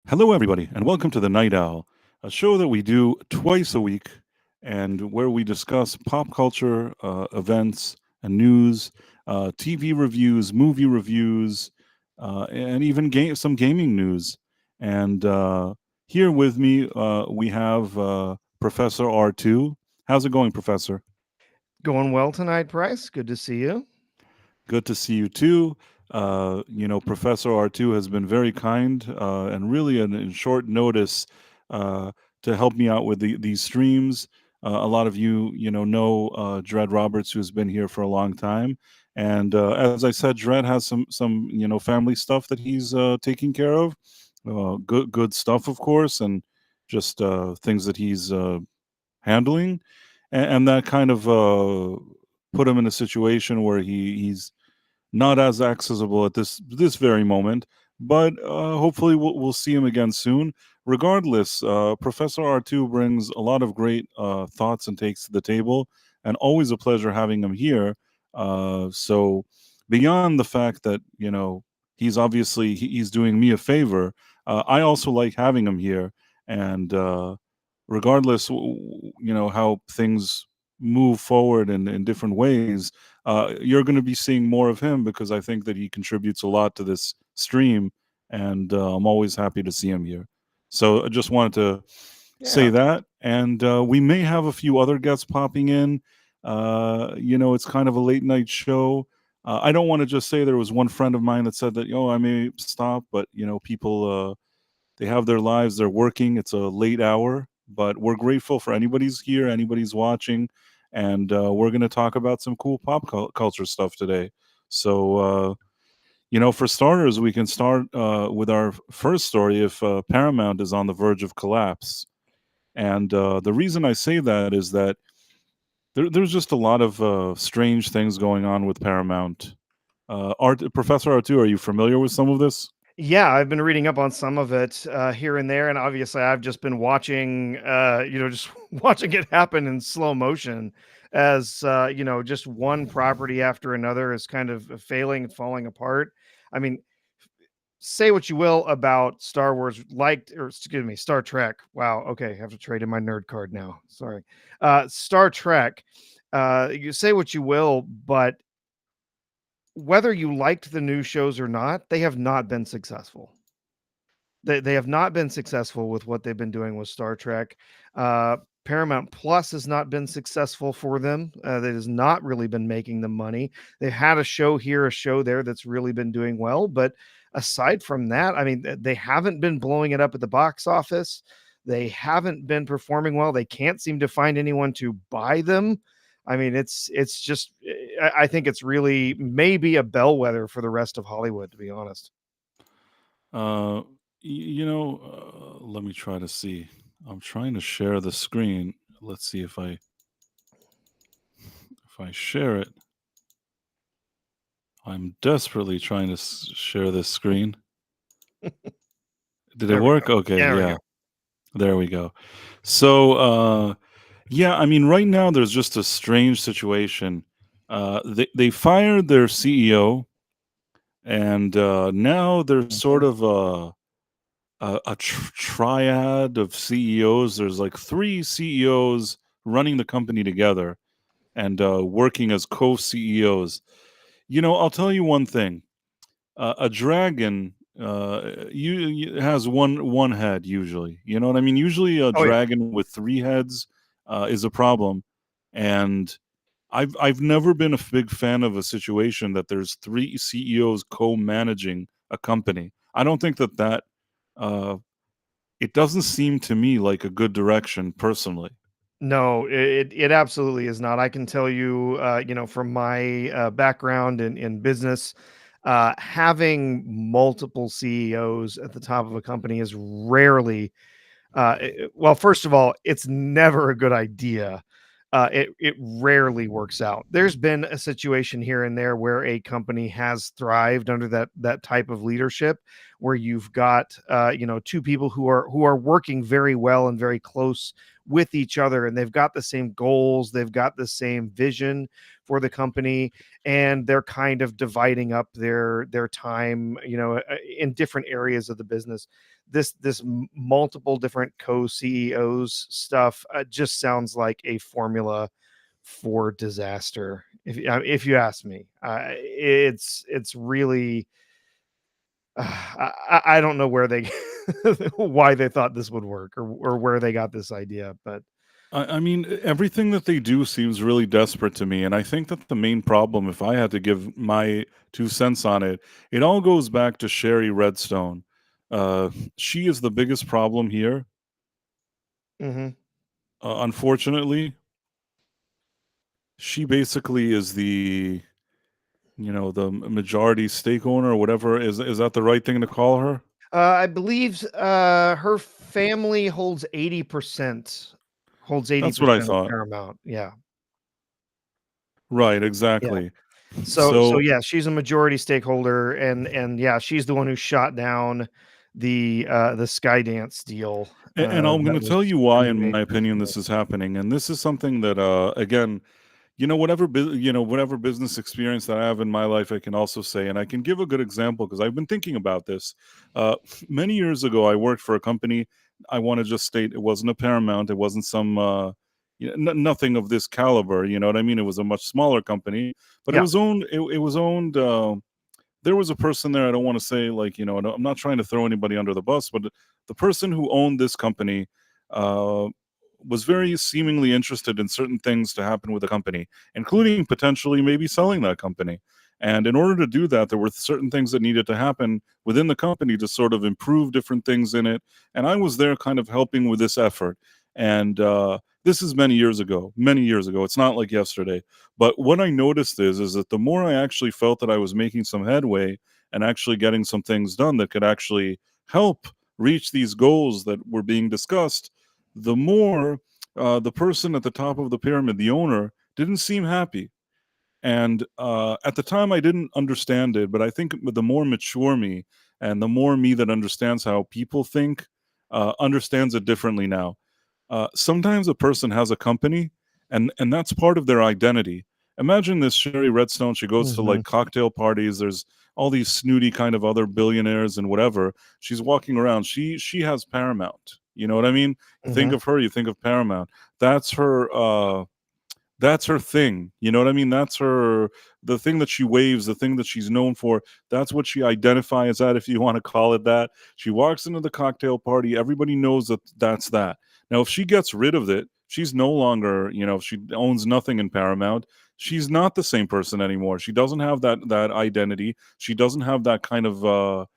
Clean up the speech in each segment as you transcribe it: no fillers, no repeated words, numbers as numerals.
Hello, everybody, and welcome to the Night Owl, a show that we do twice a week and where we discuss pop culture, events, and news, TV reviews, movie reviews, and even some gaming news. And here with me, we have Professor R2. How's it going, Professor? Going well tonight, Price. Good to see you. Good to see you too. Professor R2 has been very kind and really in short notice uh, to help me out with these streams. A lot of you know Dred Roberts, who's been here for a long time, and as I said, Dred has some family stuff that he's taking care of. Good stuff, of course, and just things that he's handling, and that kind of put him in a situation where he's not as accessible at this very moment, but hopefully we'll see him again soon. Regardless, Professor R2 brings a lot of great thoughts and takes to the table, and always a pleasure having him here. So, beyond the fact that he's doing me a favor, I also like having him here, and regardless, how things move forward in different ways, you're going to be seeing more of him because I think that he contributes a lot to this stream, and I'm always happy to see him here. So I just wanted to say Yeah. that, and we may have a few other guests popping in. It's kind of a late night show. I don't want to just say there was one friend of mine that said that, I may stop, but people they have their lives, they're working. It's a late hour, but we're grateful for anybody's here, anybody's watching, and we're going to talk about some cool culture stuff today. So, for starters, we can start with our first story. If Paramount is on the verge of collapse, and the reason I say that is that there's just a lot of strange things going on with Paramount. Professor Artu, are you familiar with some of this? Yeah, I've been reading up on some of it here and there, and obviously I've just been watching, just watching it happen in slow motion as, just one property after another is kind of failing and falling apart. I mean, say what you will about Star Wars, excuse me, Star Trek. Wow. Okay. I have to trade in my nerd card now. Sorry. Star Trek. You say what you will, but whether you liked the new shows or not, they have not been successful. They have not been successful with what they've been doing with Star Trek. Paramount Plus has not been successful for them. That has not really been making them money. They've had a show here, a show there that's really been doing well, but aside from that, I mean, they haven't been blowing it up at the box office. They haven't been performing well. They can't seem to find anyone to buy them. I mean, it's just I think it's really maybe a bellwether for the rest of Hollywood, to be honest. Uh, Let me try to see. I'm trying to share the screen. Let's see if I share it. I'm desperately trying to share this screen. Did it There we work? go. Okay, There we yeah. go. There we go. So, yeah, I mean, right now there's just a strange situation. They fired their CEO, and now there's sort Mhm. of a triad of CEOs. There's like three CEOs running the company together and working as co-CEOs. I'll tell you one thing: a dragon has one head usually. You know what I mean? Usually, a Oh yeah. dragon with three heads is a problem, and I've never been a big fan of a situation that there's three CEOs co-managing a company. I don't think that uh, it doesn't seem to me like a good direction personally. No, it absolutely is not. I can tell you, from my background in business, having multiple CEOs at the top of a company is rarely well, first of all, it's never a good idea. It rarely works out. There's been a situation here and there where a company has thrived under that type of leadership, where you've got two people who are working very well and very close with each other, and they've got the same goals, they've got the same vision for the company, and they're kind of dividing up their time, in different areas of the business. This multiple different co-CEOs stuff just sounds like a formula for disaster. If you ask me, it's really I don't know where they why they thought this would work, or where they got this idea, but I mean, everything that they do seems really desperate to me, and I think that the main problem, if I had to give my 2 cents on it, it all goes back to Sherry Redstone. She is the biggest problem here, mhm. unfortunately. She basically is the majority stake owner or whatever. Is that the right thing to call her? I believe her family holds 80%. Holds That's what I 80% of thought. Paramount. Yeah. Right, Yeah. exactly. So So yeah, she's a majority stakeholder, and yeah, she's the one who shot down the Skydance deal and I'm that gonna was tell you gonna why, be in made my opinion, possible. this is happening, and this is something that, again, whatever business experience that I have in my life, I can also say, and I can give a good example because I've been thinking about this. Uh, Many years ago, I worked for a company. I want to just state it wasn't a Paramount. It wasn't some, nothing of this caliber. You know what I mean? It was a much smaller company, but it Yeah. was owned. It was owned. There was a person there. I don't want to say like I'm not trying to throw anybody under the bus, but the person who owned this company uh, was very seemingly interested in certain things to happen with the company, including potentially maybe selling that company. And in order to do that, there were certain things that needed to happen within the company to sort of improve different things in it. And I was there kind of helping with this effort. And this is many years ago, many years ago. It's not like yesterday. But what I noticed is that the more I actually felt that I was making some headway and actually getting some things done that could actually help reach these goals that were being discussed, the more the person at the top of the pyramid, the owner, didn't seem happy. And at the time, I didn't understand it, but I think the more mature me and the more me that understands how people think understands it differently now. Sometimes a person has a company, and that's part of their identity. Imagine this Sherry Redstone. She goes to Mhm. like cocktail parties. There's all these snooty kind of other billionaires and whatever. She's walking around. She has Paramount. You know what I mean? You think Mhm. of her, you think of Paramount. That's her. That's her thing. You know what I mean? That's her the thing that she waves, the thing that she's known for. That's what she identifies at, if you want to call it that. She walks into the cocktail party, everybody knows that that's that. Now, if she gets rid of it, she's no longer, if she owns nothing in Paramount, she's not the same person anymore. She doesn't have that identity. She doesn't have that kind of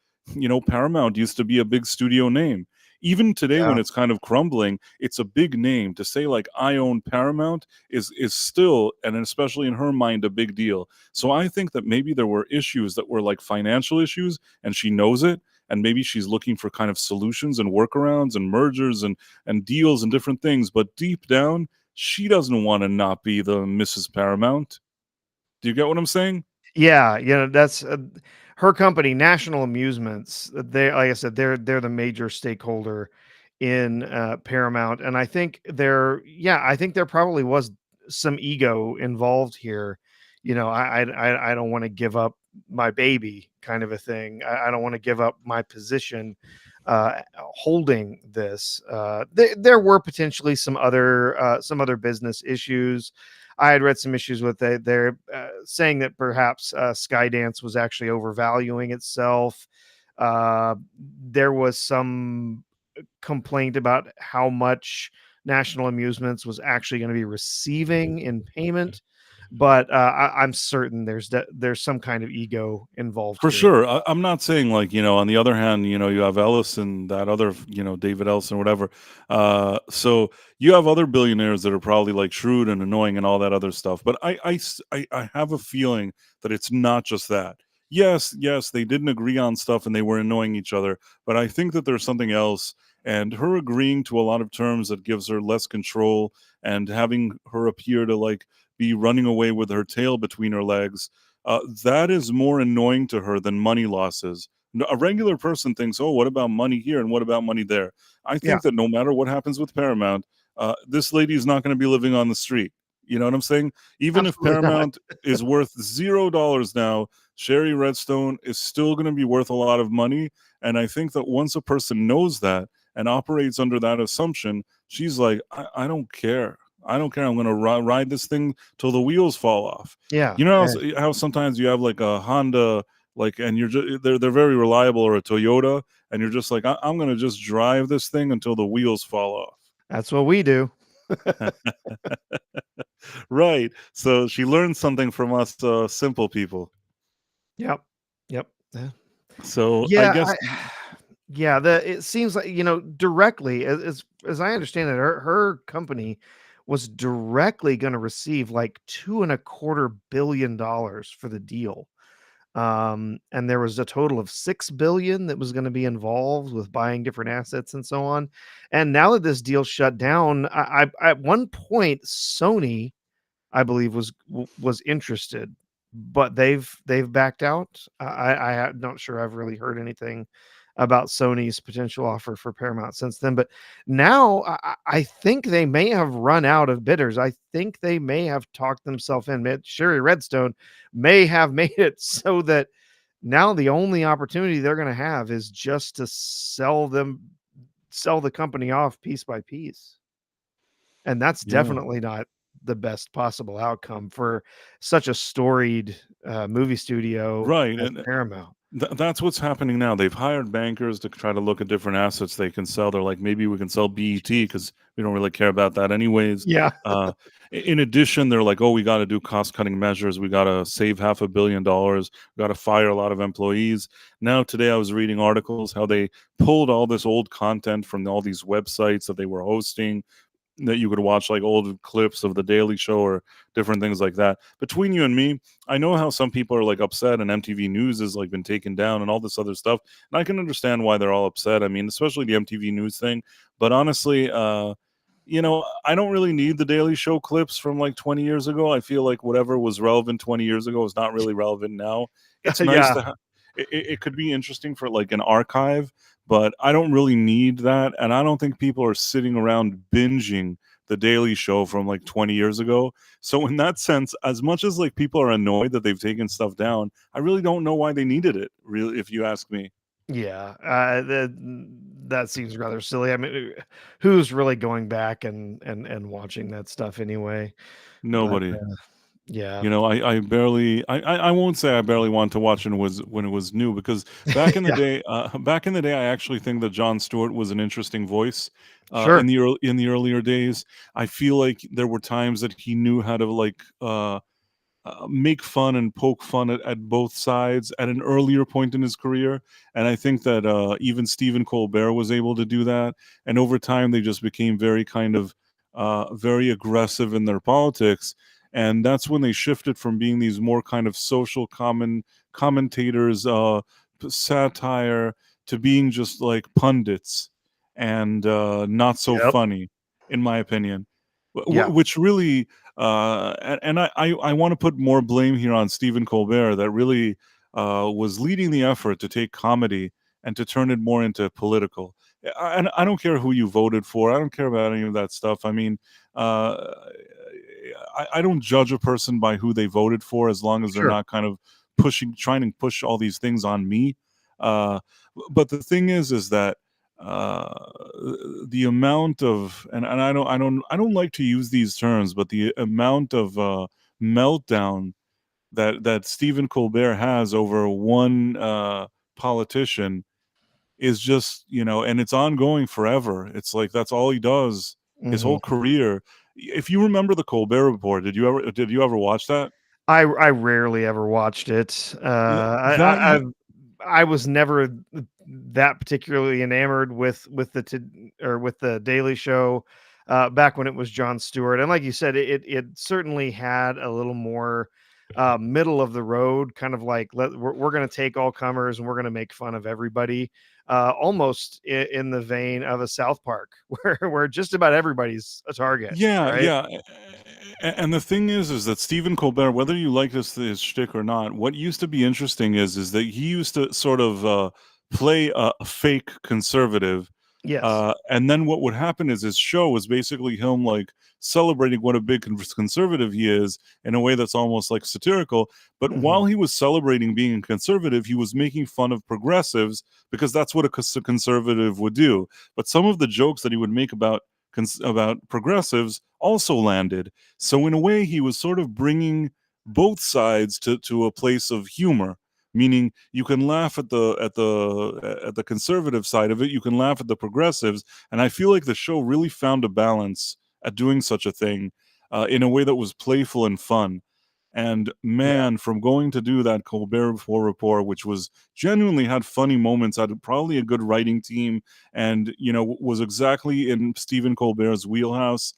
Paramount used to be a big studio name. Even today Yeah. when it's kind of crumbling, it's a big name. To say like I own Paramount is still, and especially in her mind, a big deal. So I think that maybe there were issues that were like financial issues, and she knows it, and maybe she's looking for kind of solutions and workarounds and mergers and deals and different things. But deep down, she doesn't want to not be the Mrs. Paramount. Do you get what I'm saying? Yeah, that's her company, National Amusements. They, like I said, they're the major stakeholder in Paramount, and I think there probably was some ego involved here. I don't want to give up my baby, kind of a thing. I don't want to give up my position holding this. There were potentially some other business issues. I had read some issues with it. They're saying that perhaps Skydance was actually overvaluing itself. There was some complaint about how much National Amusements was actually going to be receiving in payment, but I'm certain there's some kind of ego involved For here. sure. I'm not saying like, on the other hand, you have Ellison, that other, David Ellison or whatever. So you have other billionaires that are probably like shrewd and annoying and all that other stuff. But I have a feeling that it's not just that. Yes, they didn't agree on stuff and they were annoying each other. But I think that there's something else. And her agreeing to a lot of terms that gives her less control and having her appear to like be running away with her tail between her legs, that is more annoying to her than money losses. A regular person thinks, oh, what about money here and what about money there? I Yeah, think that no matter what happens with Paramount, this lady is not going to be living on the street. You know what I'm saying? Even if absolutely not. Paramount is worth $0 now, Sherry Redstone is still going to be worth a lot of money. And I think that once a person knows that and operates under that assumption, she's like, I don't care. I don't care. I'm going to ride this thing till the wheels fall off. Yeah, You know how sometimes you have like a Honda, like, and you're just they're very reliable, or a Toyota, and you're just like, I'm going to just drive this thing until the wheels fall off. that's what we do. Right. So she learned something from us simple people. Yep. Yep. Yeah. So I Yeah, guess yeah, it seems like, directly as I understand it, her company was directly gonna receive like $2.25 billion for the deal. And there was a total of 6 billion that was gonna be involved with buying different assets and so on. And now that this deal shut down, at one point, Sony, I believe, was interested, but they've backed out. I'm not sure I've really heard anything about Sony's potential offer for Paramount since then. But now I think they may have run out of bidders. I think they may have talked themselves in. Sherry Redstone may have made it so that now the only opportunity they're going to have is just to sell the company off piece by piece. And that's yeah. definitely not the best possible outcome for such a storied, movie studio Right. as And Paramount. that's what's happening now. They've hired bankers to try to look at different assets they can sell. They're like, maybe we can sell BET because we don't really care about that anyways. Yeah. Uh, in addition, they're like, oh, we got to do cost cutting measures. We got to save $500 million. We got to fire a lot of employees. Now, today I was reading articles how they pulled all this old content from all these websites that they were hosting, that you could watch like old clips of the Daily Show or different things like that. Between you and me, I know how some people are like upset and MTV News has like been taken down and all this other stuff. And I can understand why they're all upset. I mean, especially the MTV News thing. But honestly, I don't really need the Daily Show clips from like 20 years ago. I feel like whatever was relevant 20 years ago is not really relevant now. It's nice Yeah. to have. It could be interesting for like an archive, but I don't really need that. And I don't think people are sitting around binging the Daily Show from like 20 years ago. So in that sense, as much as like people are annoyed that they've taken stuff down, I really don't know why they needed it, really, if you ask me. Yeah. That seems rather silly. I mean, who's really going back and watching that stuff anyway? But, Nobody. yeah. You know, I won't say I barely want to watch when it was new, because Yeah, back in the day, I actually think that Jon Stewart was an interesting voice. sure. In the earlier days, I feel like there were times that he knew how to like make fun and poke fun at both sides at an earlier point in his career. And I think that even Stephen Colbert was able to do that. And over time, they just became very kind of very aggressive in their politics. And that's when they shifted from being these more kind of social commentators, satire, to being just like pundits and not so Yep. funny, in my opinion. Yeah, Which really and I want to put more blame here on Stephen Colbert, that really was leading the effort to take comedy and to turn it more into political. And I don't care who you voted for. I don't care about any of that stuff. I mean, uh, I don't judge a person by who they voted for, as long as they're sure. not kind of trying to push all these things on me. Uh, but the thing is that uh, the amount of, and I don't like to use these terms, but the amount of meltdown that Stephen Colbert has over one politician is just, and it's ongoing forever. It's like that's all he does his whole Mhm. career. If you remember the Colbert Report, did you ever watch that? I rarely ever watched it. That I was never that particularly enamored with with the Daily Show, back when it was Jon Stewart. And like you said, it certainly had a little more middle of the road, kind of like we're going to take all comers and we're going to make fun of everybody. almost in the vein of a South Park, where just about everybody's a target, Yeah, right? yeah. And the thing is that Stephen Colbert, whether you like his shtick or not, what used to be interesting is that he used to sort of play a fake conservative, Yes. and then what would happen is his show was basically him like celebrating what a big conservative he is in a way that's almost like satirical. But Hmm. while he was celebrating being a conservative, he was making fun of progressives because that's what a conservative would do. But some of the jokes that he would make about progressives also landed. So in a way, he was sort of bringing both sides to a place of humor. Meaning, you can laugh at the conservative side of it, you can laugh at the progressives, and I feel like the show really found a balance at doing such a thing in a way that was playful and fun. And Yeah. man, from going to do that Colbert Report, which was genuinely had funny moments, had probably a good writing team, and was exactly in Stephen Colbert's wheelhouse.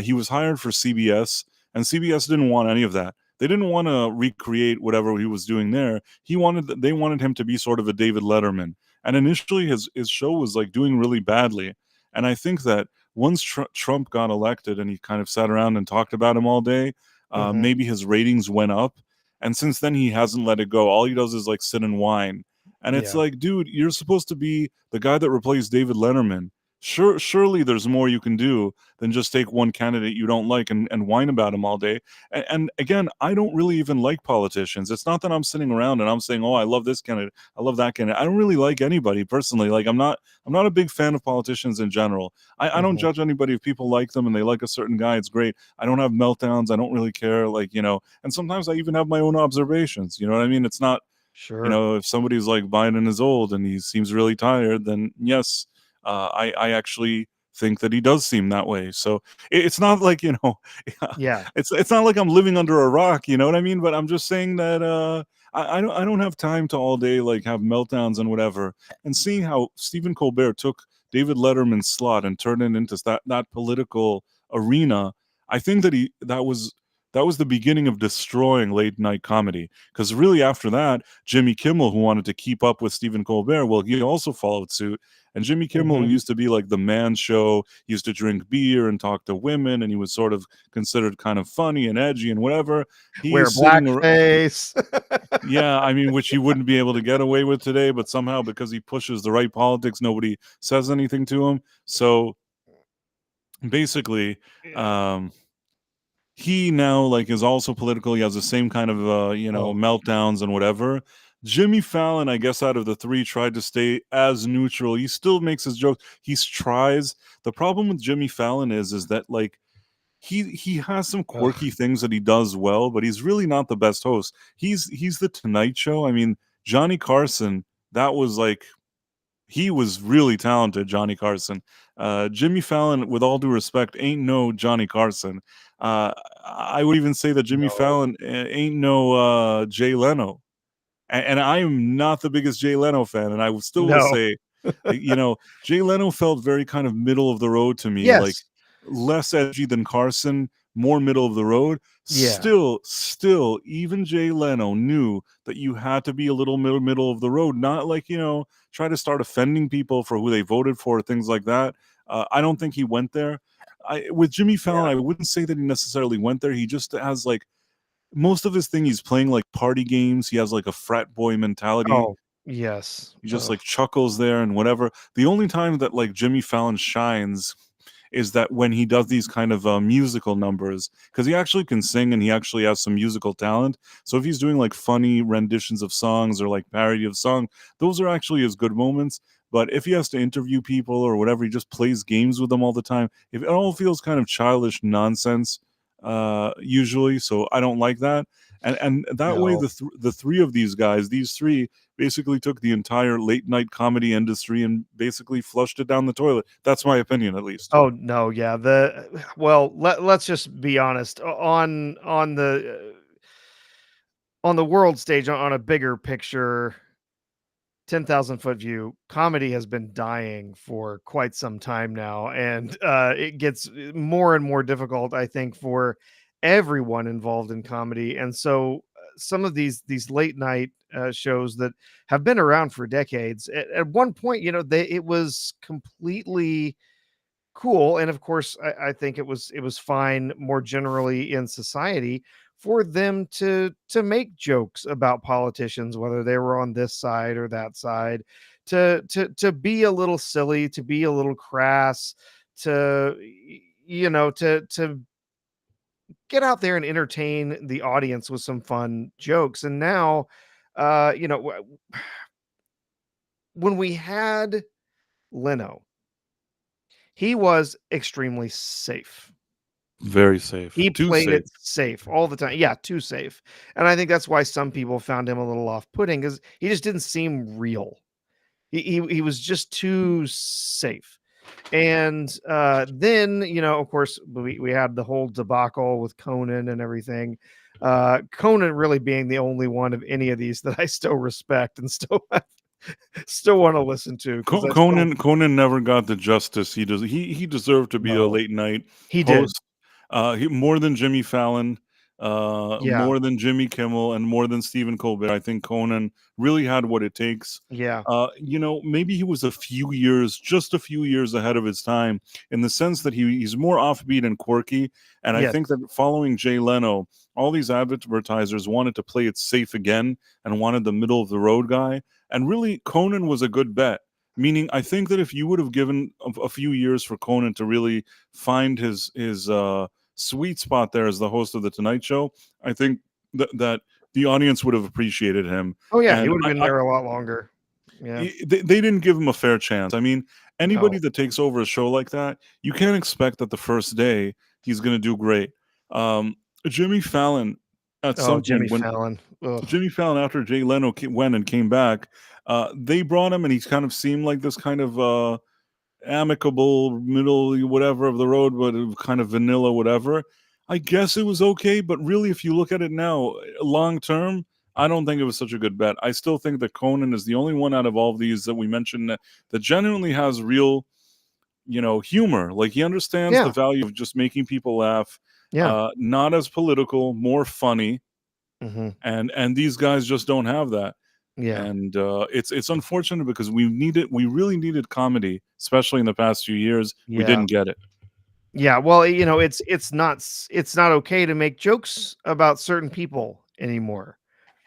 He was hired for CBS, and CBS didn't want any of that. They didn't want to recreate whatever he was doing there. They wanted him to be sort of a David Letterman. And initially, his show was like doing really badly. And I think that once Trump got elected and he kind of sat around and talked about him all day, Hmm. maybe his ratings went up. And since then, he hasn't let it go. All he does is like sit and whine. And it's Yeah. like, dude, you're supposed to be the guy that replaced David Letterman. Surely there's more you can do than just take one candidate you don't like and whine about him all day. And again, I don't really even like politicians. It's not that I'm sitting around and I'm saying, "Oh, I love this candidate, I love that candidate." I don't really like anybody personally. Like I'm not a big fan of politicians in general. I don't Hmm. judge anybody if people like them and they like a certain guy. It's great. I don't have meltdowns. I don't really care. And sometimes I even have my own observations. You know what I mean? It's not Sure. if somebody's like Biden is old and he seems really tired, then yes, I actually think that he does seem that way. So it's not like Yeah. it's not like I'm living under a rock. You know what I mean? But I'm just saying that I don't have time to all day like have meltdowns and whatever. And seeing how Stephen Colbert took David Letterman's slot and turned it into that political arena, I think that was the beginning of destroying late night comedy. Because really, after that, Jimmy Kimmel, who wanted to keep up with Stephen Colbert, well, he also followed suit. And Jimmy Kimmel Hmm. used to be like the man show. He used to drink beer and talk to women, and he was sort of considered kind of funny and edgy and whatever. He Wear is sitting, blackface. yeah, I mean, which he wouldn't be able to get away with today, but somehow because he pushes the right politics, nobody says anything to him. So basically, Yeah. um, he now like is also political. He has the same kind of Oh, meltdowns and whatever. Jimmy Fallon, I guess, out of the three, tried to stay as neutral. He still makes his jokes. He tries. The problem with Jimmy Fallon is that like he has some ugh. quirky things that he does well, but he's really not the best host. He's the Tonight Show. I mean, Johnny Carson, that was like he was really talented, Johnny Carson. Jimmy Fallon, with all due respect, ain't no Johnny Carson. I would even say that Jimmy No. Fallon ain't no Jay Leno. And I am not the biggest Jay Leno fan, and I still will No. say, Jay Leno felt very kind of middle of the road to me, like Yes. less edgy than Carson, more middle of the road. Yeah. Still, even Jay Leno knew that you had to be a little middle of the road, not like try to start offending people for who they voted for, things like that. I don't think he went there. With Jimmy Fallon, Yeah. I wouldn't say that he necessarily went there. He just has like most of his thing. He's playing like party games. He has like a frat boy mentality. Oh, yes. He just Ugh. like chuckles there and whatever. The only time that like Jimmy Fallon shines is that when he does these kind of musical numbers, because he actually can sing and he actually has some musical talent. So if he's doing like funny renditions of songs or like parody of song, those are actually his good moments. But if he has to interview people or whatever, he just plays games with them all the time. If it all feels kind of childish nonsense, usually, so I don't like that. And that way, No. the three of these three basically took the entire late night comedy industry and basically flushed it down the toilet. That's my opinion, at least. Oh, no, yeah, well, let's just be honest, on the world stage, on a bigger picture, 10,000-foot view, comedy has been dying for quite some time now, and, it gets, more and more difficult, I think, for everyone involved in comedy, and so, some of these late night shows that have been around for decades. At one point, it was completely cool, and of course, I think it was fine more generally in society for them to make jokes about politicians, whether they were on this side or that side, to be a little silly, to be a little crass, to to get out there and entertain the audience with some fun jokes. And now, when we had Leno, he was extremely safe. Very safe. He Too played it safe. safe all the time. Yeah, too safe. And I think that's why some people found him a little off-putting, 'cause he just didn't seem real. He was just too safe. And, then, of course, we had the whole debacle with Conan and everything. Conan really being the only one of any of these that I still respect and still still wanna listen to, because I still. Conan never got the justice he does. He deserved to be a No, late night he did. host. He more than Jimmy Fallon, Yeah, more than Jimmy Kimmel, and more than Stephen Colbert. I think Conan really had what it takes. yeah, Maybe he was just a few years ahead of his time, in the sense that he's more offbeat and quirky. And I yes, think that following Jay Leno, all these advertisers wanted to play it safe again and wanted the middle of the road guy. And really, Conan was a good bet. Meaning, I think that if you would have given a few years for Conan to really find his sweet spot there as the host of the Tonight Show, I think that the audience would have appreciated him. oh, yeah, he And would've been there a lot longer. Yeah. they didn't give him a fair chance. I mean, No. anybody that takes over a show like that, you can't expect that the first day he's going to do great. Um, Jimmy Fallon, at Oh, some Jimmy point, when Fallon. Ugh. Jimmy Fallon, after Jay Leno went and came back, they brought him, and he's kind of seemed like this kind of amicable, middle, whatever of the road, but kind of vanilla, whatever. I guess it was okay, but really, if you look at it now, long term, I don't think it was such a good bet. I still think that Conan is the only one out of all of these that we mentioned that genuinely has real, humor. Like, he understands the Yeah, value of just making people laugh. yeah, Not as political, more funny, mhm, and these guys just don't have that. yeah, And it's unfortunate because we really needed comedy, especially in the past few years. We yeah. didn't get it. Yeah, well, it's not okay to make jokes about certain people anymore,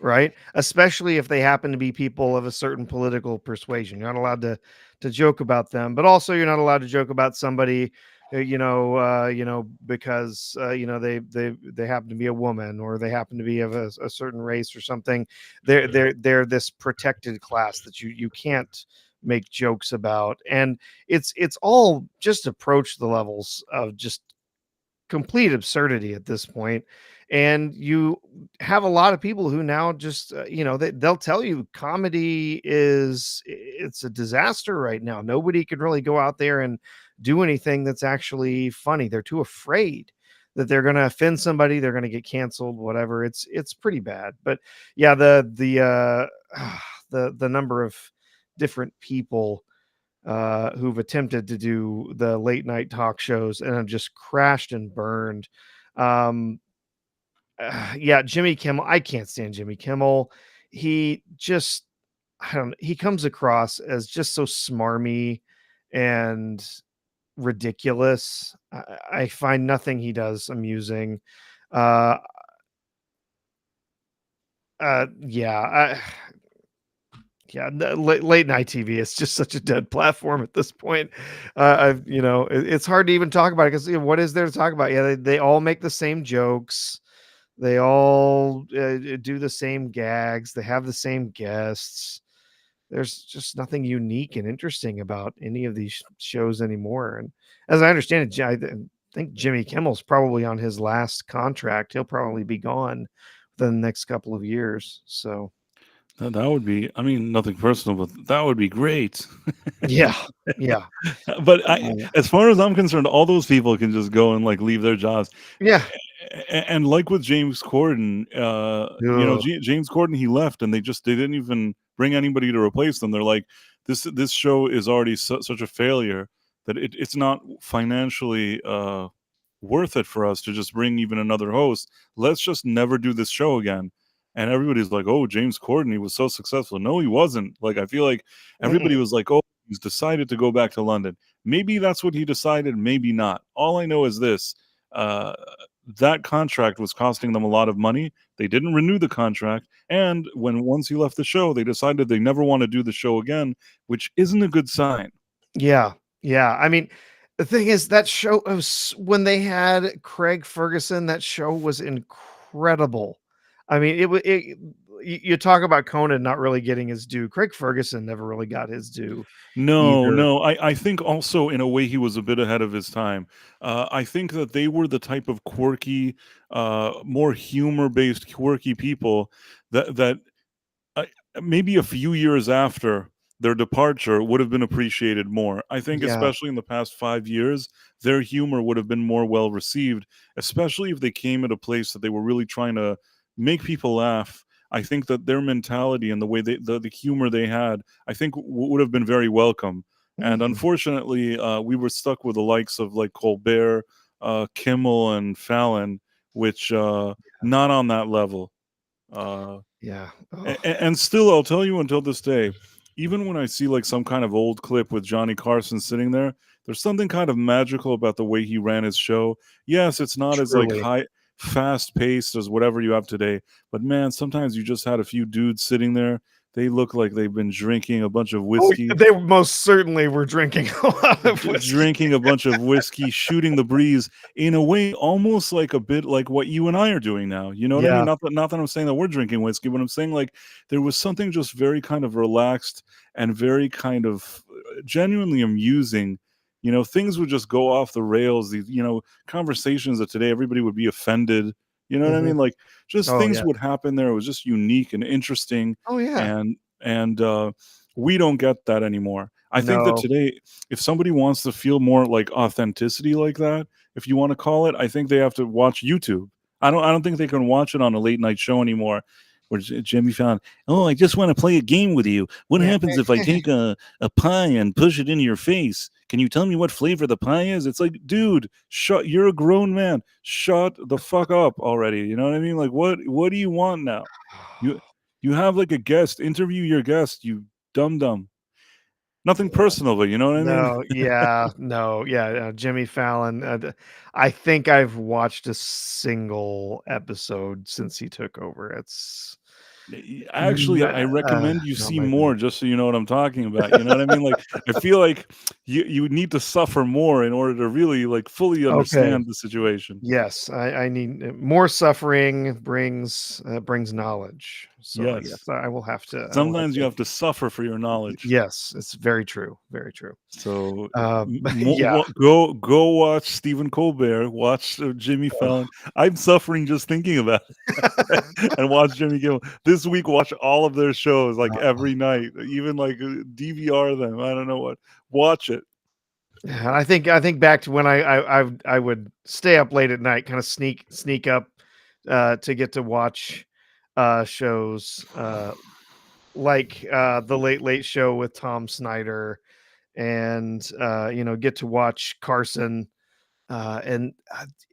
right? Especially if they happen to be people of a certain political persuasion. You're not allowed to joke about them, but also you're not allowed to joke about somebody, because they happen to be a woman, or they happen to be of a certain race or something. They're this protected class that you can't make jokes about. And it's all just approached the levels of just complete absurdity at this point. And you have a lot of people who now just they'll tell you comedy it's a disaster right now. Nobody can really go out there and do anything that's actually funny. They're too afraid that they're going to offend somebody, they're going to get canceled, whatever. It's pretty bad. But yeah, the number of different people who've attempted to do the late night talk shows and have just crashed and burned. Um, yeah, Jimmy Kimmel. I can't stand Jimmy Kimmel. He just, I don't. He comes across as just so smarmy and ridiculous. I find nothing he does amusing. Uh, yeah, yeah, late night TV is just such a dead platform at this point. It's hard to even talk about it, because what is there to talk about? Yeah, they all make the same jokes. They all do the same gags. They have the same guests. There's just nothing unique and interesting about any of these shows anymore. And as I understand it, think Jimmy Kimmel's probably on his last contract. He'll probably be gone within the next couple of years. So That would be, I mean, nothing personal, but that would be great. yeah, yeah, But uh, as far as I'm concerned, all those people can just go and like leave their jobs. yeah. And like with James Corden, Ugh. James Corden, he left, and they didn't even bring anybody to replace them. They're like, this show is already such a failure that it's not financially worth it for us to just bring even another host. Let's just never do this show again. and everybody's like, "Oh, James Corden, he was so successful." No, he wasn't. Like, I feel like everybody Mm. was like, "Oh, he's decided to go back to London." Maybe that's what he decided, maybe not. All I know is this, uh, that contract was costing them a lot of money. They didn't renew the contract, and when once he left the show, they decided they never wanna do the show again, which isn't a good sign. Yeah, yeah. I mean, the thing is that show was when they had Craig Ferguson, that show was incredible. I mean, you talk about Conan not really getting his due. Craig Ferguson never really got his due No, either. no. I think also in a way he was a bit ahead of his time. I think that they were the type of quirky, more humor-based quirky people that I maybe a few years after their departure would have been appreciated more. I think Yeah. especially in the past 5 years, their humor would have been more well received, especially if they came at a place that they were really trying to make people laugh. I think that their mentality and the way the humor they had, I think would have been very welcome. And Mhm. unfortunately, we were stuck with the likes of like Colbert, Kimmel, and Fallon, which not on that level. Uh, Yeah. Oh, and still, I'll tell you until this day, even when I see like some kind of old clip with Johnny Carson sitting there, there's something kind of magical about the way he ran his show. Yes, it's not as like truly. high, fast paced as whatever you have today, but man, sometimes you just had a few dudes sitting there. They look like they've been drinking a bunch of Oh, whiskey, they most certainly were drinking a lot of whiskey. drinking a bunch of whiskey, shooting the breeze in a way almost like a bit like what you and I are doing now. You know what I mean? Yeah. Not that I'm saying that we're drinking whiskey, but I'm saying like there was something just very kind of relaxed and very kind of genuinely amusing. You know, things would just go off the rails. These, conversations that today everybody would be offended. You know what I Mhm. mean? Like just Oh, things yeah. would happen there. It was just unique and interesting, Oh, yeah. and we don't get that anymore. I think that No. today if somebody wants to feel more like authenticity like that, if you want to call it, I think they have to watch YouTube. I don't think they can watch it on a late night show anymore. Where Jimmy Fallon, oh, I just want to play a game with you. What Yeah. happens if I take a pie and push it into your face? Can you tell me what flavor the pie is? It's like, dude, shut. You're a grown man. Shut the fuck up already. You know what I mean? Like, what do you want now? You you have like a guest. Interview your guest. You dumb dumb. Nothing personal, but you know what I mean? No, yeah, no, yeah, Jimmy Fallon, I think I've watched a single episode since he took over. It's Actually, I recommend you not see my thing. more just so you know what I'm talking about, you know what I mean? Like, I feel like you need to suffer more in order to really, like, fully Okay, understand the situation. yes, I need more suffering brings knowledge. So, yes, Yes. I will have Sometimes you to have to suffer for your knowledge. yes, it's very true, very true. So, Yeah. go watch Stephen Colbert, watch, Jimmy Fallon. I'm suffering just thinking about it. And watch Jimmy Kimmel. This week, watch all of their shows, like, every night, even, like, DVR them, I don't know what. Watch it. Yeah, I think back to when I would stay up late at night, kind of sneak up to get to watch shows like the Late Late Show with Tom Snyder and get to watch Carson and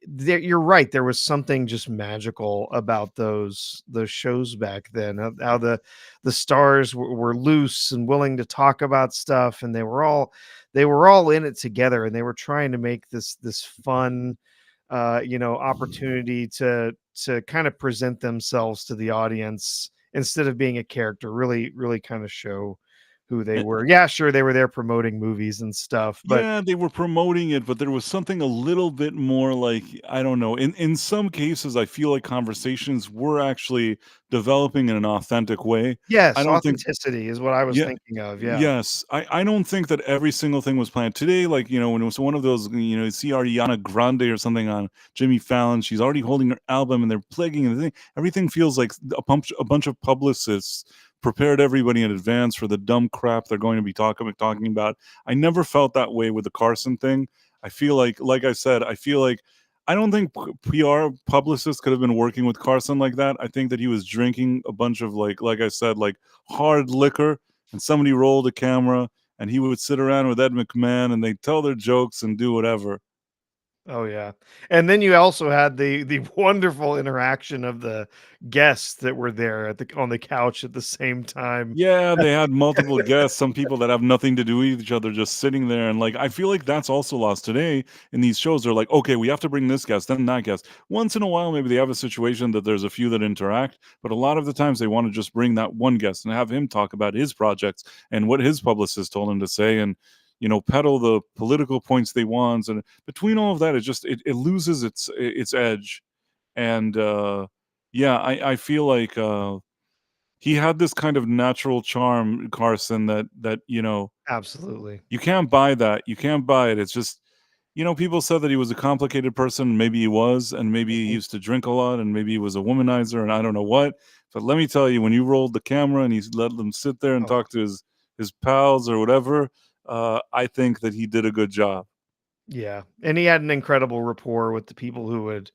you're right. There was something just magical about those shows back then. How the stars were loose and willing to talk about stuff, and they were all in it together, and they were trying to make this fun, opportunity to kind of present themselves to the audience instead of being a character. Really, really kind of show who they were. Yeah, sure, they were there promoting movies and stuff, but Yeah, they were promoting it, but there was something a little bit more like, I don't know. In some cases, I feel like conversations were actually developing in an authentic way. I yes, don't think authenticity is what I was Yeah, thinking of, yeah. yes. I don't think that every single thing was planned. Today, like, when it was one of those, you see Ariana Grande or something on Jimmy Fallon, she's already holding her album and they're plugging and everything feels like a bunch of publicists prepared everybody in advance for the dumb crap they're going to be talking about. I never felt that way with the Carson thing. I feel like I said, I feel like I don't think PR publicists could have been working with Carson like that. I think that he was drinking a bunch of like I said, like hard liquor, and somebody rolled a camera and he would sit around with Ed McMahon and they'd tell their jokes and do whatever. Oh yeah. And then you also had the wonderful interaction of the guests that were there at the on the couch at the same time. Yeah, they had multiple guests, some people that have nothing to do with each other just sitting there, and, like, I feel like that's also lost today in these shows. They're like, "Okay, we have to bring this guest, then that guest." Once in a while, maybe they have a situation that there's a few that interact, but a lot of the times they wanna just bring that one guest and have him talk about his projects and what his publicist told him to say and, peddle the political points they want, and between all of that, it loses its edge, and, yeah, I feel like, he had this kind of natural charm, Carson, that Absolutely. you can't buy that. You can't buy it. It's just, people said that he was a complicated person. Maybe he was, and maybe he Mhm. used to drink a lot, and maybe he was a womanizer, and I don't know what. But let me tell you, when you rolled the camera and he let them sit there and Oh, talk to his pals or whatever, I think that he did a good job. yeah. And he had an incredible rapport with the people who would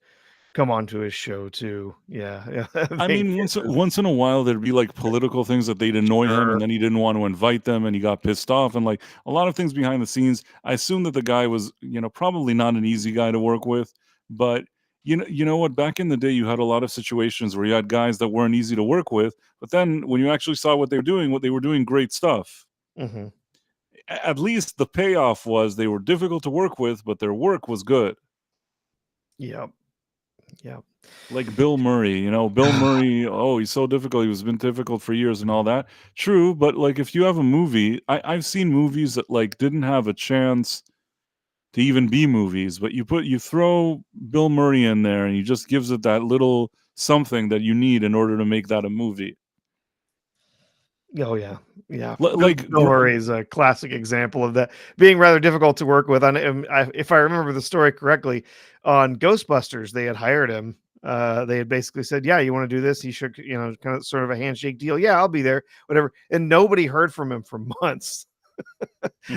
come onto his show too. Yeah. Yeah. I I think mean, it was once in a while, there'd be, like, political things that they'd annoy him, sure. and then he didn't want to invite them, and he got pissed off, and, like, a lot of things behind the scenes. I assume that the guy was, probably not an easy guy to work with, but you know what? Back in the day, you had a lot of situations where you had guys that weren't easy to work with, but then when you actually saw what they were doing great stuff. Hmm. At least the payoff was they were difficult to work with, but their work was good. Yep. Yep. Like Bill Murray, Bill Murray, oh, he's so difficult. He was been difficult for years and all that. True, but like if you have a movie, I've seen movies that like didn't have a chance to even be movies, but you throw Bill Murray in there and he just gives it that little something that you need in order to make that a movie. Oh yeah, yeah. Like Bill Murray is a classic example of that being rather difficult to work with. If I remember the story correctly, on Ghostbusters, they had hired him. They had basically said, "Yeah, you want to do this?" He shook, kind of sort of a handshake deal. Yeah, I'll be there, whatever. And nobody heard from him for months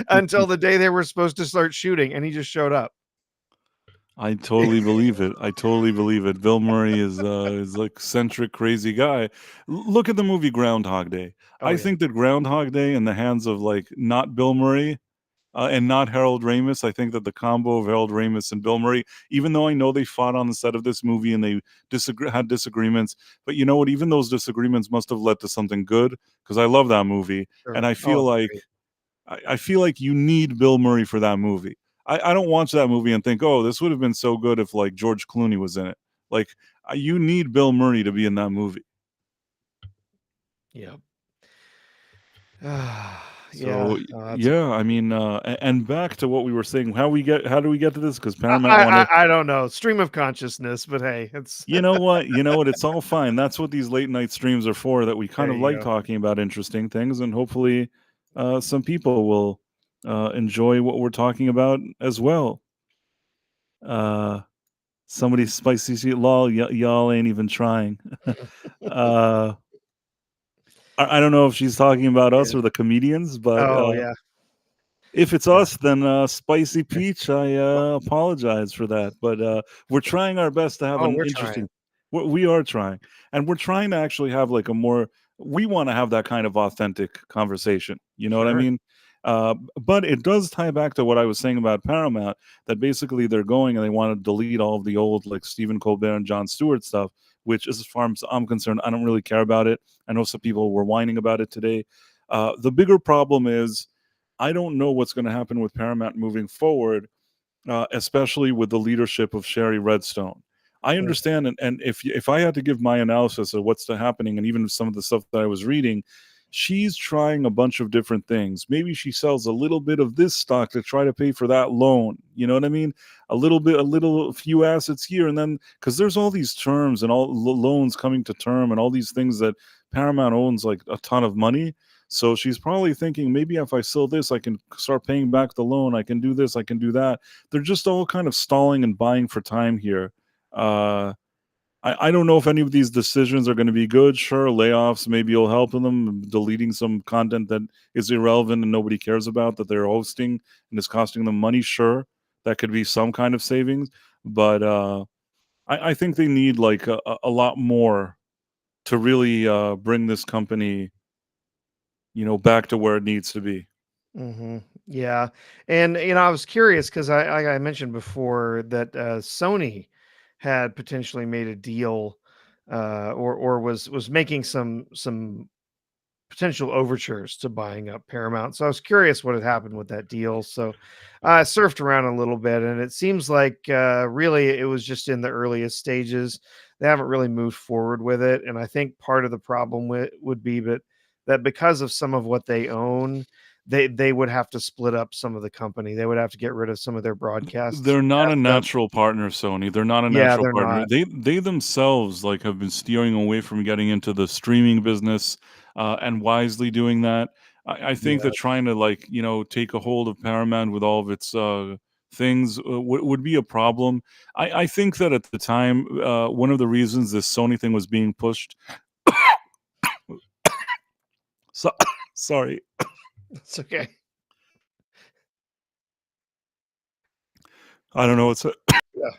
until the day they were supposed to start shooting, and he just showed up. I totally believe it. I totally believe it. Bill Murray is like eccentric, crazy guy. Look at the movie Groundhog Day. Oh I yeah, think that Groundhog Day in the hands of like not Bill Murray and not Harold Ramis. I think that the combo of Harold Ramis and Bill Murray, even though I know they fought on the set of this movie and they had disagreements, but you know what? Even those disagreements must have led to something good because I love that movie, and sure. I Oh, feel it's like great. I feel like you need Bill Murray for that movie. I don't watch that movie and think, oh, this would have been so good if like George Clooney was in it. Like you need Bill Murray to be in that movie. Yeah. Yeah. So That's yeah, I mean, and back to what we were saying, how do we get to this? Because I, Paramount I wanted. I I don't know. Stream of consciousness, but hey, it's You know what? You know what? It's all fine. That's what these late night streams are for. That we kind there of you like go. talking about interesting things, and hopefully, some people will enjoy what we're talking about as well. Uh, Somebody spicy sweet lol. Y'all ain't even trying. uh, I don't know if she's talking about us Yeah. or the comedians, but Oh yeah. if it's Yeah. us, then Spicy Peach, I apologize for that. But we're trying our best to have Oh, an we're trying. interesting. We are trying, and we're trying to actually have like a more. We want to have that kind of authentic conversation. You know what I Sure. mean? But it does tie back to what I was saying about Paramount. That basically they're going and they want to delete all of the old like Stephen Colbert and Jon Stewart stuff. Which, as far as I'm concerned, I don't really care about it. I know some people were whining about it today. The bigger problem is I don't know what's going to happen with Paramount moving forward, especially with the leadership of Sherry Redstone. I Mm, understand, and if I had to give my analysis of what's happening, and even some of the stuff that I was reading, she's trying a bunch of different things. Maybe she sells a little bit of this stock to try to pay for that loan. You know what I mean? A few assets here, and then because there's all these terms and all loans coming to term, and all these things that Paramount owns like a ton of money. So she's probably thinking maybe if I sell this, I can start paying back the loan. I can do this. I can do that. They're just all kind of stalling and buying for time here. Uh, I don't know if any of these decisions are going to be good. Sure, layoffs maybe will help them, deleting some content that is irrelevant and nobody cares about that they're hosting and is costing them money. Sure, that could be some kind of savings, but I think they need like a lot more to really bring this company, back to where it needs to be. mhm. Yeah, and I was curious because like I mentioned before that Sony had potentially made a deal, or was making some potential overtures to buying up Paramount. So I was curious what had happened with that deal. So I surfed around a little bit, and it seems like really it was just in the earliest stages. They haven't really moved forward with it, and I think part of the problem would be that because of some of what they own, they would have to split up some of the company. They would have to get rid of some of their broadcast They're not a assets. natural partner, Sony. They're not a Yeah, natural they're partner. not. They themselves, like, have been steering away from getting into the streaming business, and wisely doing that. I think Yeah, that trying to, like, take a hold of Paramount with all of its, things, would be a problem. I think that at the time, one of the reasons this Sony thing was being pushed. So sorry. it's okay. I don't know what's Yeah.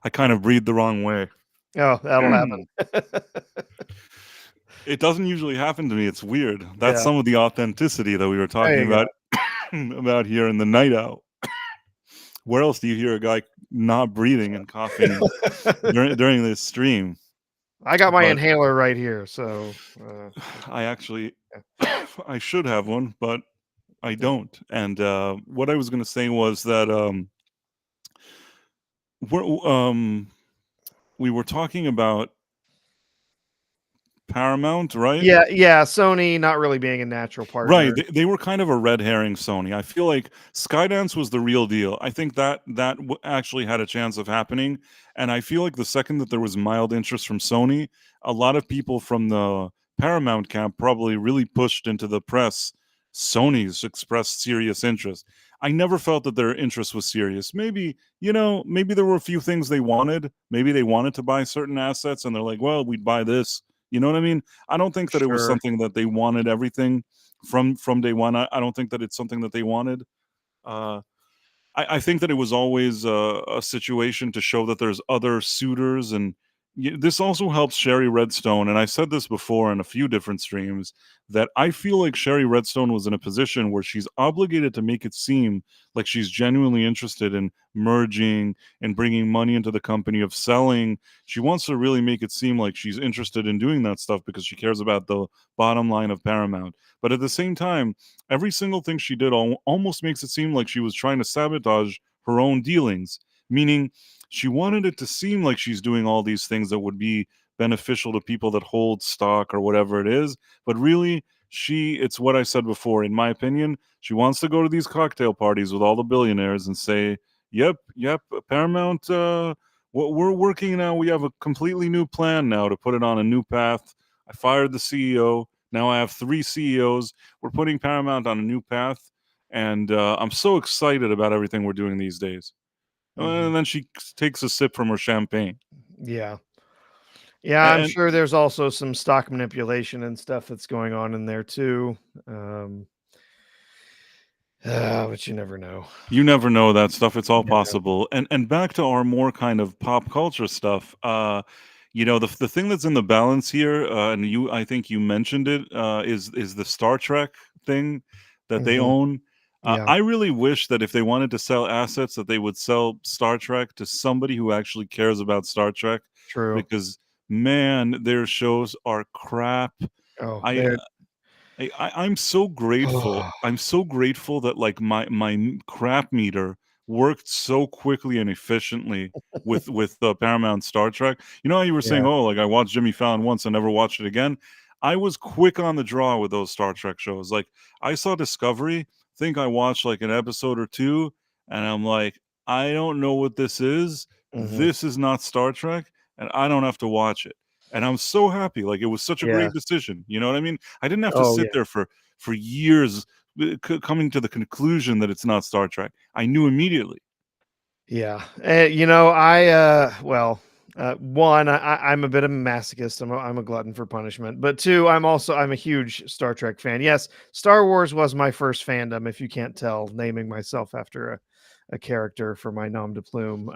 I kind of breathed the wrong way. Oh, that'll happen. It doesn't usually happen to me, it's weird. That's Yeah, some of the authenticity that we were there talking you about about here in the night owl. Where else do you hear a guy not breathing and coughing go. during this stream? I got my But inhaler right here, so, I actually yeah, I should have one, but I yeah. don't. And, what I was gonna say was that, we're we were talking about Paramount, right? Yeah, yeah, Sony not really being a natural Right, partner. they were kind of a red herring, Sony. I feel like Skydance was the real deal. I think that actually had a chance of happening, and I feel like the second that there was mild interest from Sony, a lot of people from the Paramount camp probably really pushed into the press. Sony's expressed serious interest. I never felt that their interest was serious. Maybe, maybe there were a few things they wanted. Maybe they wanted to buy certain assets, and they're like, "Well, we'd buy this." You know what I mean? I don't think that it was Sure, something that they wanted everything from day one. I don't think that it's something that they wanted. Uh, I think that it was always a situation to show that there's other suitors, and this also helps Sherry Redstone. And I said this before in a few different streams that I feel like Sherry Redstone was in a position where she's obligated to make it seem like she's genuinely interested in merging and bringing money into the company, of selling. She wants to really make it seem like she's interested in doing that stuff because she cares about the bottom line of Paramount. But at the same time, every single thing she did almost makes it seem like she was trying to sabotage her own dealings, meaning she wanted it to seem like she's doing all these things that would be beneficial to people that hold stock or whatever it is. But really, it's what I said before. In my opinion, she wants to go to these cocktail parties with all the billionaires and say, yep, yep, Paramount, we're working now. We have a completely new plan now to put it on a new path. I fired the CEO. Now I have 3 CEOs. We're putting Paramount on a new path, and I'm so excited about everything we're doing these days. mhm, And then she takes a sip from her champagne. yeah. Yeah, I'm And sure there's also some stock manipulation and stuff that's going on in there too, um, but you never know. you never know that stuff. It's all Yeah, possible. And back to our more kind of pop culture stuff. The thing that's in the balance here, and I think you mentioned it, is the Star Trek thing that they mhm, own. yeah, I really wish that if they wanted to sell assets, that they would sell Star Trek to somebody who actually cares about Star Trek, true. because man, their shows are crap. Oh, I there. I'm so grateful. I'm so grateful that, like, my crap meter worked so quickly and efficiently with the Paramount Star Trek. You know how you were saying, Yeah, "Oh, like, I watched Jimmy Fallon once and never watched it again." I was quick on the draw with those Star Trek shows. Like, I saw Discovery, think I watched, like, an episode or 2, and I'm like, "I don't know what this is. mhm, This is not Star Trek, and I don't have to watch it." And I'm so happy. Like, it was such a yeah. great decision. You know what I mean? I didn't have to Oh, yeah, sit there for years, coming to the conclusion that it's not Star Trek. I knew immediately. yeah. Well, one, I'm a bit of a masochist. I'm a glutton for punishment. But two, I'm a huge Star Trek fan. Yes, Star Wars was my first fandom, if you can't tell, naming myself after a character for my nom de plume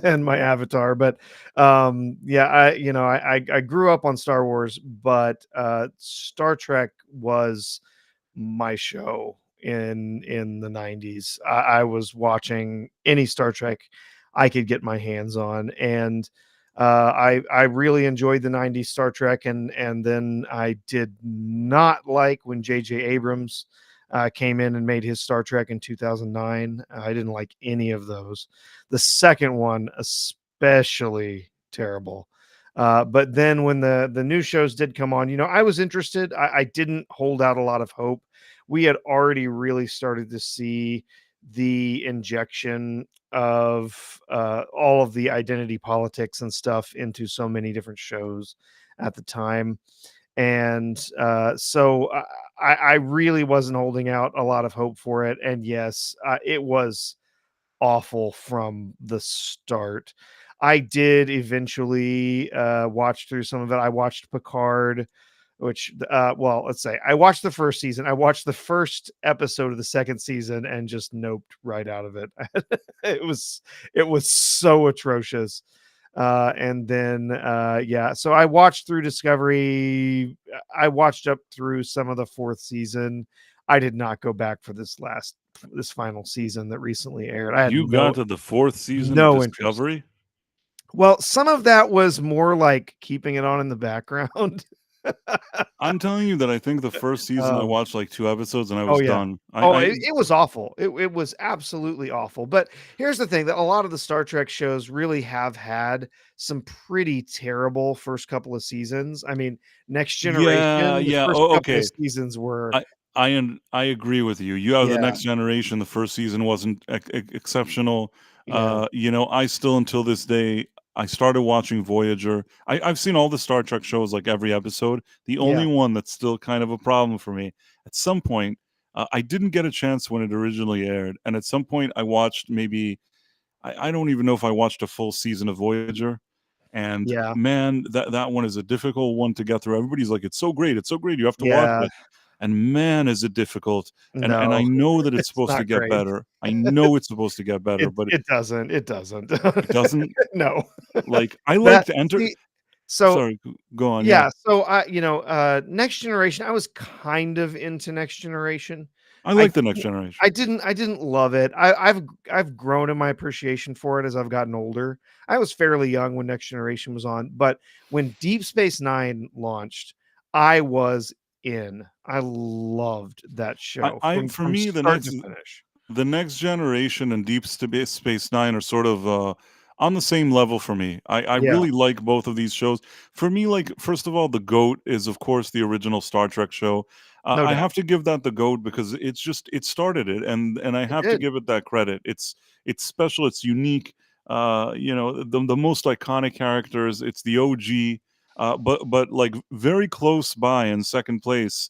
and my avatar. But yeah, I grew up on Star Wars, but Star Trek was my show in the 90s. I was watching any Star Trek I could get my hands on, and I really enjoyed the 90s Star Trek, and then I did not like when J.J. Abrams came in and made his Star Trek in 2009. I didn't like any of those. The second one especially terrible. But then when the new shows did come on, I was interested. I didn't hold out a lot of hope. We had already really started to see the injection of all of the identity politics and stuff into so many different shows at the time. And so I really wasn't holding out a lot of hope for it. And yes, it was awful from the start. I did eventually watch through some of it. I watched Picard, which well, let's say I watched the first season. I watched the first episode of the second season and just noped right out of it. it was so atrocious. And then yeah, so I watched through Discovery. I watched up through some of the fourth season. I did not go back for this final season that recently aired. I had You got to the fourth season of no interest. Discovery? Well, some of that was more like keeping it on in the background. I'm telling you that I think the first season I Um, watched like 2 episodes and I oh was yeah. done. Oh, it was awful. It was absolutely awful. But here's the thing, that a lot of the Star Trek shows really have had some pretty terrible first couple of seasons. I mean, Next Yeah, Generation, the yeah. first Oh, couple of okay. seasons were I agree with you. You have the yeah, Next Generation. The first season wasn't exceptional. yeah, I still until this day I started watching Voyager. I've seen all the Star Trek shows, like every episode. The only yeah, one that's still kind of a problem for me. At some point, I didn't get a chance when it originally aired, and at some point I watched maybe I don't even know if I watched a full season of Voyager. And yeah, man, that one is a difficult one to get through. Everybody's like, "It's so great, it's so great, you have to watch yeah. it." And man, is it difficult. And I No, know that it's it's supposed to not get great. better. I know it's supposed to get better, It but it doesn't. It doesn't. it doesn't. No. Like, I like That to enter. see, so Sorry, go on. Yeah, yeah, so Next Generation, I was kind of into Next Generation. I I like the Next didn't Generation. I didn't love it. I've grown in my appreciation for it as I've gotten older. I was fairly young when Next Generation was on, but when Deep Space Nine launched, I was in. I loved that show I from for me start to finish. the Next Generation and Space Nine are sort of on the same level for me. I Yeah, really like both of these shows. For me, like, first of all, the GOAT is of course the original Star Trek show. no I doubt. have to give that the GOAT because it started it, and I It have to did. give it that credit. It's special. It's unique. The most iconic characters. It's the OG. But like very close by in second place.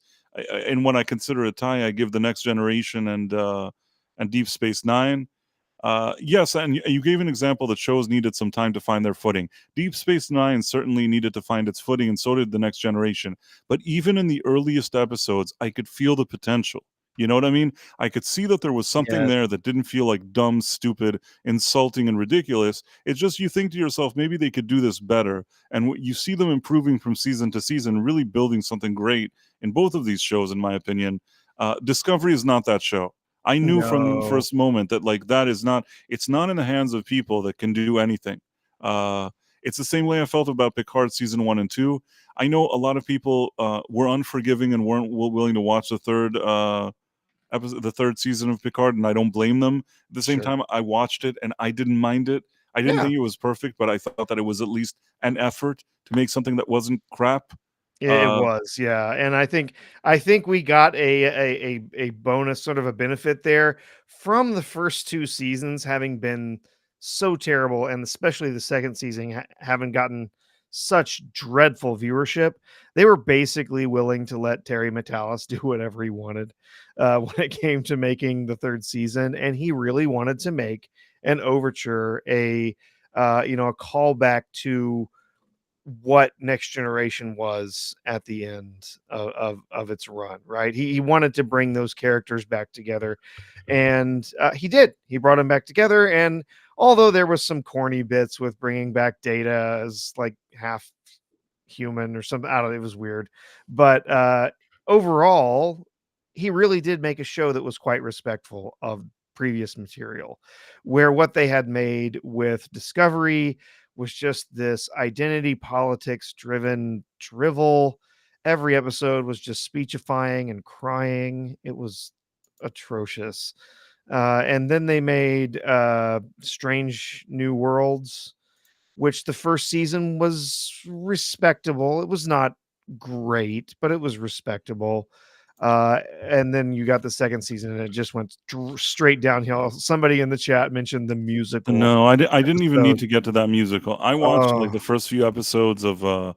And when I consider a tie, I give the Next Generation and Deep Space Nine. Yes, and you gave an example that shows needed some time to find their footing. Deep Space Nine certainly needed to find its footing, and so did The Next Generation. But even in the earliest episodes, I could feel the potential. You know what I mean? I could see that there was something Yes. there that didn't feel like dumb, stupid, insulting, and ridiculous. It's just you think to yourself, maybe they could do this better. And you see them improving from season to season, really building something great in both of these shows, in my opinion. Discovery is not that show. I knew from the No. first moment that like that is not it's not in the hands of people that can do anything. Uh, it's the same way I felt about Picard season 1 and 2. I know a lot of people were unforgiving and weren't willing to watch the third season of Picard, and I don't blame them. At the same Sure. time, I watched it and I didn't mind it. I didn't Yeah. think it was perfect, but I thought that it was at least an effort to make something that wasn't crap. It Uh, was, yeah, and I think we got a bonus, sort of a benefit there from the first 2 seasons having been so terrible, and especially the second season having gotten such dreadful viewership. They were basically willing to let Terry Matalas do whatever he wanted, when it came to making the 3rd season, and he really wanted to make an overture, a callback to what Next Generation was at the end of its run, right? He wanted to bring those characters back together, and he did. He brought them back together, and although there was some corny bits with bringing back Data as like half human or something, I don't know, it was weird, but overall, he really did make a show that was quite respectful of previous material, where what they had made with Discovery was just this identity politics driven drivel. Every episode was just speechifying and crying. It was atrocious. And then they made Strange New Worlds, which the first season was respectable. It was not great, but it was respectable. And then you got the second season, and it just went straight downhill. Somebody in the chat mentioned the musical No, I didn't even need episode. to get to that musical. I watched like Oh, the first few episodes of the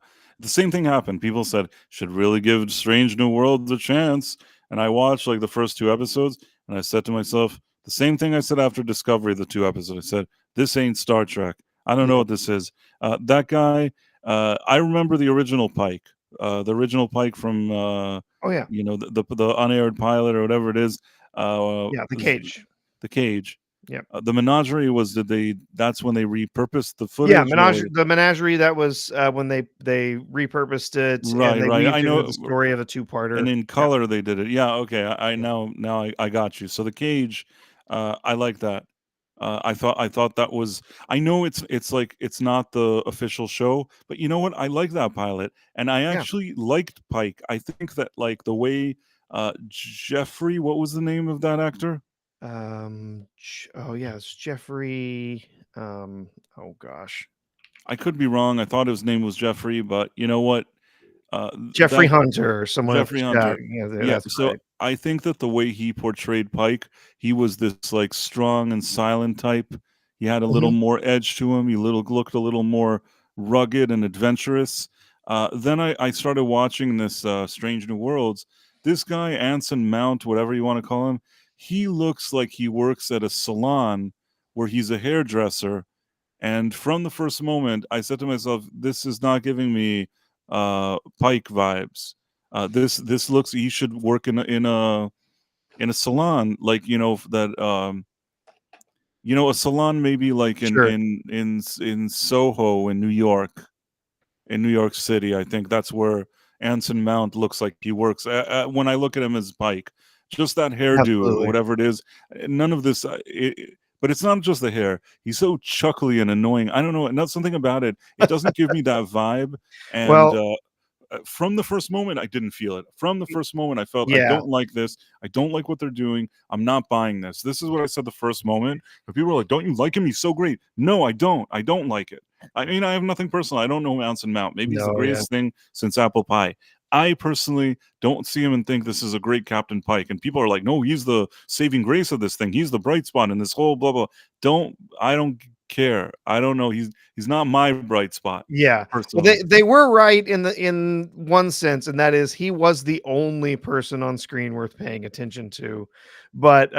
same thing happened. People said should really give Strange New Worlds a chance, and I watched like the first two episodes, and I said to myself the same thing I said after Discovery, the two episodes. I said this ain't Star Trek. I don't know yeah. what this is. That guy, I remember the original Pike from Oh, yeah. the unaired pilot or whatever it is. Yeah. The Cage. The Cage. Yeah. The Menagerie was that's when they repurposed the Yeah. footage or The Menagerie, that was when they repurposed it and right, they right. weaved I it into know, the story of a and two-parter. in Yeah. color they did it. Yeah, okay. I Yeah. now I got you. So the Cage, I like that. I thought that was I know it's like it's not the official show, but you know what? I like that pilot, and I Yeah. actually liked Pike. I think that like the way Jeffrey, what was the name of that actor? Oh yeah, it's Jeffrey. Oh gosh, I could be wrong. I thought his name was Jeffrey, but you know what? Jeffrey That Hunter. Someone in the Jeffrey chat. Hunter. Yeah, Yeah, that's so right. I think that the way he portrayed Pike, he was this like strong and silent type. He had a little Mhm. more edge to him. He looked a little more rugged and adventurous. Then I started watching this Strange New Worlds. This guy Anson Mount, whatever you want to call him, he looks like he works at a salon where he's a hairdresser, and from the first moment, I said to myself, "This is not giving me Pike vibes. This looks. He should work in a salon, like that. A salon maybe like Sure. in Soho in New York, in New York City. I think that's where Anson Mount looks like he works. When I look at him as Pike, just that hairdo or Absolutely. whatever it is, none of this. But it's not just the hair. He's so chuckly and annoying. I don't know. Not something about it. It doesn't give me that vibe. And Well, from the first moment, I didn't feel it. From the first moment, I felt I yeah, don't like this. I don't like what they're doing. I'm not buying this. This is what I said the first moment. But people were like, "Don't you like him? He's so great." No, I don't. I don't like it. I mean, I have nothing personal. I don't know Anson Mount. Maybe he's the no, yeah, greatest thing since apple pie. I personally don't see him and think this is a great Captain Pike. And people are like, "No, he's the saving grace of this thing. He's the bright spot in this whole blah blah." I don't care. I don't know. He's not my bright spot yeah. Well, personally. they were right in one sense, and that is he was the only person on screen worth paying attention to. But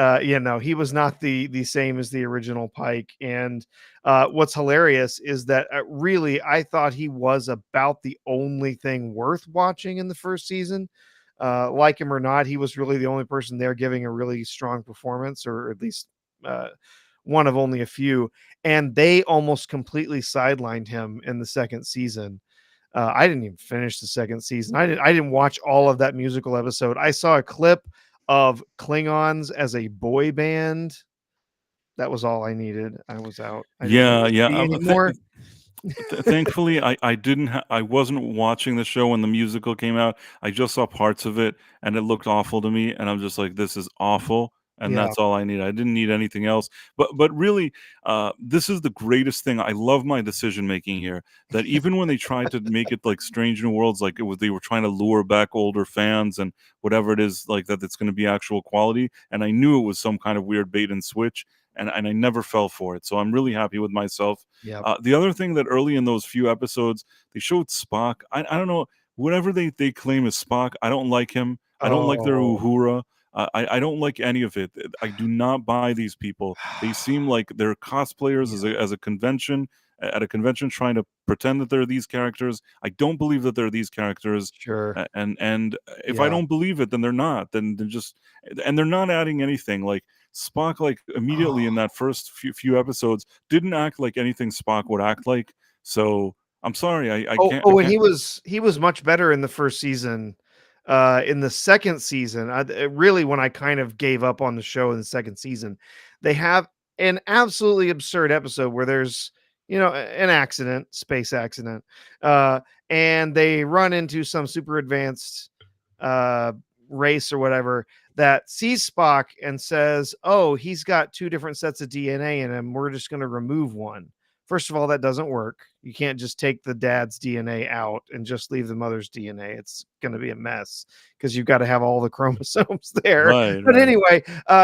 he was not the same as the original Pike. And what's hilarious is that really I thought he was about the only thing worth watching in the first season. Like him or not, he was really the only person there giving a really strong performance, or at least uh, one of only a few. And they almost completely sidelined him in the second season. I didn't even finish the second season. I didn't watch all of that musical episode. I saw a clip of Klingons as a boy band. That was all I needed. I was out. I didn't need Yeah, to yeah. see anymore. Thankfully, I wasn't watching the show when the musical came out. I just saw parts of it, and it looked awful to me. And I'm just like, this is awful, and Yeah. that's all I need. I didn't need anything else. But really, this is the greatest thing. I love my decision making here. That even when they tried to make it like Strange New Worlds, like they were trying to lure back older fans and whatever it is, like that, it's going to be actual quality. And I knew it was some kind of weird bait and switch. And I never fell for it. So I'm really happy with myself. Yep. The other thing that early in those few episodes they showed Spock. I don't know whatever they claim is Spock. I don't like him. I don't like their Oh. Uhura. I don't like any of it. I do not buy these people. They seem like they're cosplayers Yeah. as a convention, at a convention trying to pretend that they're these characters. I don't believe that they're these characters. Sure. And if I Yeah. don't believe it, then they're not. Then they're just, and they're not adding anything. Like Spock, like immediately in Oh. that first few episodes, didn't act like anything Spock would act like. So I'm sorry, I And can't. he was much better in the first season. In the second season, really when I kind of gave up on the show in the second season, they have an absolutely absurd episode where there's an accident, space accident, and they run into some super advanced uh, race or whatever that sees Spock and says, "Oh, he's got two different sets of DNA in him. We're just going to remove one." First of all, that doesn't work. You can't just take the dad's DNA out and just leave the mother's DNA. It's going to be a mess because you've got to have all the chromosomes there. Right, But right. anyway,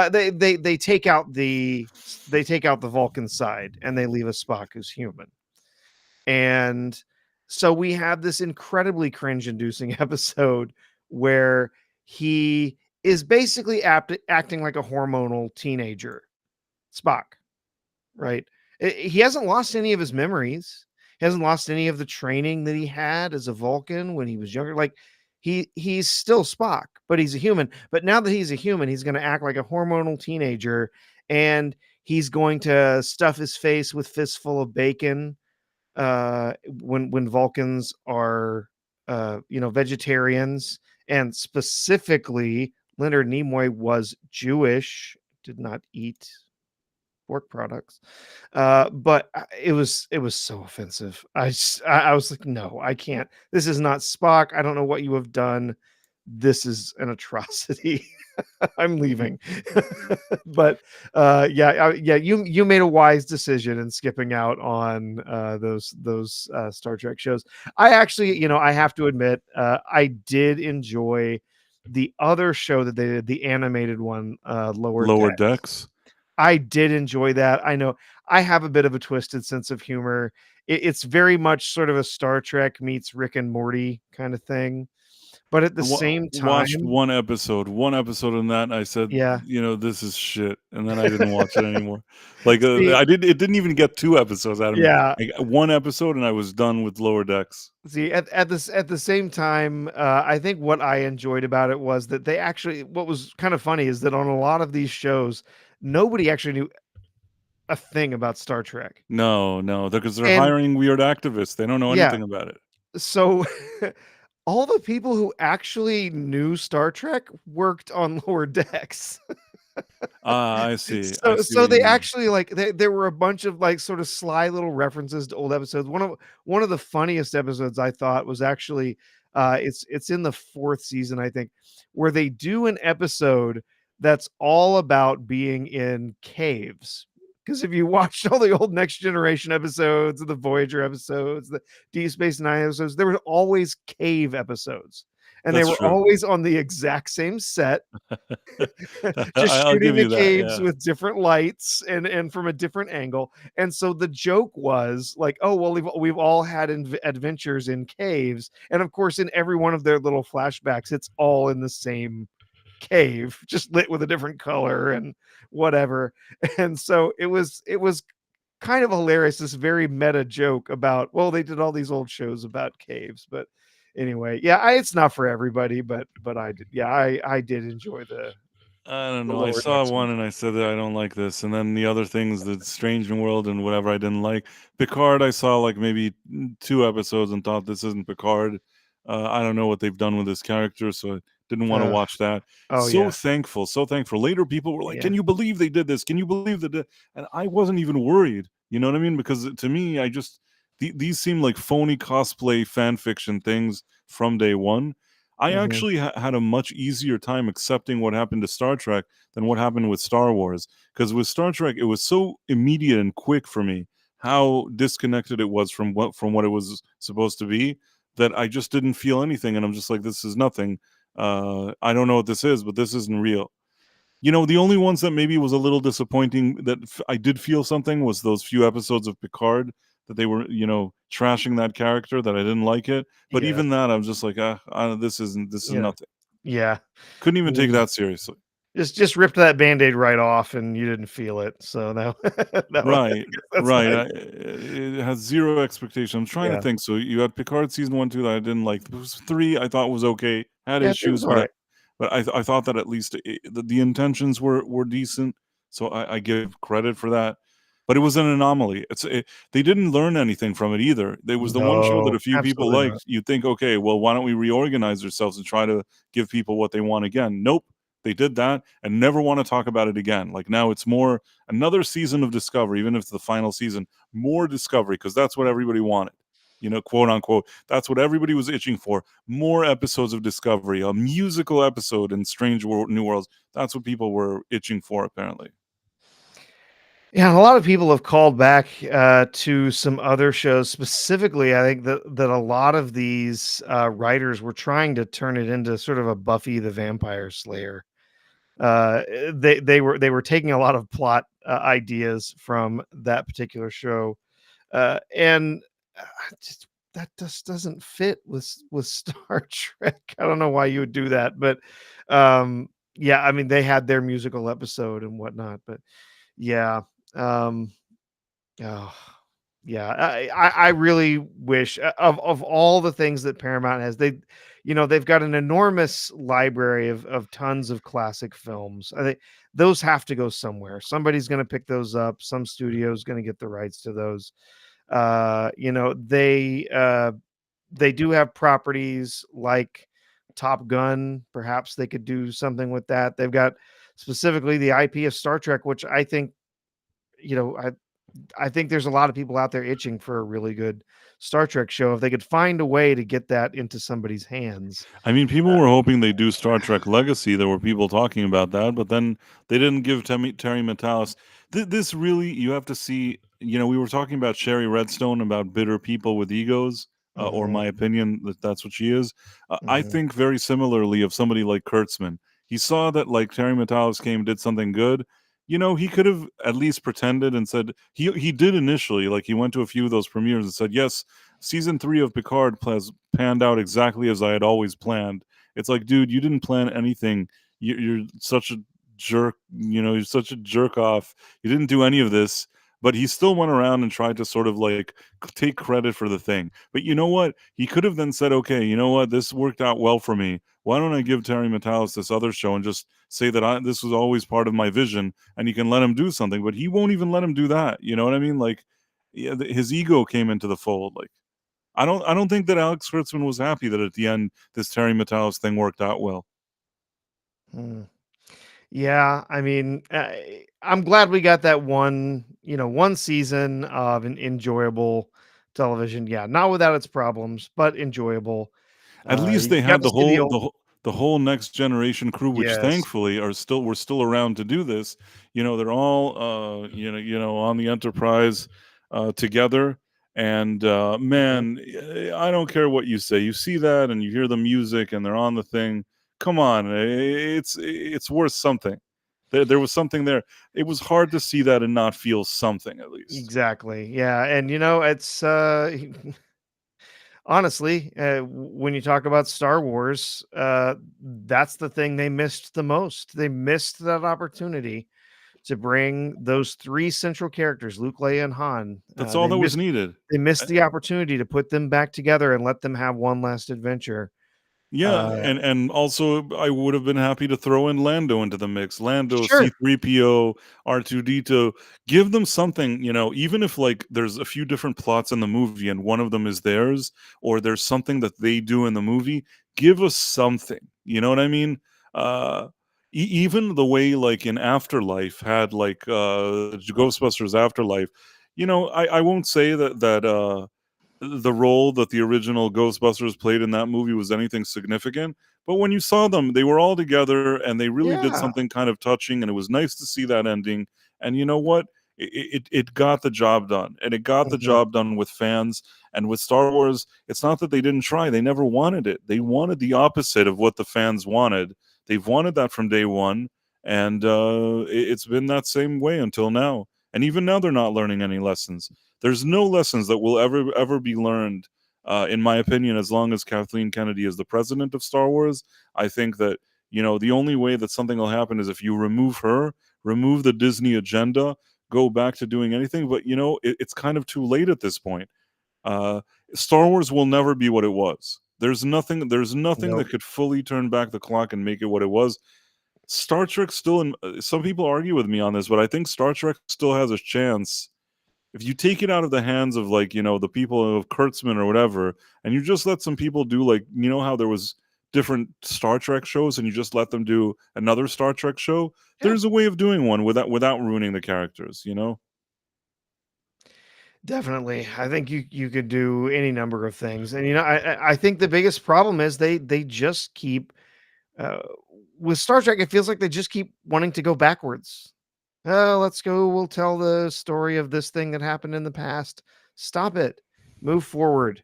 they take out the Vulcan side and they leave a Spock who's human. And so we have this incredibly cringe-inducing episode where he is basically acting like a hormonal teenager, Spock, right? He hasn't lost any of his memories. He hasn't lost any of the training that he had as a Vulcan when he was younger. Like he's still Spock, but he's a human. But now that he's a human, he's going to act like a hormonal teenager, and he's going to stuff his face with fistful of bacon when Vulcans are vegetarians, and specifically Leonard Nimoy was Jewish, did not eat pork products. But it was so offensive. I was like, no, I can't. This is not Spock. I don't know what you have done. This is an atrocity. I'm leaving. But yeah, you made a wise decision in skipping out on those Star Trek shows. I actually, I have to admit, I did enjoy the other show that they did, the animated one, Lower Lower Decks. decks. I did enjoy that. I know I have a bit of a twisted sense of humor. It's very much sort of a Star Trek meets Rick and Morty kind of thing. But at the same Watched time, one episode in that, and I said, yeah. this is shit, and then I didn't watch it anymore. Like, See, it didn't even get 2 episodes out of me. yeah. I got 1 episode, and I was done with Lower Decks. See, at the same time, I think what I enjoyed about it was that they actually what was kind of funny is that on a lot of these shows, nobody actually knew a thing about Star Trek. No, no, because they're And hiring weird activists. They don't know yeah, anything about it. so all the people who actually knew Star Trek worked on Lower Decks. Ah, I see. I So see what you they mean. actually like there were a bunch of like sort of sly little references to old episodes. One of the funniest episodes I thought was actually it's in the fourth season, I think, where they do an episode that's all about being in caves. Because if you watched all the old Next Generation episodes, the Voyager episodes, the Deep Space Nine episodes, there were always cave episodes. And they That's were true. always on the exact same set, just I'll shooting give the you that, caves yeah. with different lights and from a different angle. And so the joke was like, oh well, we've all had adventures in caves, and of course, in every one of their little flashbacks, it's all in the same cave, just lit with a different color and whatever. And so it was kind of hilarious, this very meta joke about, well, they did all these old shows about caves, but anyway, yeah, it's not for everybody, but I did, yeah, I did enjoy I don't the know. I Lower saw Decks one. one and I said that I don't like this, and then the other things, the Strange New World and whatever, I didn't like. Picard, I saw like maybe 2 episodes and thought this isn't Picard. I don't know what they've done with this character, so I didn't want to Ugh. watch that. Oh yeah, So thankful. Later, people were like, yeah, "Can you believe they did this? Can you believe that?" And I wasn't even worried. You know what I mean? Because to me, I just these seem like phony cosplay fan fiction things from day one. I mhm, actually had a much easier time accepting what happened to Star Trek than what happened with Star Wars. Because with Star Trek, it was so immediate and quick for me how disconnected it was from what it was supposed to be, that I just didn't feel anything, and I'm just like, this is nothing. I don't know what this is, but this isn't real. The only ones that maybe was a little disappointing that I did feel something was those few episodes of Picard that they were, trashing that character, that I didn't like it. But yes, even that, I'm just like, this is yeah, nothing. yeah, Couldn't even take mm, that seriously. just ripped that Band-Aid right off, and you didn't feel it. So Right, that's right. nice. It has zero expectation. I'm trying to Yeah. think. So you had Picard season 1, 2 that I didn't like. There was 3 I thought was okay. Had Yeah, it was issues, alright. but I thought that at least the intentions were decent. So I give credit for that. But it was an anomaly. They didn't learn anything from it either. There was the one show that No, a few people absolutely not. liked. You'd think, okay, well, why don't we reorganize ourselves and try to give people what they want again? Nope. They did that and never want to talk about it again. Like now it's more another season of Discovery, even if it's the final season, more Discovery, because that's what everybody wanted, quote unquote. That's what everybody was itching for. More episodes of Discovery, a musical episode in New Worlds. That's what people were itching for, apparently. Yeah, and a lot of people have called back to some other shows. Specifically, I think that a lot of these writers were trying to turn it into sort of a Buffy the Vampire Slayer. They were taking a lot of plot ideas from that particular show, and just that just doesn't fit with Star Trek. I don't know why you would do that, but yeah, I mean they had their musical episode and whatnot, but yeah. Um, Oh, yeah. I really wish of all the things that Paramount has, they've got an enormous library of tons of classic films. I think those have to go somewhere. Somebody's going to pick those up. Some studio's going to get the rights to those. They do have properties like Top Gun. Perhaps they could do something with that. They've got specifically the IP of Star Trek, which I think you know I think there's a lot of people out there itching for a really good Star Trek show. If they could find a way to get that into somebody's hands. I mean, people Uh, were hoping they do Star Trek Legacy. There were people talking about that, but then they didn't give Terry Matalas. This really, you have to see. We were talking about Sherry Redstone about bitter people with egos, or mhm, my opinion that that's what she is. I mhm. think very similarly of somebody like Kurtzman. He saw that like Terry Matalas came, did something good. He could have at least pretended and said he did initially. Like he went to a few of those premieres and said, "Yes, season 3 of Picard has panned out exactly as I had always planned." It's like, dude, you didn't plan anything. You're such a jerk. You're such a jerk off. You didn't do any of this. But he still went around and tried to sort of like take credit for the thing. But you know what? He could have then said, okay, you know what? This worked out well for me. Why don't I give Terry Matalas this other show and just say that this was always part of my vision, and you can let him do something? But he won't even let him do that. You know what I mean? Like, yeah, his ego came into the fold. Like, I don't think that Alex Kurtzman was happy that at the end this Terry Matalas thing worked out well. Mm. Yeah, I mean, I'm glad we got that one season of an enjoyable television. Yeah, not without its problems, but enjoyable. At least they You got had to see the old. the whole next generation crew, which Yes. thankfully were still around to do this. They're all on the Enterprise together. And Mhm. man, I don't care what you say. You see that and you hear the music and they're on the thing. Come on, it's worth something. There was something there. It was hard to see that and not feel something at least. Exactly. Yeah, and it's honestly, when you talk about Star Wars, that's the thing they missed the most. They missed that opportunity to bring those three central characters, Luke, Leia, and Han. That's all that was needed. They missed the opportunity to put them back together and let them have one last adventure. Yeah, Uh, and also I would have been happy to throw in Lando into the mix. Lando, sure. C3PO, R2D2, give them something, even if like there's a few different plots in the movie and one of them is theirs, or there's something that they do in the movie, give us something. You know what I mean? Uh even the way like in Afterlife had like Ghostbusters Afterlife, I won't say that the role that the original Ghostbusters played in that movie was anything significant. But when you saw them, they were all together and they really did Yeah. something kind of touching. And it was nice to see that ending. And you know what? It got the job done. And it got the Mhm. job done with fans. And with Star Wars, it's not that they didn't try, they never wanted it. They wanted the opposite of what the fans wanted. They've wanted that from day one. And it's been that same way until now. And even now, they're not learning any lessons. There's no lessons that will ever be learned, in my opinion, as long as Kathleen Kennedy is the president of Star Wars. I think that The only way that something will happen is if you remove her, remove the Disney agenda, go back to doing anything. But it's kind of too late at this point. uh, Star Wars will never be what it was. There's nothing that Nope. could fully turn back the clock and make it what it was. Star Trek still, some people argue with me on this, but I think Star Trek still has a chance if you take it out of the hands of, like, the people of Kurtzman or whatever, and you just let some people do, like, how there was different Star Trek shows and you just let them do another Star Trek show. Yeah. There's a way of doing one without ruining the characters. Definitely. I think you could do any number of things. And I think the biggest problem is they just keep uh with Star Trek, it feels like they just keep wanting to go backwards. Let's go, we'll tell the story of this thing that happened in the past. Stop it. Move forward.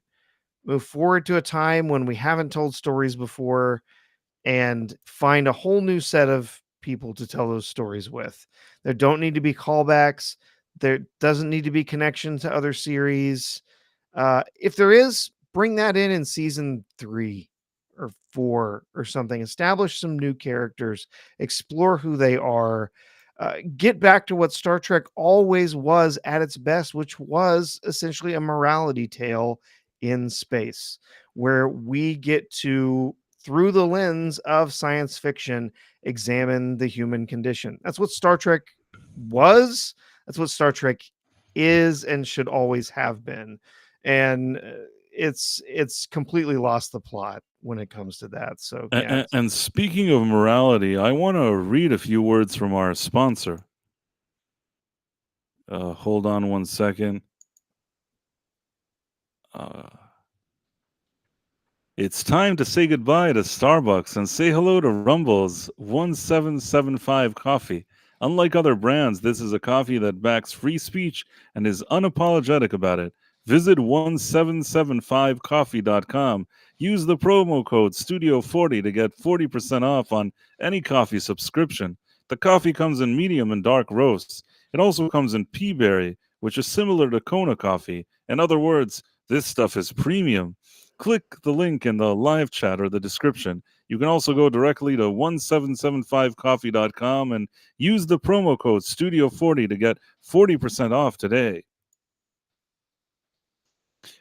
Move forward to a time when we haven't told stories before, and find a whole new set of people to tell those stories with. There don't need to be callbacks. There doesn't need to be connection to other series. If there is, bring that in season 3 or 4 or something. Establish some new characters, explore who they are. Get back to what Star Trek always was at its best, which was essentially a morality tale in space, where we get to, through the lens of science fiction, examine the human condition. That's what Star Trek was. That's what Star Trek is and should always have been. And it's completely lost the plot when it comes to that. So yeah, And speaking of morality, I want to read a few words from our sponsor. Hold on one second. Uh, It's time to say goodbye to Starbucks and say hello to Rumble's 1775 coffee. Unlike other brands, this is a coffee that backs free speech and is unapologetic about it. Visit 1775coffee.com. Use the promo code Studio40 to get 40% off on any coffee subscription. The coffee comes in medium and dark roasts. It also comes in pea berry, which is similar to Kona coffee. In other words, this stuff is premium. Click the link in the live chat or the description. You can also go directly to 1775coffee.com and use the promo code Studio40 to get 40% off today.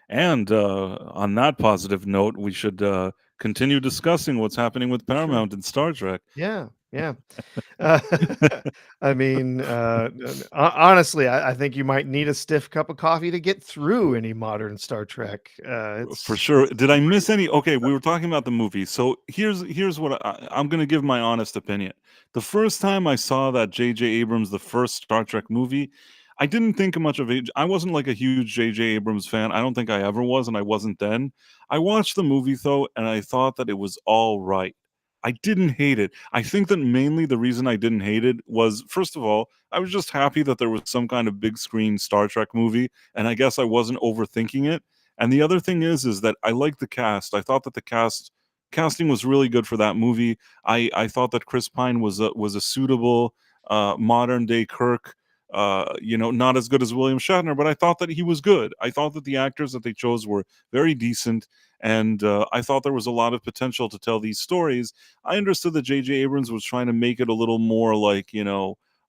And on that positive note, we should continue discussing what's happening with sure. Paramount and Star Trek. Yeah, yeah. Uh, I mean, honestly, I think you might need a stiff cup of coffee to get through any modern Star Trek. For It's sure. Did I miss any? Okay, we were talking about the movie. So here's what I'm going to give my honest opinion. The first time I saw that J.J. Abrams, the first Star Trek movie, I didn't think much of it. I wasn't like a huge J.J. Abrams fan. I don't think I ever was, and I wasn't then. I watched the movie though, and I thought that it was all right. I didn't hate it. I think that mainly the reason I didn't hate it was, first of all, I was just happy that there was some kind of big screen Star Trek movie, and I guess I wasn't overthinking it. And the other thing is that I like the cast. I thought that the casting was really good for that movie. I thought that Chris Pine was a suitable modern day Kirk. Not as good as William Shatner, but I thought that he was good. I thought that the actors that they chose were very decent, and I thought there was a lot of potential to tell these stories. I understood that J.J. Abrams was trying to make it a little more like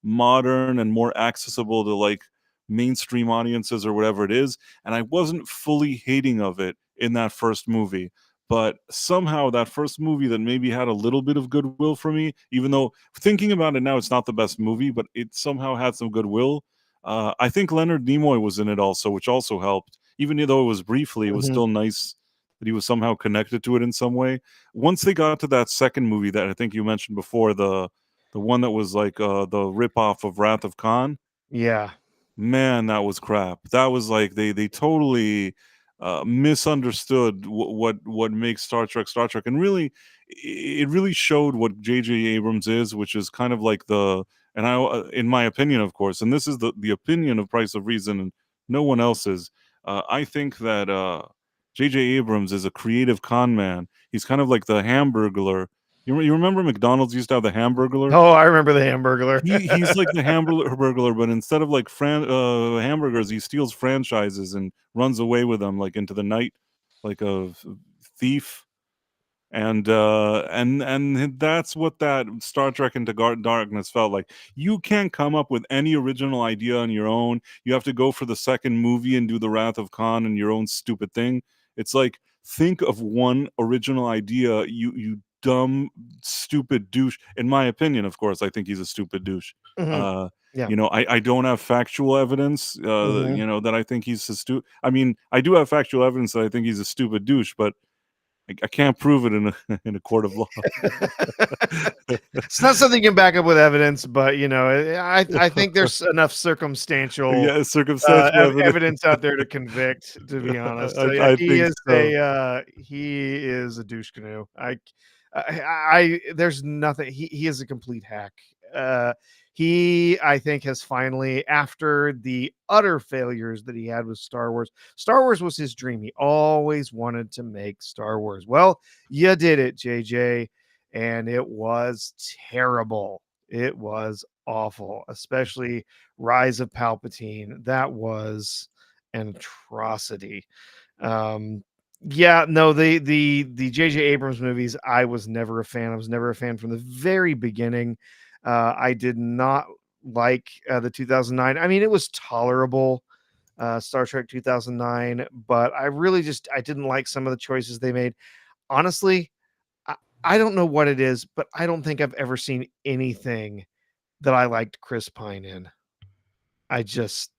modern and more accessible to like mainstream audiences or whatever it is, and I wasn't fully hating of it in that first movie. But somehow that first movie that maybe had a little bit of goodwill for me, even though thinking about it now, it's not the best movie, but it somehow had some goodwill. I think Leonard Nimoy was in it also, which also helped. Even though it was briefly, it was Mhm. still nice that he was somehow connected to it in some way. Once they got to that second movie that I think you mentioned before, the one that was like the ripoff of Wrath of Khan, Yeah. man, that was crap. That was like they totally misunderstood what makes Star Trek, and really, it really showed what J.J. Abrams is, which is kind of like and I, in my opinion, of course, and this is the opinion of Price of Reason and no one else's. I think that J.J. Abrams is a creative con man. He's kind of like the Hamburglar. You remember McDonald's used to have the Hamburglar? Oh, I remember the Hamburglar. He's like the Hamburglar, but instead of like hamburgers, he steals franchises and runs away with them like into the night, like a thief. and that's what that Star Trek Into Darkness felt like. You can't come up with any original idea on your own. You have to go for the second movie and do the Wrath of Khan and your own stupid thing. It's like, think of one original idea, you dumb stupid douche. In my opinion, of course, I think he's a stupid douche. Mhm. uh Yeah. I don't have factual evidence, Mhm. that I think he's a stupid. I mean, I do have factual evidence that I think he's a stupid douche, but I can't prove it in a in a court of law. It's not something you can back up with evidence, but I think there's enough circumstantial Yeah, circumstantial evidence. evidence out there to convict. To be honest, so yeah, I think so. he is a douche canoe. There's nothing. He is a complete hack. He, I think, has finally, after the utter failures that he had with Star Wars. Star Wars was his dream. He always wanted to make Star Wars. Well, you did it, JJ, and it was terrible. It was awful, especially Rise of Palpatine. That was an atrocity. Um, yeah, no, the J.J. Abrams movies, I was never a fan. I was never a fan from the very beginning. I did not like the 2009. I mean, it was tolerable, Star Trek 2009, but I didn't like some of the choices they made. Honestly, I, I don't know what it is, but I don't think I've ever seen anything that I liked Chris Pine in. I just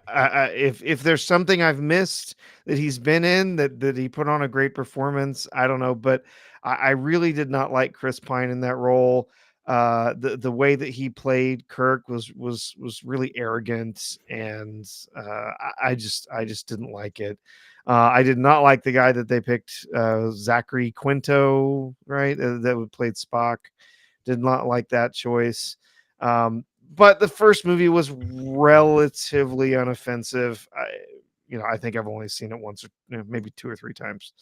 if there's something I've missed that he's been in that he put on a great performance, I don't know, but I really did not like Chris Pine in that role. The way that he played Kirk was really arrogant, and I just didn't like it. I did not like the guy that they picked, Zachary Quinto, right? That would played Spock. Did not like that choice. But the first movie was relatively unoffensive. I think I've only seen it once or maybe two or three times.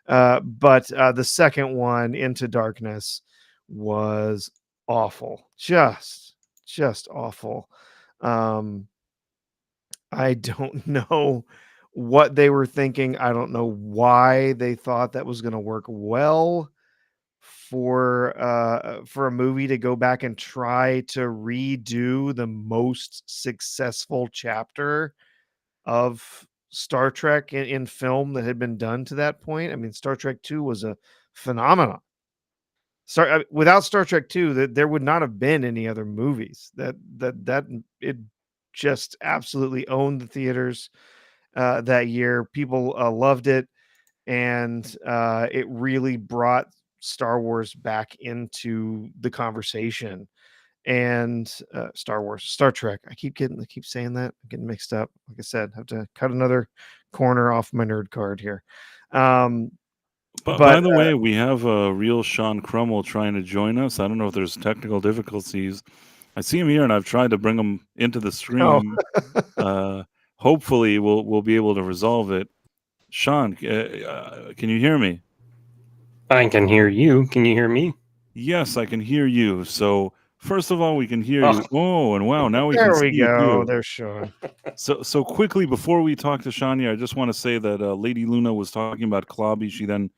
But the second one, Into Darkness, was awful. Just awful. Um, I don't know what they were thinking. I don't know why they thought that was going to work well for a movie to go back and try to redo the most successful chapter of Star Trek in film that had been done to that point. I mean, Star Trek 2 was a phenomenon. Without Star Trek 2, that there would not have been any other movies. That it just absolutely owned the theaters that year. People loved it, and it really brought Star Wars back into the conversation. And Star Trek. I keep saying that. I'm getting mixed up. Like I said, I have to cut another corner off my nerd card here. Um, But by but the way, we have a real Sean Crummell trying to join us. I don't know if there's technical difficulties. I see him here, and I've tried to bring him into the oh, stream. Uh, Hopefully, we'll be able to resolve it. Sean, can you hear me? I can hear you. Can you hear me? Yes, I can hear you. So first of all, we can hear Oh, you. Oh, and wow, now we can there see we you go. too. There's Sean. So quickly before we talk to Shania, I just want to say that Lady Luna was talking about Klobby. She then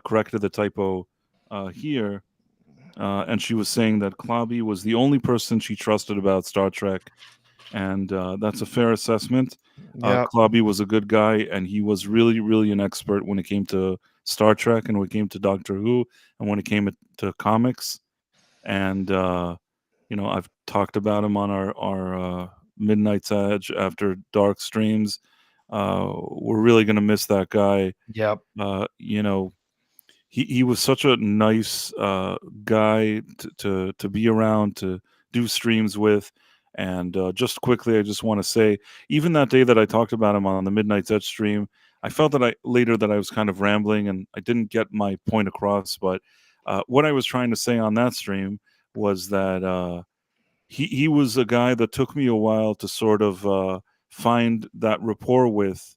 corrected the typo here, and she was saying that Klobby was the only person she trusted about Star Trek, and that's a fair assessment. Yep. Klobby was a good guy, and he was really, really an expert when it came to Star Trek and when it came to Doctor Who and when it came to comics. And I've talked about him on our Midnight's Edge After Dark streams. We're really gonna miss that guy. Yep. He was such a nice guy to be around, to do streams with. And just quickly, I just want to say, even that day that I talked about him on the Midnight's Edge stream, I felt that I was kind of rambling and I didn't get my point across. But what I was trying to say on that stream was that he was a guy that took me a while to sort of find that rapport with.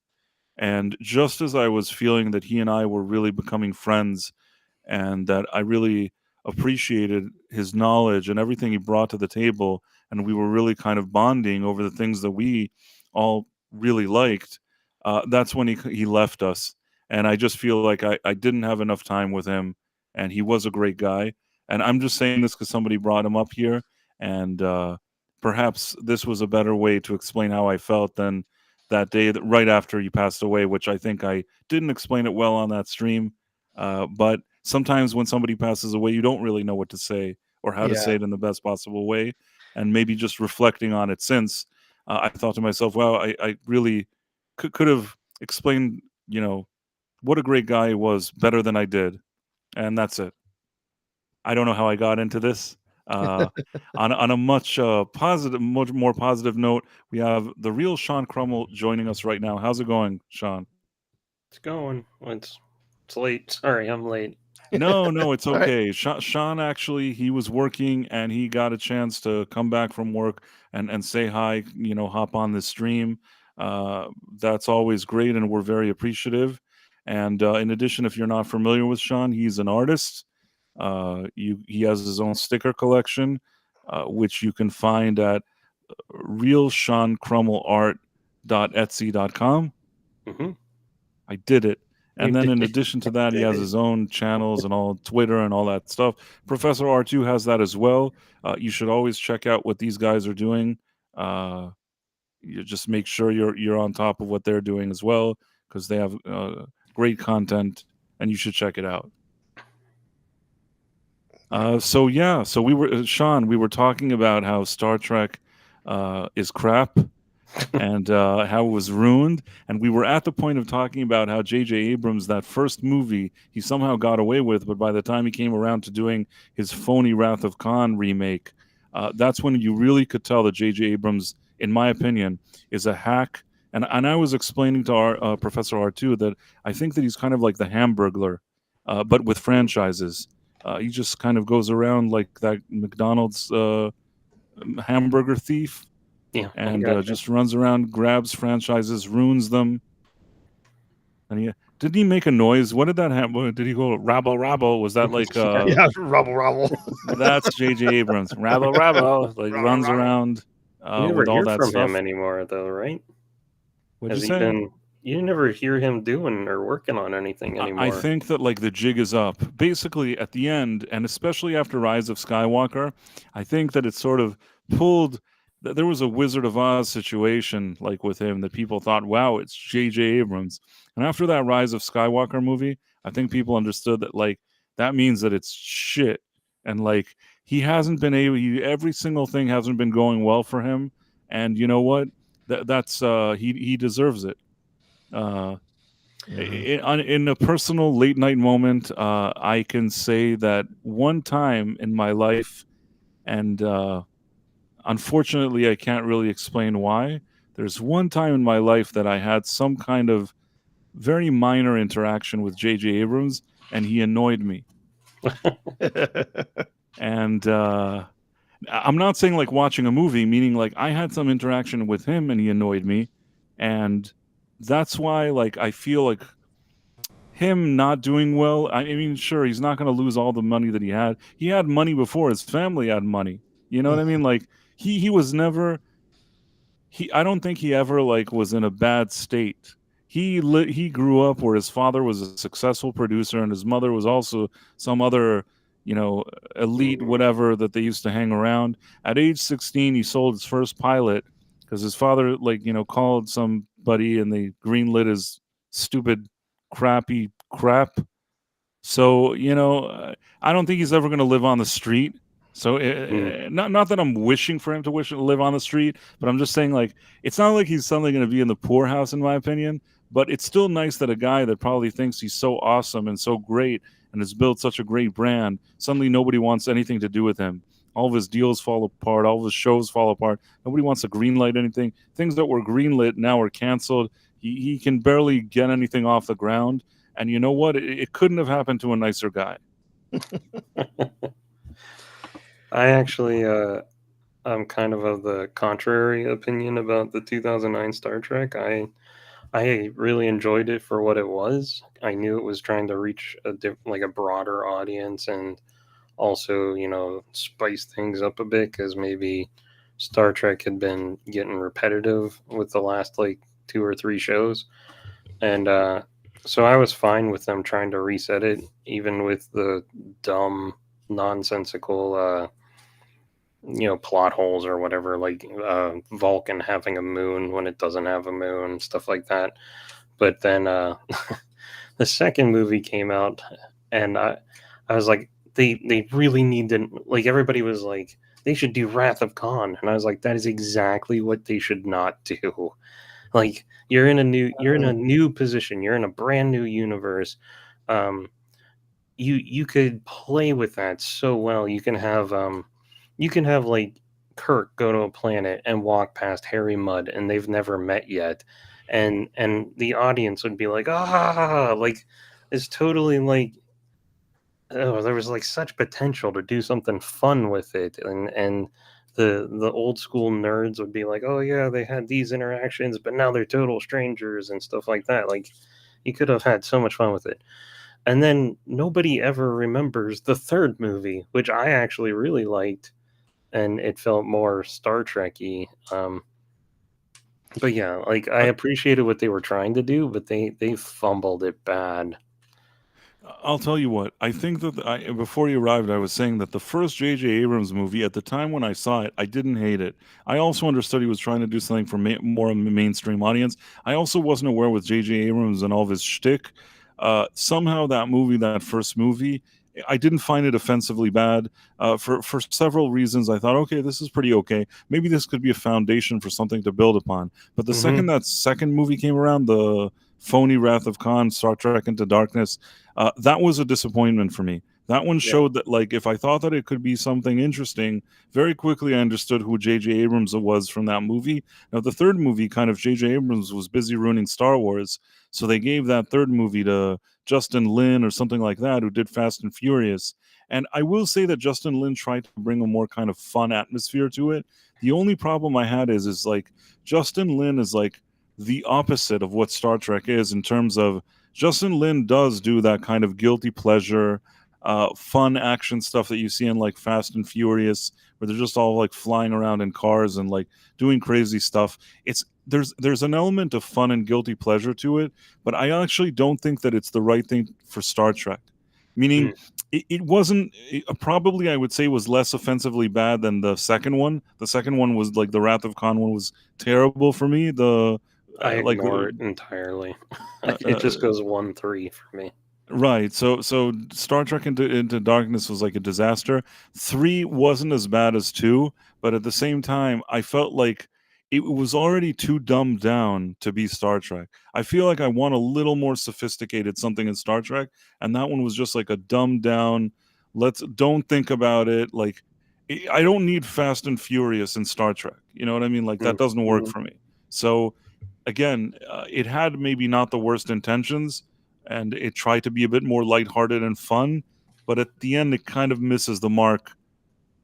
And just as I was feeling that he and I were really becoming friends and that I really appreciated his knowledge and everything he brought to the table, and we were really kind of bonding over the things that we all really liked, that's when he left us. And I just feel like I didn't have enough time with him, and he was a great guy. And I'm just saying this because somebody brought him up here, and perhaps this was a better way to explain how I felt than that day right after he passed away, which I think I didn't explain it well on that stream. But sometimes when somebody passes away, you don't really know what to say or how to Yeah. say it in the best possible way. And maybe just reflecting on it since, I thought to myself, wow, I really could have explained, what a great guy he was better than I did. And that's it. I don't know how I got into this. Uh, on a much much more positive note, we have the real Sean Crummell joining us right now. How's it going, Sean? It's going. It's late. Sorry, I'm late. No, it's All right. okay. Sean actually, he was working and he got a chance to come back from work and say hi, hop on the stream. That's always great, and we're very appreciative. And in addition, if you're not familiar with Sean, he's an artist. He has his own sticker collection, which you can find at realseancrummelart.etsy.com. Mm-hmm. I did it. You And then in did. addition to that, he did has it. his own channels and all Twitter and all that stuff. Professor R2 has that as well. You should always check out what these guys are doing. You just make sure you're on top of what they're doing as well, because they have great content, and you should check it out. So we were Sean. We were talking about how Star Trek is crap, and how it was ruined. And we were at the point of talking about how J.J. Abrams, that first movie, he somehow got away with, but by the time he came around to doing his phony Wrath of Khan remake, that's when you really could tell that J.J. Abrams, in my opinion, is a hack. And I was explaining to our Professor R2 that I think that he's kind of like the Hamburglar, but with franchises. He just kind of goes around like that McDonald's hamburger thief, Yeah, I and gotcha. just runs around, grabs franchises, ruins them. And didn't he make a noise? What did that happen? Did he go rabble rabble? Was that like Yeah, rubble, rubble. that's J.J. Abrams, rabble rabble, like Rabble, runs rabble. around You never with all hear that from stuff. him anymore, though, right? What'd Has you he say? been? You never hear him doing or working on anything anymore. I think that like the jig is up. Basically, at the end, and especially after Rise of Skywalker, I think that it sort of pulled. There was a Wizard of Oz situation like with him that people thought, "Wow, it's J.J. Abrams." And after that Rise of Skywalker movie, I think people understood that like that means that it's shit, and like he hasn't been able. Every single thing hasn't been going well for him, and you know what? That's he deserves it. In a personal late night moment, I can say that one time in my life, and unfortunately, I can't really explain why. There's one time in my life that I had some kind of very minor interaction with J.J. Abrams, and he annoyed me. And I'm not saying like watching a movie, meaning like I had some interaction with him and he annoyed me. And that's why like I feel like him not doing well, I mean, sure, he's not going to lose all the money that he had. He had money before. His family had money. You know what I mean? Like he was never. I don't think he ever like was in a bad state. He grew up where his father was a successful producer and his mother was also some other, elite whatever that they used to hang around. At age 16, he sold his first pilot because his father called somebody and they greenlit his stupid crappy crap. So I don't think he's ever going to live on the street. So not that I'm wishing for him to live on the street, but I'm just saying like it's not like he's suddenly going to be in the poorhouse, in my opinion. But it's still nice that a guy that probably thinks he's so awesome and so great and has built such a great brand, suddenly nobody wants anything to do with him. All of his deals fall apart. All of his shows fall apart. Nobody wants to greenlight anything. Things that were greenlit now are canceled. He can barely get anything off the ground. And you know what? It couldn't have happened to a nicer guy. I actually, I'm kind of the contrary opinion about the 2009 Star Trek. I really enjoyed it for what it was. I knew it was trying to reach a broader audience and also, spice things up a bit because maybe Star Trek had been getting repetitive with the last like 2 or 3 shows. And So I was fine with them trying to reset it, even with the dumb, nonsensical, plot holes or whatever, like Vulcan having a moon when it doesn't have a moon, stuff like that. But then the second movie came out, and I was like, they really need to, like, everybody was like, they should do Wrath of Khan, and I was like, that is exactly what they should not do. Like, you're in a new position, you're in a brand new universe. Um, you could play with that so well. You can have like Kirk go to a planet and walk past Harry Mudd, and they've never met yet, and the audience would be like, like, it's totally like, oh, there was like such potential to do something fun with it, and the old school nerds would be like, oh yeah, they had these interactions, but now they're total strangers and stuff like that. Like, you could have had so much fun with it. And then nobody ever remembers the third movie, which I actually really liked, and it felt more Star Trek-y. But yeah, like, I I, appreciated what they were trying to do, but they fumbled it bad. I'll tell you what. I think that before you arrived, I was saying that the first J.J. Abrams movie, at the time when I saw it, I didn't hate it. I also understood he was trying to do something for more of a mainstream audience. I also wasn't aware with J.J. Abrams and all of his shtick. Somehow that movie, that first movie, I didn't find it offensively bad. For several reasons, I thought, okay, this is pretty okay. Maybe this could be a foundation for something to build upon. But the second Hmm. that second movie came around, the phony Wrath of Khan, Star Trek Into Darkness, that was a disappointment for me. That one Yeah. showed that, like, if I thought that it could be something interesting, very quickly I understood who J.J. Abrams was from that movie. Now, the third movie, kind of, J.J. Abrams was busy ruining Star Wars, so they gave that third movie to Justin Lin or something like that, who did Fast and Furious. And I will say that Justin Lin tried to bring a more kind of fun atmosphere to it. The only problem I had is like Justin Lin is like the opposite of what Star Trek is in terms of Justin Lin does do that kind of guilty pleasure, fun action stuff that you see in like Fast and Furious, where they're just all like flying around in cars and like doing crazy stuff. It's there's an element of fun and guilty pleasure to it, but I actually don't think that it's the right thing for Star Trek. Meaning, Mm, it wasn't probably I would say was less offensively bad than the second one. The second one was like the Wrath of Khan one was terrible for me. The I like ignore it entirely. uh, It uh, just goes 1-3 for me. Right. So Star Trek Into Darkness was like a disaster. 3 wasn't as bad as 2, but at the same time I felt like it was already too dumbed down to be Star Trek. I feel like I want a little more sophisticated something in Star Trek, and that one was just like a dumbed down, let's don't think about it, like I don't need Fast and Furious in Star Trek. You know what I mean? Like that doesn't work Mm-hmm. for me. So again, it had maybe not the worst intentions, and it tried to be a bit more lighthearted and fun, but at the end, it kind of misses the mark.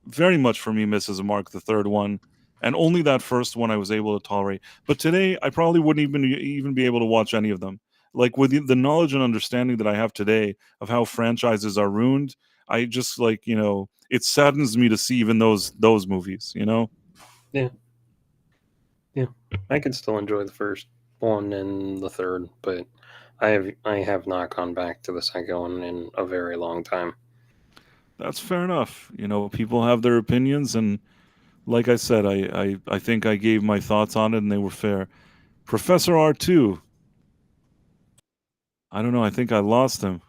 Very much for me, misses the mark. The third one, and only that first one I was able to tolerate. But today, I probably wouldn't even be able to watch any of them. Like with the knowledge and understanding that I have today of how franchises are ruined, I just like it saddens me to see even those movies. Yeah, yeah. I could still enjoy the first one and the third, but I have not gone back to the second one in a very long time. That's fair enough. People have their opinions, and like I said, I think I gave my thoughts on it and they were fair. Professor R2, I don't know. I think I lost him.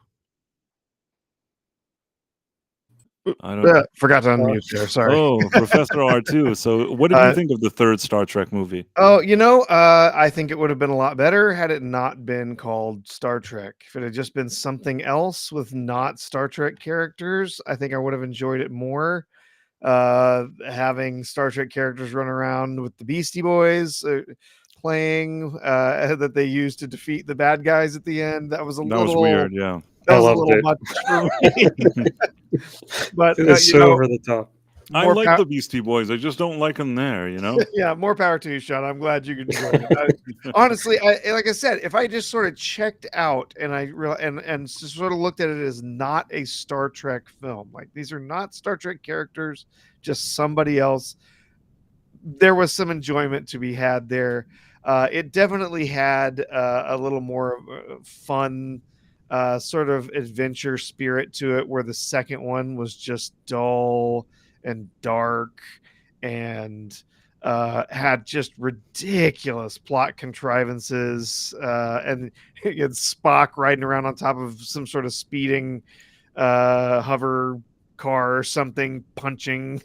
I don't. Forgot to Uh, unmute there. Sorry. Oh, Professor R2. So, what did you Uh, think of the third Star Trek movie? I think it would have been a lot better had it not been called Star Trek. If it had just been something else with not Star Trek characters, I think I would have enjoyed it more. Having Star Trek characters run around with the Beastie Boys playing that they used to defeat the bad guys at the end. That was a That was little weird. Yeah. I loved it. much for me. But It was so over the top. I more like the Beastie Boys. I just don't like them there. yeah, more power to you, Sean. I'm glad you enjoyed it. Honestly, like I said, if I just sort of checked out and and just sort of looked at it as not a Star Trek film, like these are not Star Trek characters, just somebody else, there was some enjoyment to be had there. It definitely had a little more fun, sort of adventure spirit to it, where the second one was just dull and dark and had just ridiculous plot contrivances. And you had Spock riding around on top of some sort of speeding hover car or something, punching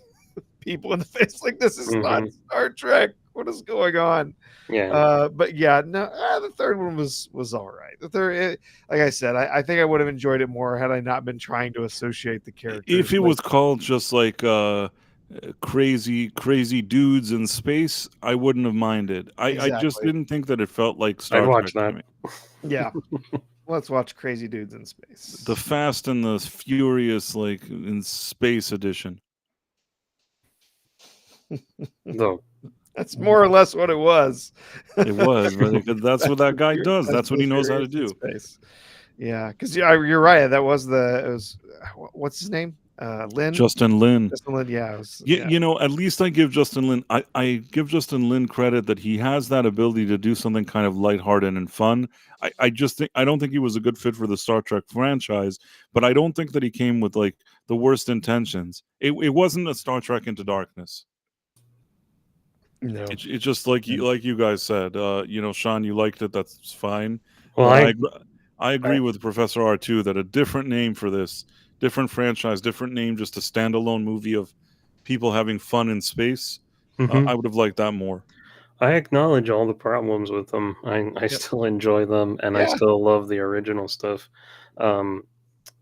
people in the face. Like, this is not Star Trek. What is going on? Yeah. But yeah, no, the third one was all right. The third, like I said, I think I would have enjoyed it more had I not been trying to associate the characters If it with. was called just like crazy dudes in space, I wouldn't have minded. I just Exactly. didn't think that it felt like I'd Star watch Trek to that. me. Yeah. Let's watch Crazy Dudes in The Space. Fast and the Furious, like in space edition. Though. That's more or less what it was. It was, but that's what that guy does. Fast That's what and he knows how to Furious in do. Space. Yeah, because you're right. It was what's his name? Lin. Justin Lin. Justin Lin. Yeah, it was, Yeah, yeah. you know, at least I give Justin Lin. I give Justin Lin credit that he has that ability to do something kind of lighthearted and fun. I just think I don't think he was a good fit for the Star Trek franchise, but I don't think that he came with like the worst intentions. It wasn't a Star Trek Into Darkness. No. It's just like you guys said. You know, Sean, you liked it. That's fine. Well, But I agree with Professor R2 that a different name for this, different franchise, different name, just a standalone movie of people having fun in space. I would have liked that more. I acknowledge all the problems with them. I still enjoy them, and I Yeah. still love the original stuff.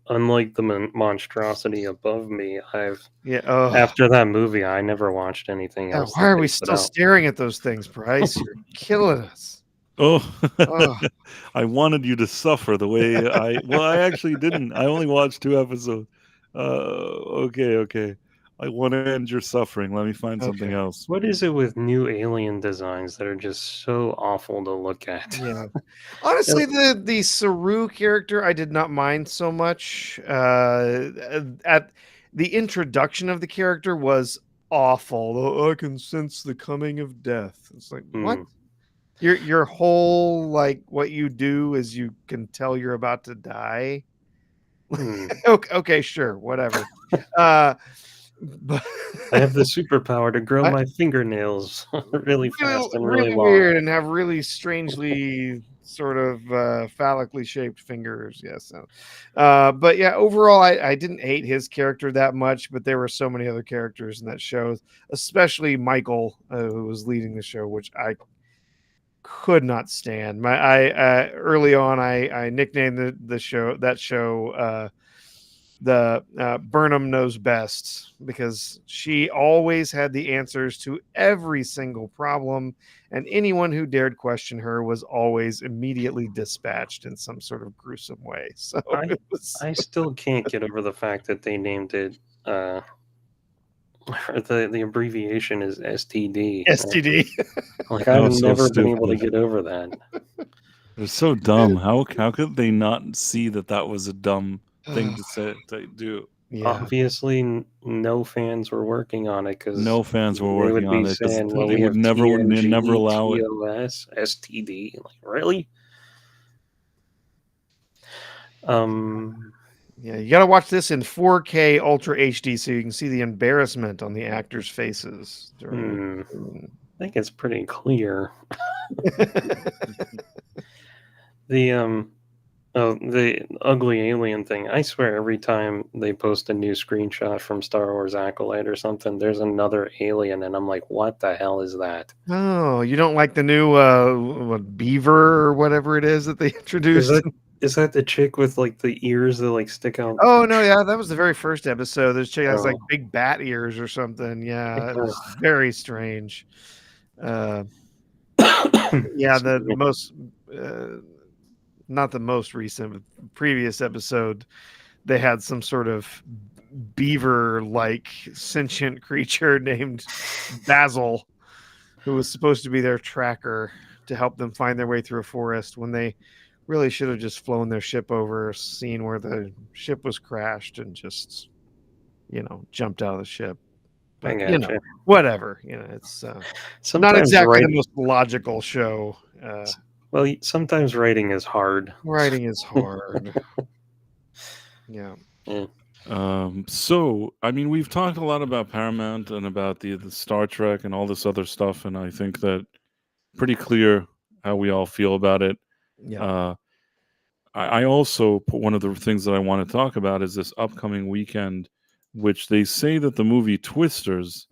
Unlike the monstrosity above me, after that movie, I never watched anything else. Why are we still staring at those things, Bryce? You're killing us. Oh, Oh. I wanted you to suffer the way I actually didn't. I only watched 2 episodes. Okay. I want to end your suffering. Let me find something Okay. else. What is it with new alien designs that are just so awful to look at? Yeah. Honestly, the Saru character I did not mind so much. At the introduction of the character was awful. I can sense the coming of death. It's like, what? Your whole, like, what you do is you can tell you're about to die. Okay, sure, whatever. But I have the superpower to grow my fingernails really fast and really long. weird, and have really strangely sort of phallically shaped fingers. Yes. But yeah, overall, I didn't hate his character that much, but there were so many other characters in that show, especially Michael, who was leading the show, which I could not stand. Early on, I nicknamed the show the Burnham Knows Best, because she always had the answers to every single problem, and anyone who dared question her was always immediately dispatched in some sort of gruesome way. So I still can't get over the fact that they named it the abbreviation is STD. STD. Like, I've never been able to get over that. They're so dumb. How could they not see that was a dumb thing to say to do? Yeah. Obviously, no fans were working on it because no fans were working on it because saying, they would never allow it. TOS, STD. Like, really? Yeah, you got to watch this in 4K Ultra HD so you can see the embarrassment on the actors' faces. I think it's pretty clear. The ugly alien thing. I swear, every time they post a new screenshot from Star Wars Acolyte or something, there's another alien, and I'm like, what the hell is that? Oh, you don't like the new beaver or whatever it is that they introduced? Is that the chick with like the ears that like stick out? Oh no, yeah, that was the very first episode. This chick has like big bat ears or something. Yeah, it was very strange. Yeah, the most not the most recent, but previous episode, they had some sort of beaver-like sentient creature named Basil, who was supposed to be their tracker to help them find their way through a forest, when they really should have just flown their ship over, seen where the ship was crashed, and just, jumped out of the ship. I But gotcha. whatever. It's not Sometimes exactly the writing, most logical show. well, sometimes writing is hard. Writing is hard. Yeah. Yeah. So I mean, we've talked a lot about Paramount and about the Star Trek and all this other stuff, and I think that pretty clear how we all feel about it. Yeah. Uh, I also put one of the things that I want to talk about is this upcoming weekend, which they say that the movie Twisters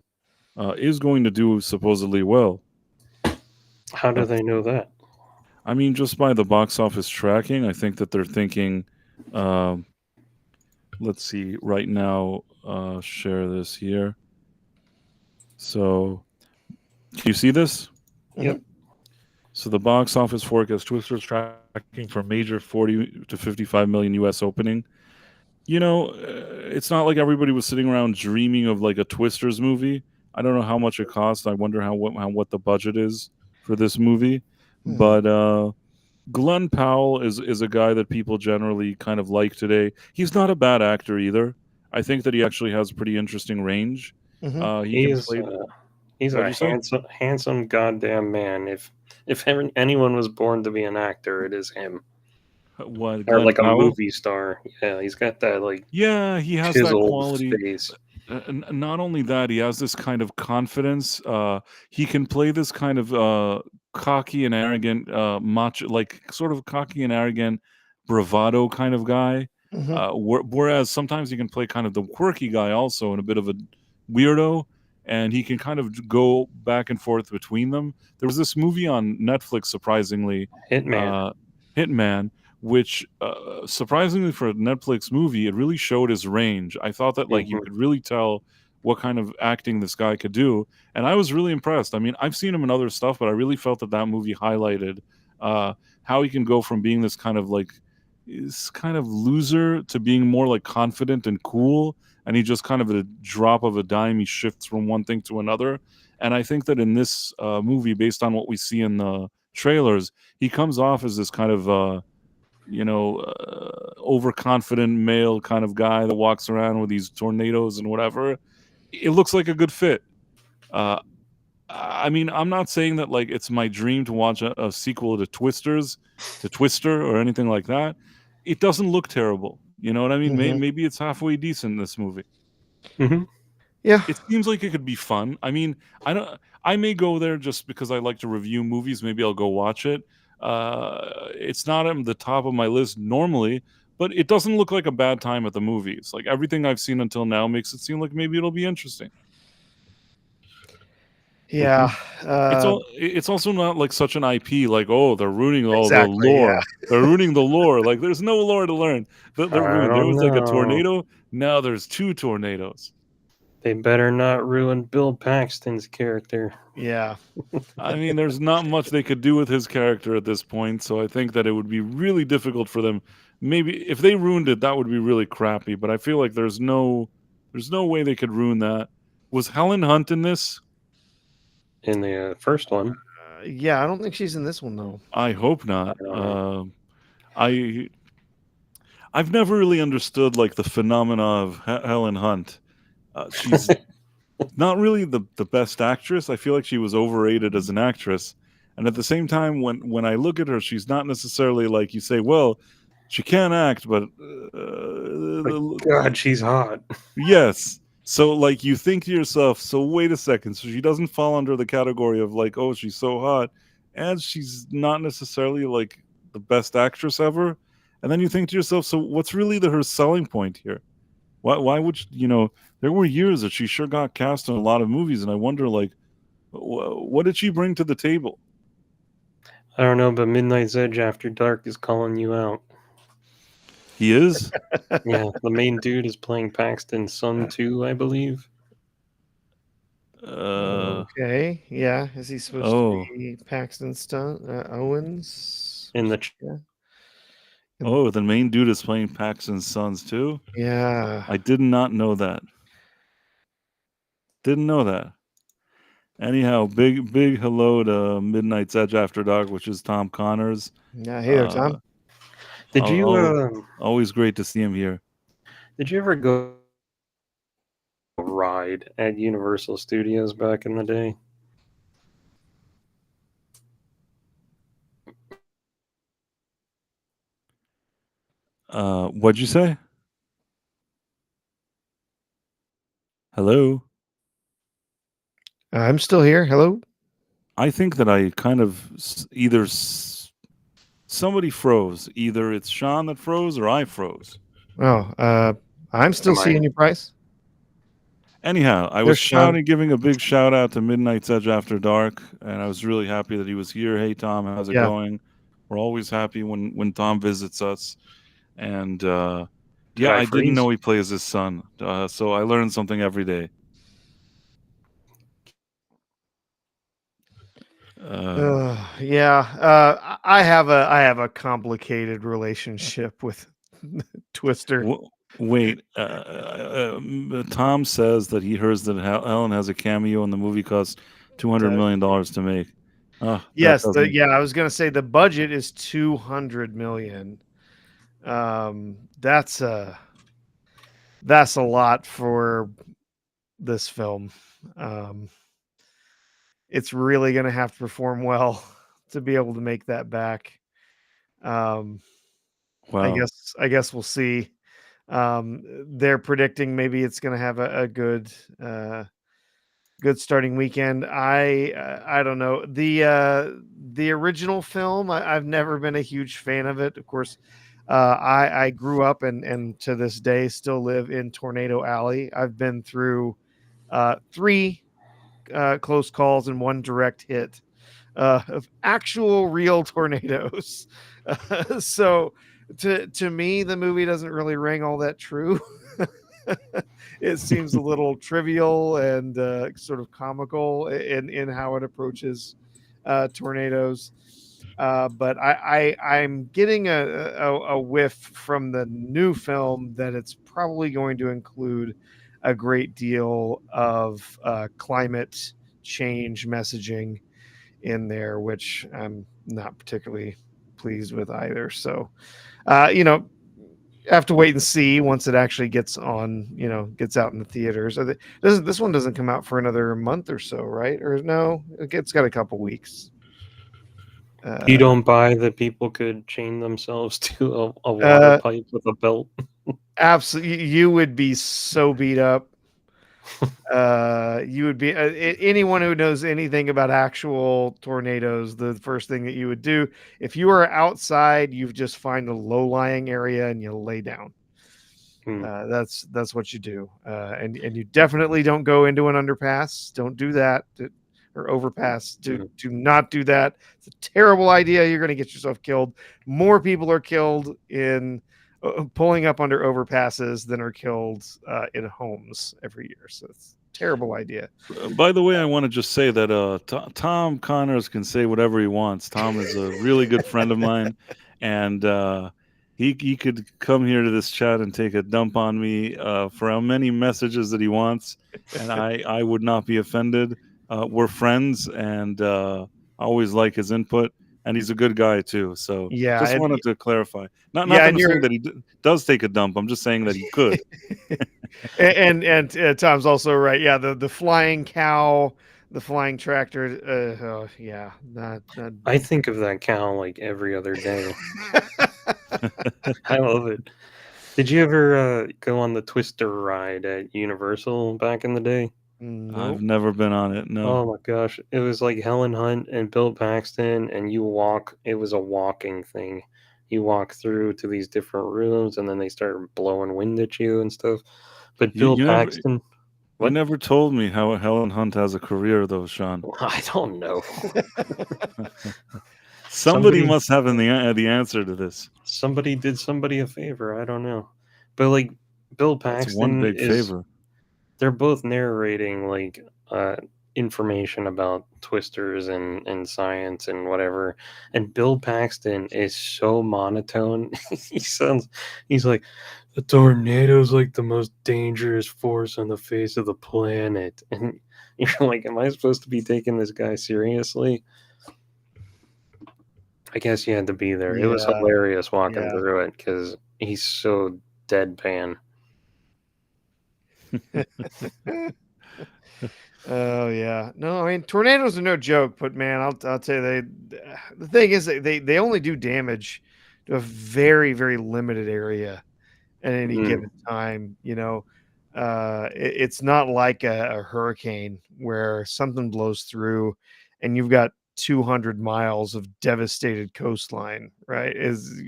is going to do supposedly well. How do Uh, they know that? I mean, just by the box office tracking, I think that they're thinking. Um let's see. Right now, share this here. So, can you see this? Yep. So the box office forecast Twisters tracking for major 40 to 55 million US opening. It's not like everybody was sitting around dreaming of like a Twisters movie. I don't know how much it cost. I wonder what the budget is for this movie. Mhm. But Glenn Powell is a guy that people generally kind of like today. He's not a bad actor either. I think that he actually has pretty interesting range. Mhm. He can He's play. he's What'd a you say? handsome goddamn man. If anyone was born to be an actor, it is him. What, Or Glenn like a Powell? movie star. Yeah, he's got that like Yeah, he has that chiseled quality. face. Not only that, he has this kind of confidence. He can play this kind of cocky and arrogant, macho, like sort of cocky and arrogant, bravado kind of guy. Mhm. Whereas sometimes he can play kind of the quirky guy also, and a bit of a weirdo. And he can kind of go back and forth between them. There was this movie on Netflix, surprisingly, Hitman. uh, Hitman, which surprisingly for a Netflix movie, it really showed his range. I thought that like you Hmm. could really tell what kind of acting this guy could do, and I was really impressed. I mean, I've seen him in other stuff, but I really felt that that movie highlighted how he can go from being this kind of loser to being more like confident and cool. And he just kind of at a drop of a dime, he shifts from one thing to another. And I think that in this movie, based on what we see in the trailers, he comes off as this kind of overconfident male kind of guy that walks around with these tornadoes and whatever. It looks like a good fit. Uh, I mean, I'm not saying that like it's my dream to watch a sequel to Twister, or anything like that. It doesn't look terrible. You know what I mean? Mhm. Maybe it's halfway decent, this movie. Hmm. Yeah. It seems like it could be fun. I mean, I don't. I may go there just because I like to review movies. Maybe I'll go watch it. It's not on the top of my list normally, but it doesn't look like a bad time at the movies. Like everything I've seen until now makes it seem like maybe it'll be interesting. Hmm. Yeah. It's also not like such an IP. Like, oh, they're ruining all the Exactly. Yeah. lore. They're ruining the lore. Like there's no lore to learn. They're I ruined. There don't was like a know. tornado. Now there's two tornadoes. They better not ruin Bill Paxton's character. Yeah. I mean, there's not much they could do with his character at this point, so I think that it would be really difficult for them. Maybe if they ruined it, that would be really crappy. But I feel like there's no way they could ruin that. Was Helen Hunt in this? In the first one. Yeah. I don't think she's in this one though. I hope I not. don't know. I I've never really understood like the phenomena of Helen Hunt. She's not really the best actress. I feel like she was overrated as an actress. And at the same time, when I look at her, she's not necessarily like you say, well, she can act, but But God, she's hot. yes. So like you think to yourself, so wait a second, so she doesn't fall under the category of like, oh, she's so hot, and she's not necessarily like the best actress ever. And then you think to yourself, so what's really her selling point here? Why would there were years that she sure got cast in a lot of movies, and I wonder like what did she bring to the table? I don't know, but Midnight's Edge After Dark is calling you out. He is. Yeah, the main dude is playing Paxton's son too, I believe. Okay. Yeah. Is he supposed to Oh, be Paxton Owens? In the Yeah. the main dude is playing Paxton's sons too. Yeah. I did not know that. Didn't know that. Anyhow, big hello to Midnight's Edge After Dark, which is Tom Connors. Yeah. Hey there, Tom. Did you Always great to see him here. did you ever go ride at Universal Studios back in the day. What'd you say? Hello? I'm still here. Hello. I think that I kind of somebody froze. Either it's Sean that froze or I froze. Oh, I'm still Am I? seeing you, Price. Anyhow, I was There's Sean. giving a big shout out to Midnight's Edge After Dark, and I was really happy that he was here. Hey, Tom, how's it Yeah. going? We're always happy when Tom visits us. And Did yeah, I I didn't freeze? know he plays his son. So I learned something every day. Yeah. I have a complicated relationship with Twister. Wait, Tom says that he hears that Helen has a cameo in the movie costs $200 million to make. That Yes. doesn't. I was gonna say the budget is 200 million. That's a lot for this film. It's really gonna have to perform well to be able to make that back. Um, Wow. I guess we'll see. They're predicting maybe it's going to have a good good starting weekend. I don't know the original film. I've never been a huge fan of it. Of course, I grew up and to this day still live in Tornado Alley. I've been through three close calls and one direct hit of actual real tornadoes. So to me, the movie doesn't really ring all that true. It seems a little trivial and sort of comical in how it approaches tornadoes. But I'm getting a whiff from the new film that it's probably going to include a great deal of climate change messaging in there, which I'm not particularly pleased with either. So, have to wait and see once it actually gets on, gets out in the theaters. This one doesn't come out for another month or so, right? Or no, it's got a couple weeks. You Uh, don't buy that people could chain themselves to a water uh, pipe with a belt? Absolutely, you would be so beat up. You would be anyone who knows anything about actual tornadoes. The first thing that you would do if you are outside, you just find a low-lying area and you lay down. Hmm. That's what you do, and you definitely don't go into an underpass. Don't do that, or overpass. Do not do that. It's a terrible idea. You're going to get yourself killed. More people are killed in pulling up under overpasses than are killed in homes every year. So it's a terrible idea. By the way, I want to just say that Tom Connors can say whatever he wants. Tom is a really good friend of mine, and he could come here to this chat and take a dump on me for how many messages that he wants, and I would not be offended. We're friends, and I always like his input, and he's a good guy too. So Yeah, just wanted to clarify. Not yeah, that and I'm saying that he does take a dump. I'm just saying that he could. Tom's also right. Yeah, the flying cow, the flying tractor. Oh, yeah, not. I think of that cow like every other day. I love it. Did you ever go on the Twister ride at Universal back in the day? I've Nope. never been on it. No. Oh my gosh. It was like Helen Hunt and Bill Paxton, and it was a walking thing. You walk through to these different rooms, and then they start blowing wind at you and stuff. But You Bill you never Paxton, you what? never told me how Helen Hunt has a career, though, Sean. I don't know. Somebody Somebody must have the answer to this. somebody did somebody a favor. I don't know. But like Bill That's one Paxton big is favor. they're both narrating like information about twisters and science and whatever, and Bill Paxton is so monotone. He's like, the tornado's like the most dangerous force on the face of the planet, and you're like, am I supposed to be taking this guy seriously? I guess you had to be there. It was Yeah, hilarious walking yeah. through it because he's so deadpan. Oh yeah, no, I mean tornadoes are no joke, but man, I'll tell you, the thing is they only do damage to a very limited area at any given time. It's not like a hurricane where something blows through and you've got 200 miles of devastated coastline, right? Is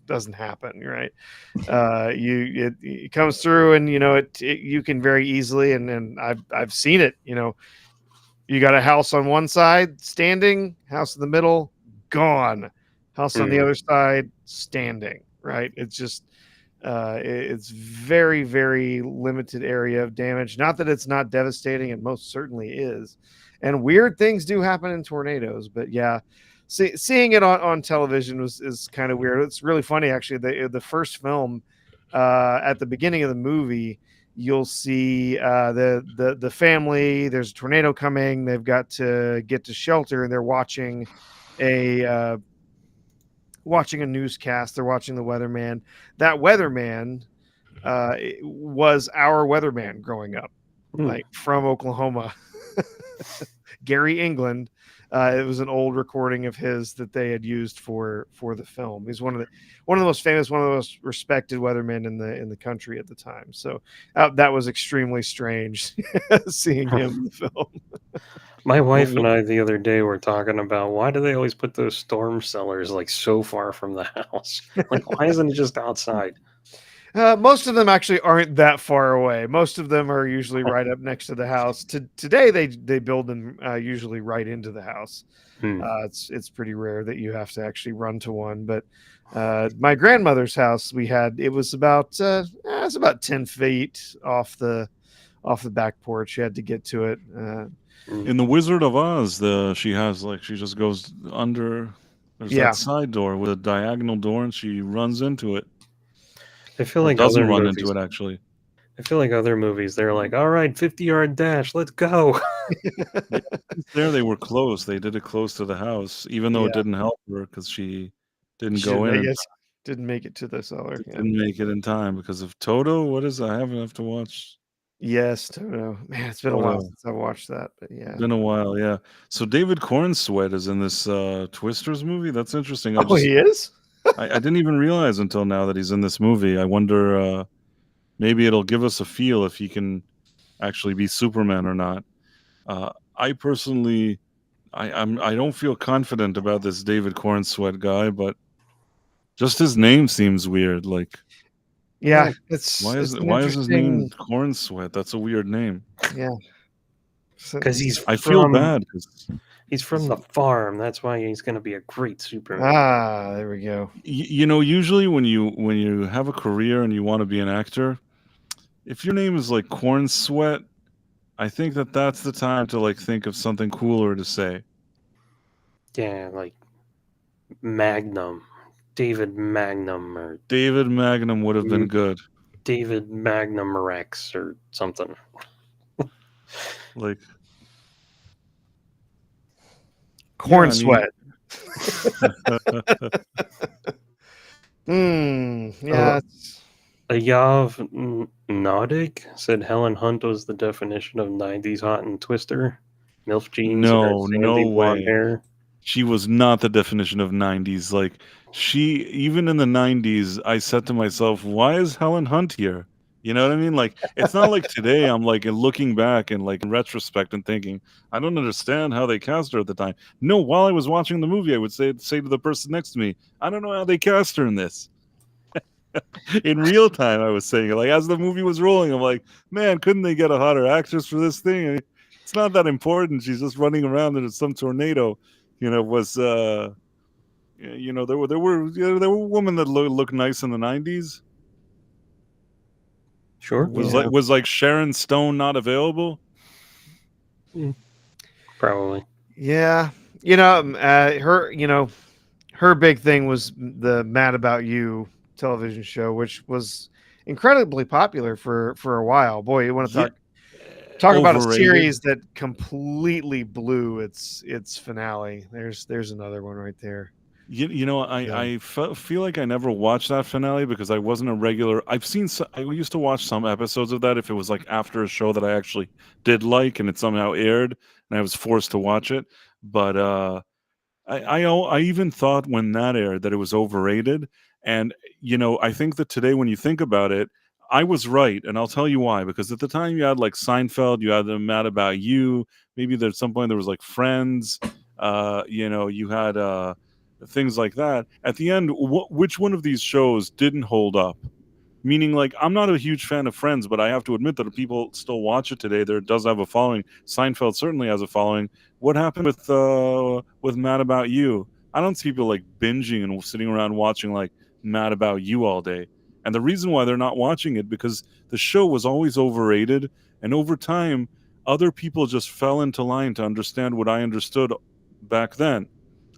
doesn't happen, right? It comes through, and you can very easily, and I've seen it. You got a house on one side standing, house in the middle gone, house on the other side standing, right? It's just it's very limited area of damage. Not that it's not devastating, it most certainly is. And weird things do happen in tornadoes, but yeah, seeing it on television is kind of weird. It's really funny actually. The first film, at the beginning of the movie, you'll see the family. There's a tornado coming. They've got to get to shelter, and they're a watching a newscast. They're watching the weatherman. That weatherman was our weatherman growing up, like from Oklahoma. Gary England. It was an old recording of his that they had used for the film. He's one of the most famous, one of the most respected weathermen in the country at the time. So that was extremely strange seeing him in the film. My wife and I the other day were talking about why do they always put those storm cellars like so far from the house? Like, why isn't it just outside? Most of them actually aren't that far away. Most of them are usually right up next to the house. Today they build them usually right into the house. It's pretty rare that you have to actually run to one. But my grandmother's house, it was about 10 feet off the back porch. You had to get to it. In the Wizard of Oz, she just goes under. There's that side door with a diagonal door, and she runs into it. I feel Or like doesn't other run movies, into it actually. I feel like other movies, they're like, all right, 50-yard dash, let's go. There they were close. They did it close to the house, even though it didn't help her because she didn't go in. Didn't make it to the cellar. Didn't make it in time because of Toto. What is that? I have to watch. Yes, Toto. Man, it's been a while since I watched that, but yeah. It's been a while, yeah. So David Cornsweet is in this Twisters movie. That's interesting. He is? I didn't even realize until now that he's in this movie. I wonder, maybe it'll give us a feel if he can actually be Superman or not. I personally, I don't feel confident about this David Cornsweet guy, but just his name seems weird. Like, yeah, why is his name Cornsweet? That's a weird name. Yeah, because I feel bad. He's from the farm. That's why he's going to be a great Superman. Ah, there we go. Usually when you have a career and you want to be an actor, if your name is like Cornsweet, I think that's the time to like think of something cooler to say. Yeah, like Magnum, David Magnum, or David Magnum would have been good. David Magnum Rex or something. Like Cornsweet. Yeah. Ayav Nodig said Helen Hunt was the definition of 90s hot and Twister. MILF jeans. No blonde way. Hair. She was not the definition of 90s. Like, even in the 90s, I said to myself, why is Helen Hunt here? You know what I mean? Like, it's not like today I'm like looking back and like in retrospect and thinking, I don't understand how they cast her at the time. No, while I was watching the movie, I would say to the person next to me, I don't know how they cast her in this. In real time, I was saying, like, as the movie was rolling, I'm like, man, couldn't they get a hotter actress for this thing? I mean, it's not that important. She's just running around in some tornado. There were women that looked nice in the 90s. Sure. Was like Sharon Stone not available? Probably. Yeah. Her big thing was the Mad About You television show, which was incredibly popular for a while. Boy, you want to talk about a series that completely blew its finale. There's another one right there. Yeah. Feel like I never watched that finale because I wasn't a regular. I used to watch some episodes of that if it was like after a show that I actually did like and it somehow aired and I was forced to watch it. But I even thought when that aired that it was overrated. And, I think that today when you think about it, I was right. And I'll tell you why. Because at the time you had like Seinfeld, you had the Mad About You. Maybe there's some point there was like Friends. You had things like that. At the end, which one of these shows didn't hold up? Meaning, like, I'm not a huge fan of Friends, but I have to admit that people still watch it today. There does have a following. Seinfeld certainly has a following. What happened with Mad About You? I don't see people like binging and sitting around watching like Mad About You all day. And the reason why they're not watching it because the show was always overrated, and over time, other people just fell into line to understand what I understood back then.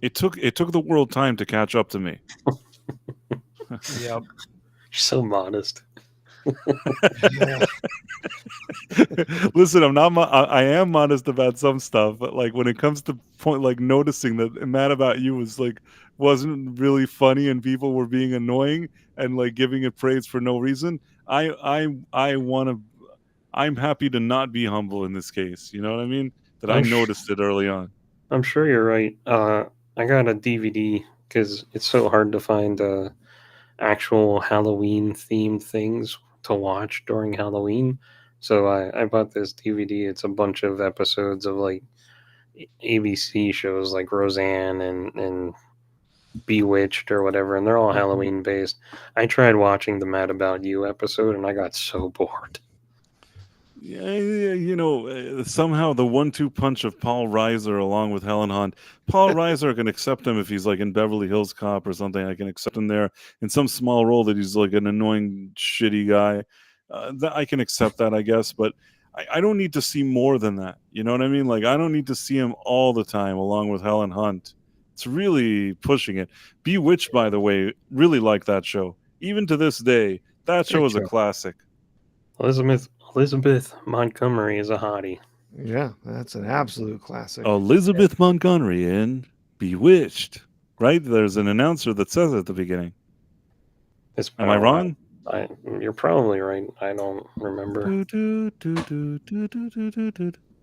It took the world time to catch up to me. Yep. You're so modest. Yeah. Listen, I am modest about some stuff, but like when it comes to point like noticing that Mad About You wasn't really funny and people were being annoying and like giving it praise for no reason, I want to I'm happy to not be humble in this case. You know what I mean? That I I'm sh- noticed it early on. I'm sure you're right. I got a DVD because it's so hard to find actual Halloween themed things to watch during Halloween. So I bought this DVD. It's a bunch of episodes of like ABC shows like Roseanne and Bewitched or whatever, and they're all Mhm. Halloween based. I tried watching the Mad About You episode and I got so bored. Yeah, somehow the 1-2 punch of Paul Reiser along with Helen Hunt. Paul Reiser, I can accept him if he's like in Beverly Hills Cop or something. I can accept him there in some small role that he's like an annoying, shitty guy. I can accept that, I guess, but I don't need to see more than that. You know what I mean? Like, I don't need to see him all the time along with Helen Hunt. It's really pushing it. Bewitched, by the way, really like that show. Even to this day, that show Great is a show. classic. Elizabeth Montgomery is a hottie. Yeah, that's an absolute classic. Elizabeth Montgomery in Bewitched. Right? There's an announcer that says it at the beginning. It's Am I wrong? You're probably right. I don't remember.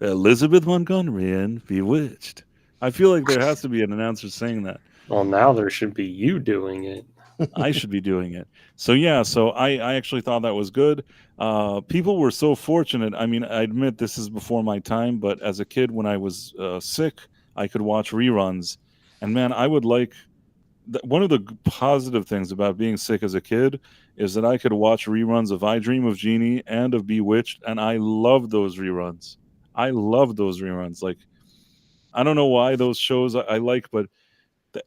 Elizabeth Montgomery in Bewitched. I feel like there has to be an announcer saying that. Well, now there should be you doing it. I should be doing it. So yeah, I actually thought that was good. People were so fortunate. I mean, I admit this is before my time, but as a kid, when I was sick, I could watch reruns, and man, I would like. One of the positive things about being sick as a kid is that I could watch reruns of I Dream of Jeannie and of Bewitched, and I loved those reruns. I loved those reruns. Like, I don't know why those shows I like, but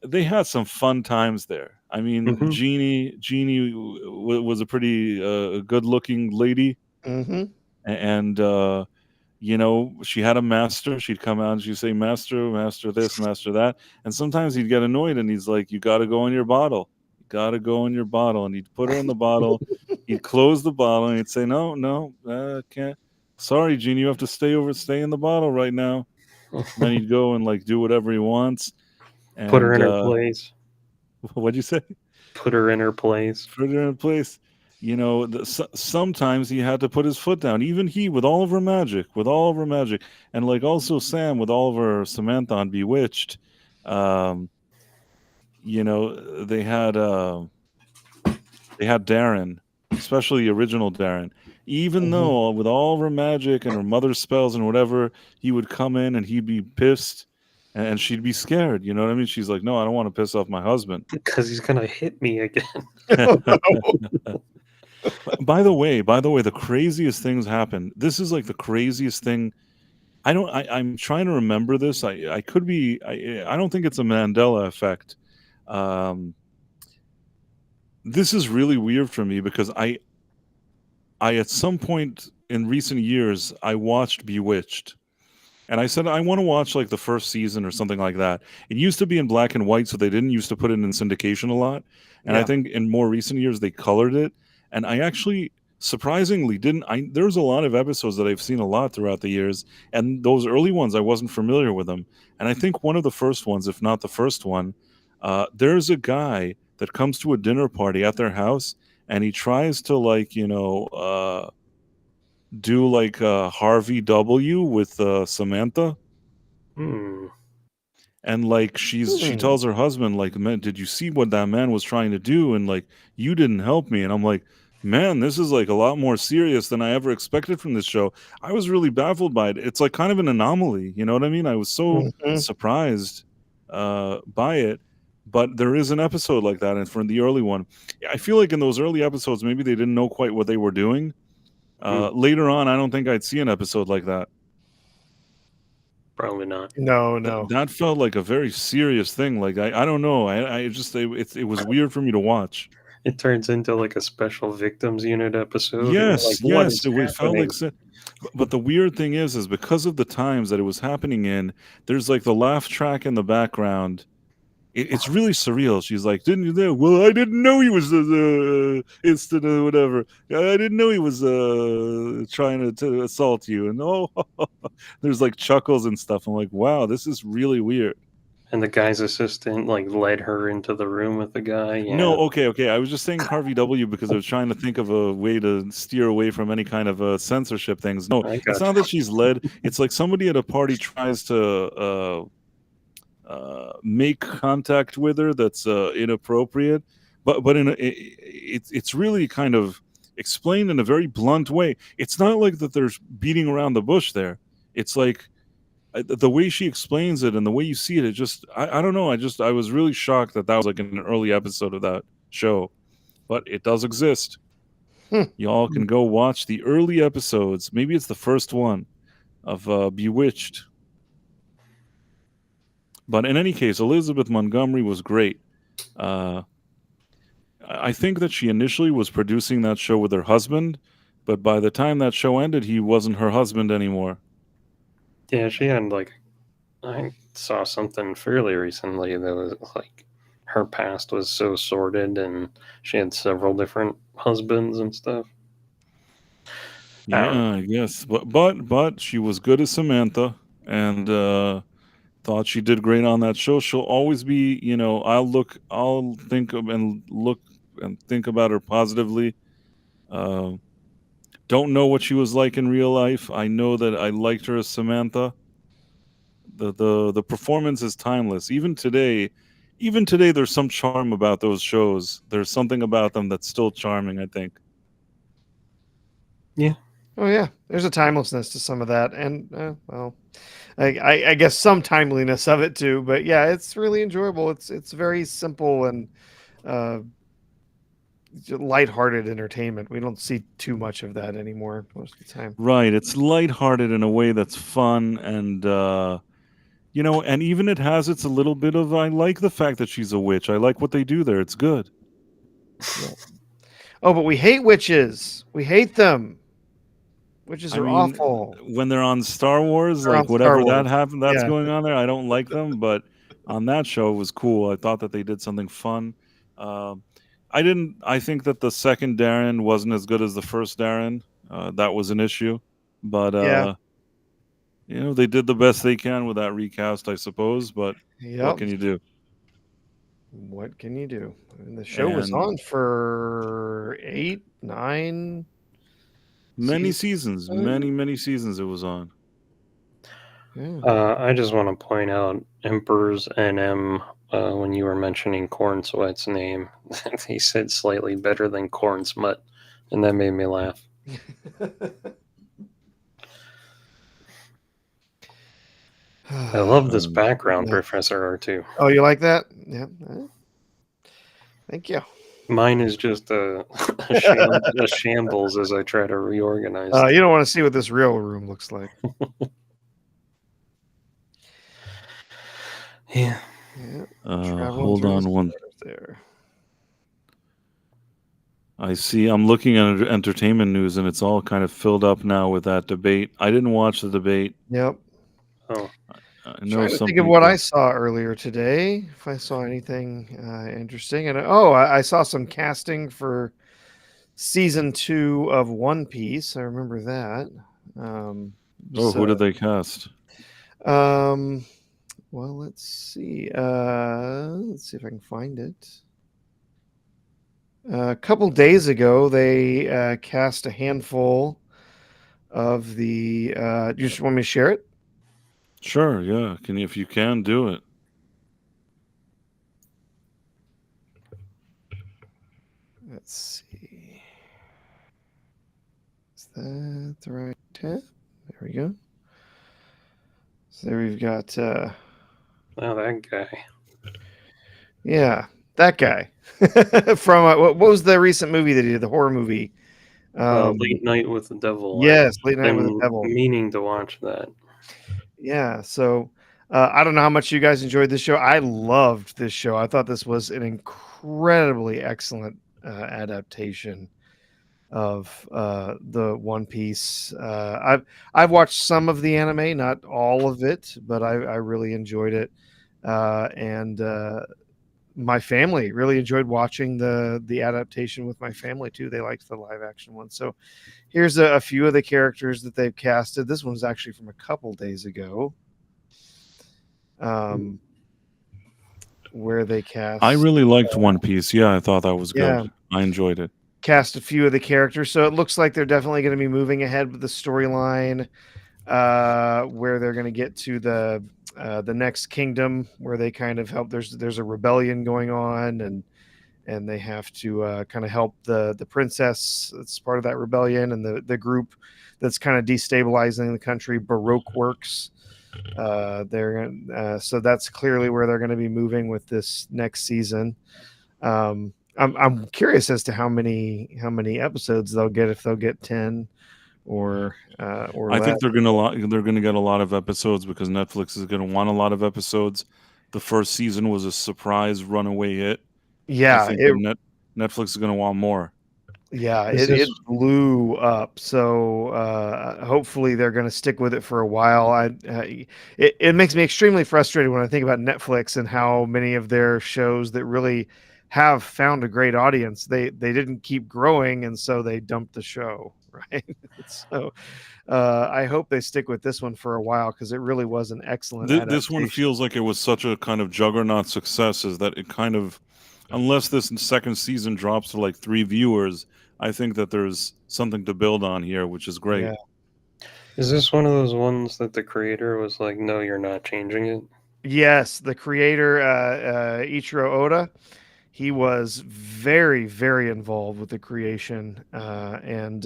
they had some fun times there. I mean, Hmm. Jeannie was a pretty good-looking lady, Mm-hmm. and she had a master. She'd come out and she'd say, "Master, master this, master that," and sometimes he'd get annoyed and he's like, "You got to go in your bottle. You got to go in your bottle," and he'd put her in the bottle. He'd close the bottle and he'd say, "No, no, can't. Sorry, Jeannie, you have to stay in the bottle right now." And then he'd go and like do whatever he wants. Put her And in her place. what'd you say? Put her in her place. Put her in place. Sometimes he had to put his foot down. Even he, with all of her magic, and like also Sam with all of her Samantha on Bewitched. Um, they had Darren, especially the original Darren. Even Mhm. though with all of her magic and her mother's spells and whatever, he would come in and he'd be pissed, and she'd be scared. You know what I mean? She's like, "No, I don't want to piss off my husband." Because he's gonna hit me again. By the way, the craziest things happen. This is like the craziest thing. I'm trying to remember this. I could be. I don't think it's a Mandela effect. Um, this is really weird for me because I at some point in recent years I watched Bewitched. And I said, I want to watch like the first season or something like that. It used to be in black and white, so they didn't used to put it in syndication a lot. And I Yeah. think in more recent years, they colored it. And I actually surprisingly didn't. There's a lot of episodes that I've seen a lot throughout the years. And those early ones, I wasn't familiar with them. And I think one of the first ones, if not the first one, There's a guy that comes to a dinner party at their house, and he tries to do like Harvey W with Samantha. Hmm. And like she Hmm. tells her husband, like, man, did you see what that man was trying to do? And like, you didn't help me. And I'm like, man, this is like a lot more serious than I ever expected from this show. I was really baffled by it. It's like kind of an anomaly, you know what I mean? I was so Mhm. surprised by it. But there is an episode like that, and from the early one, I feel like in those early episodes, maybe they didn't know quite what they were doing. Later on, I don't think I'd see an episode like that. Probably not. No. That felt like a very serious thing. Like I don't know. I just it was weird for me to watch. It turns into like a special victims unit episode. You're like, Yes, what yes, is it felt like. happening? But the weird thing is because of the times that it was happening in, there's like the laugh track in the background. It's really surreal. She's like, "Didn't you know? Well, I didn't know he was instant or whatever. I didn't know he was trying to assault you." And there's like chuckles and stuff. I'm like, "Wow, this is really weird." And the guy's assistant like led her into the room with the guy. Yeah. No, okay. I was just saying Harvey W because I was trying to think of a way to steer away from any kind of censorship things. No, I it's got not that she's led. It's like somebody at a party tries to make contact with her that's inappropriate, but it's really kind of explained in a very blunt way. It's not like that there's beating around the bush there. It's like the way she explains it and the way you see it, it just I don't know. I was really shocked that was like an early episode of that show, but it does exist. Hmm. Y'all can go watch the early episodes. Maybe it's the first one of Bewitched. But in any case, Elizabeth Montgomery was great. I think that she initially was producing that show with her husband, but by the time that show ended, he wasn't her husband anymore. Yeah, she had like, I saw something fairly recently that was like her past was so sordid and she had several different husbands and stuff. Yeah, I guess. But she was good as Samantha, and thought she did great on that show. She'll always be, I'll think of and look and think about her positively. Uh, don't know what she was like in real life. I know that I liked her as Samantha. The performance is timeless. Even today, there's some charm about those shows. There's something about them that's still charming, I think. Yeah. Oh yeah, there's a timelessness to some of that, and well, I guess some timeliness of it too. But yeah, it's really enjoyable. It's very simple and uh, lighthearted entertainment. We don't see too much of that anymore most of the time. Right. It's lighthearted in a way that's fun and and even it has its a little bit of I like the fact that she's a witch. I like what they do there. It's good. Yeah. Oh, but we hate witches. We hate them. Witches I are mean, awful. when they're on Star Wars, They're on like Star whatever that Wars. happened that's Yeah. going on there, I don't like them, but on that show it was cool. I thought that they did something fun. Um I think that the second Darren wasn't as good as the first Darren. That was an issue. But Yeah. they did the best they can with that recast, I suppose, but what Yep. can you do? What can you do? And the show was And on for 8, 9 many seasons. seasons, many seasons it was on. Yeah. I just want to point out Emperor's NM when you were mentioning Corn Sweat's name. He said slightly better than Corn Smut, and that made me laugh. I love this background, Yeah. Professor R2. Oh, you like that? Yeah. Thank you. Mine is just a shambles as I try to reorganize. You don't want to see what this real room looks like. Yeah. Hold on one. There. I see. I'm looking at entertainment news, and it's all kind of filled up now with that debate. I didn't watch the debate. Yep. Oh. I know Trying to some think of what I people. saw earlier today. If I saw anything interesting, and I saw some casting for season 2 of One Piece. I remember that. Who did they cast? Well, let's see. Let's see if I can find it. A couple days ago, they cast a handful of the. You just want me to share it? Sure, yeah. If you can do it. Let's see. Is that the right tab? There we go. So there we've got. Oh, that guy. Yeah, that guy from what was the recent movie that he did? The horror movie. Late Night with the Devil. I've Yes, Late Night with the been Devil. meaning to watch that. Yeah, so I don't know how much you guys enjoyed this show. I loved this show. I thought this was an incredibly excellent adaptation of the One Piece. I've watched some of the anime, not all of it, but I really enjoyed it, and my family really enjoyed watching the adaptation with my family too. They liked the live action one. So here's a few of the characters that they've casted. This one's actually from a couple days ago. Where they cast. I really liked One Piece. Yeah, I thought that was Yeah, good. I enjoyed it. cast a few of the characters, so it looks like they're definitely going to be moving ahead with the storyline, where they're going to get to the next kingdom, where they kind of help. There's a rebellion going on, and they have to kind of help the princess that's part of that rebellion, and the group that's kind of destabilizing the country, Baroque Works. So that's clearly where they're going to be moving with this next season. I'm curious as to how many episodes they'll get, if they'll get 10 or I less. think they're gonna get a lot of episodes because Netflix is gonna want a lot of episodes. The first season was a surprise runaway hit. I Yeah, think it Netflix is gonna want more. Is it this blew up. So hopefully they're going to stick with it for a while. It makes me extremely frustrated when I think about Netflix and how many of their shows that really have found a great audience, they didn't keep growing, and so they dumped the show, right? So I hope they stick with this one for a while, because it really was an excellent This one adaptation. feels like it was such a kind of juggernaut success, is that it kind of, unless this second season drops to like 3 viewers, I think that there's something to build on here, which is great. Yeah. is this one of those ones that the creator was like, "No, you're not changing it"? Yes, the creator, Ichiro Oda, he was very, very involved with the creation, and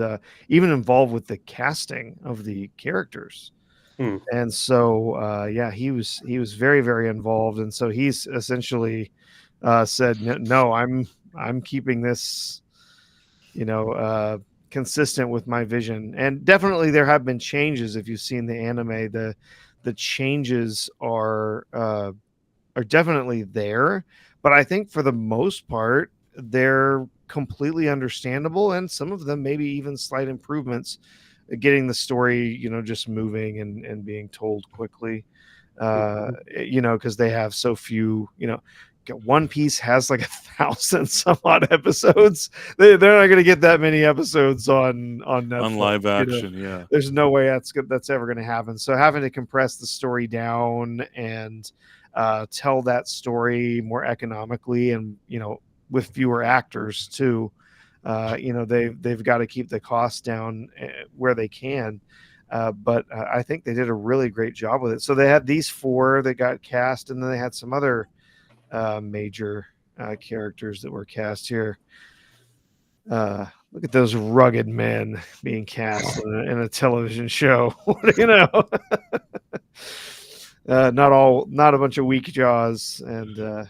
even involved with the casting of the characters. Hmm. And so, yeah, he was very, very involved, and so he's essentially said, No, I'm keeping this, you know, consistent with my vision." And definitely, there have been changes. If you've seen the anime, the changes are definitely there, but I think for the most part they're completely understandable, and some of them maybe even slight improvements, getting the story, just moving and being told quickly. Because they have so few. One Piece has like 1,000 some odd episodes. They're not going to get that many episodes on On Netflix. live action, yeah. There's no way that's ever going to happen. So having to compress the story down and tell that story more economically, and with fewer actors too, they've got to keep the costs down where they can. But I think they did a really great job with it. So they had these four that got cast, and then they had some other major characters that were cast here. Look at those rugged men being cast in a television show. What do you know? Not a bunch of weak jaws. And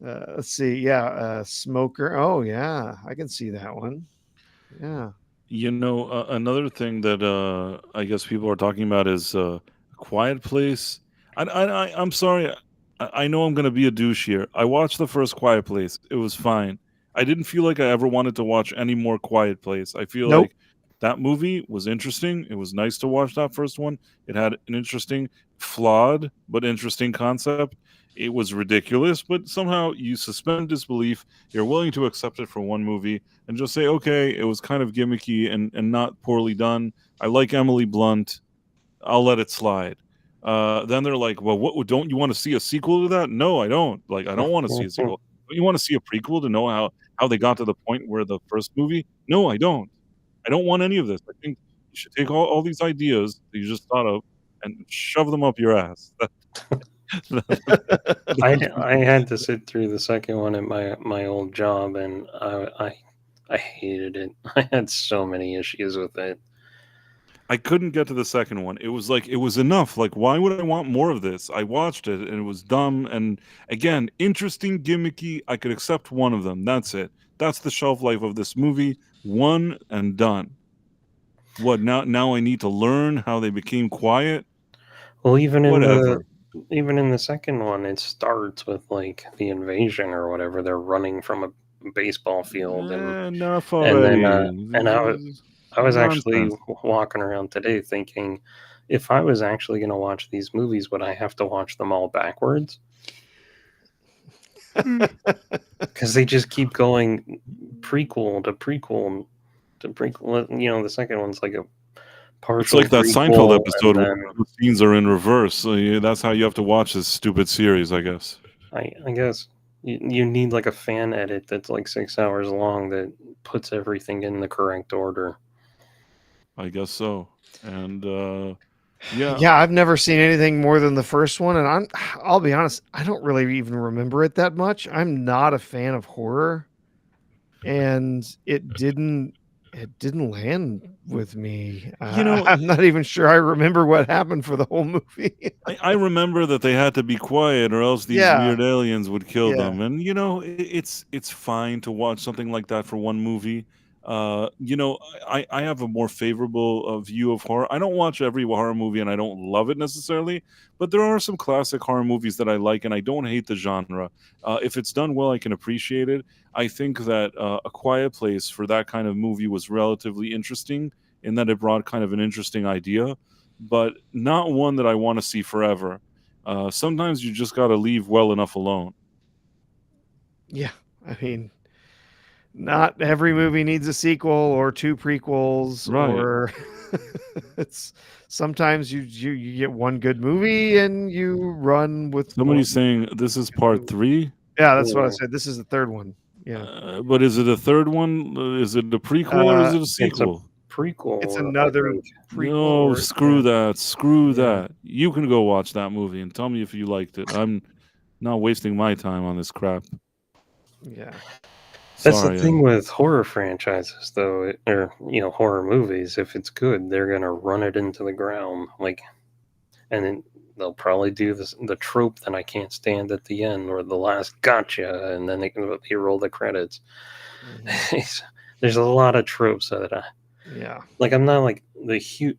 let's see. Yeah, Smoker. Oh, yeah, I can see that one. Yeah. Another thing that I guess people are talking about is Quiet Place. I'm sorry. I know I'm going to be a douche here. I watched the first Quiet Place. It was fine. I didn't feel like I ever wanted to watch any more Quiet Place. I feel Nope. like that movie was interesting. It was nice to watch that first one. It had an interesting, flawed, but interesting concept. It was ridiculous, but somehow you suspend disbelief. You're willing to accept it for one movie and just say, okay, it was kind of gimmicky and not poorly done. I like Emily Blunt. I'll let it slide. then they're like, well, what don't you want to see a sequel to that? No, I don't. Like, I don't want to see a sequel. Don't you want to see a prequel to know how they got to the point where the first movie? No, I don't. I don't want any of this. I think you should take all these ideas that you just thought of and shove them up your ass. I had to sit through the second one at my old job, and I hated it. I had so many issues with it. I couldn't get to the second one. It was like, it was enough. Like, why would I want more of this? I watched it and it was dumb. And again, interesting, gimmicky. I could accept one of them. That's it. That's the shelf life of this movie. One and done. What now? Now I need to learn how they became quiet. Well, even Whatever. in the second one, it starts with like the invasion or whatever. They're running from a baseball field, Enough and then already. and I was actually Nonsense. walking around today thinking, if I was actually going to watch these movies, would I have to watch them all backwards? Because they just keep going prequel to prequel to prequel. You know, the second one's like a It's partial like that prequel, Seinfeld episode and where then the scenes are in reverse. So that's how you have to watch this stupid series, I guess. I guess you need like a fan edit that's like 6 hours long that puts everything in the correct order. I guess so. And yeah, Yeah, I've never seen anything more than the first one, and I'll be honest, I don't really even remember it that much. I'm not a fan of horror, and it didn't land with me. you know, I'm not even sure I remember what happened for the whole movie. I remember that they had to be quiet or else these Yeah, weird aliens would kill yeah. them. And it's fine to watch something like that for one movie. I have a more favorable view of horror. I don't watch every horror movie and I don't love it necessarily, but there are some classic horror movies that I like and I don't hate the genre. If it's done well, I can appreciate it. I think that A Quiet Place for that kind of movie was relatively interesting in that it brought kind of an interesting idea, but not one that I want to see forever. Sometimes you just got to leave well enough alone. Yeah, I mean, not every movie needs a sequel or two prequels, Right. or it's sometimes you get one good movie and you run with Somebody's saying this is part 3. Yeah, that's what I said. This is the third one. Yeah. But is it a third one? Is it a prequel or is it a It's a sequel? prequel. It's I another think. prequel. No, screw yeah. that. Screw Yeah. that. You can go watch that movie and tell me if you liked it. I'm not wasting my time on this crap. Yeah. That's Sorry. the thing with horror franchises, though, or horror movies. If it's good, they're gonna run it into the ground, and then they'll probably do the trope that I can't stand at the end, or the last gotcha, and then they roll the credits. Mhm. There's a lot of tropes that Yeah. like. I'm not like the huge.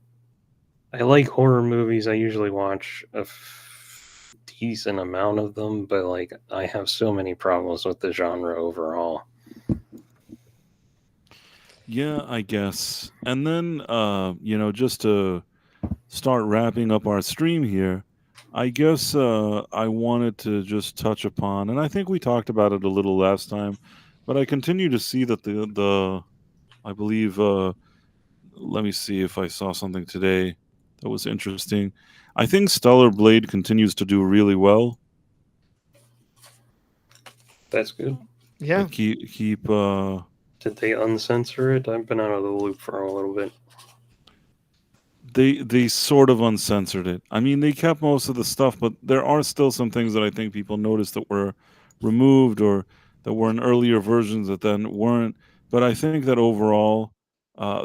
I like horror movies. I usually watch a decent amount of them, but like I have so many problems with the genre overall. Yeah, I guess. And then, just to start wrapping up our stream here, I guess I wanted to just touch upon, and I think we talked about it a little last time, but I continue to see that I believe, let me see if I saw something today that was interesting. I think Stellar Blade continues to do really well. That's good. Yeah. Like, keep Did they uncensor it? I've been out of the loop for a little bit. they sort of uncensored it. I mean, they kept most of the stuff, but there are still some things that I think people noticed that were removed or that were in earlier versions that then weren't. But I think that overall,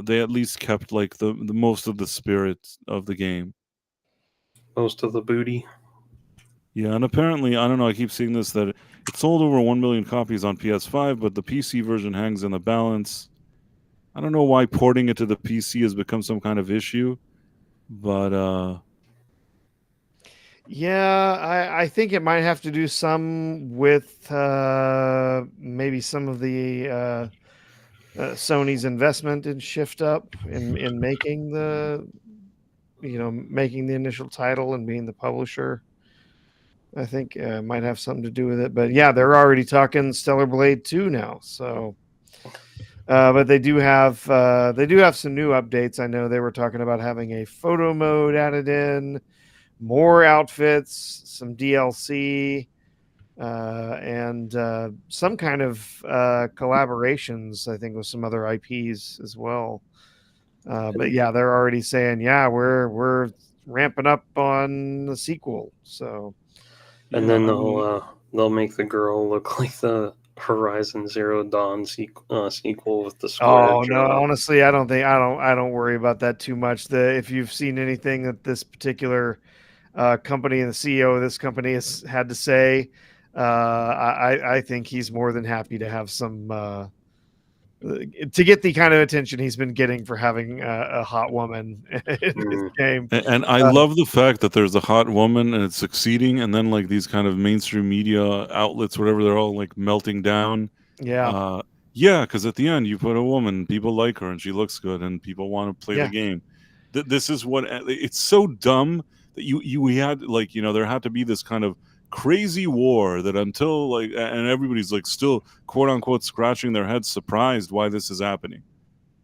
they at least kept like the most of the spirit of the game. Most of the booty. Yeah, and apparently, I don't know. I keep seeing this that it sold over 1 million copies on PS5, but the PC version hangs in the balance. I don't know why porting it to the PC has become some kind of issue, but Yeah, I think it might have to do some with maybe some of the Sony's investment in Shift Up in making making the initial title and being the publisher. I think might have something to do with it. But yeah, they're already talking Stellar Blade 2 now. So, but they do have some new updates. I know they were talking about having a photo mode added in, more outfits, some DLC, and some kind of collaborations, I think, with some other IPs as well. But yeah, they're already saying, yeah, we're ramping up on the sequel. So And Yeah, then I mean, they'll make the girl look like the Horizon Zero Dawn sequel with the square oh no, jaw. honestly, I don't worry about that too much. If you've seen anything that this particular company and the CEO of this company has had to say, I think he's more than happy to have some to get the kind of attention he's been getting for having a hot woman in his Mm. game. and I Uh, love the fact that there's a hot woman and it's succeeding, and then like these kind of mainstream media outlets, whatever, they're all like melting down. yeah, Uh, yeah, because at the end you put a woman, people like her, and she looks good, and people want to play the yeah, game. This is what it's so dumb that we had, like, there had to be this kind of crazy war that until like, and everybody's like still quote unquote scratching their heads surprised why this is happening.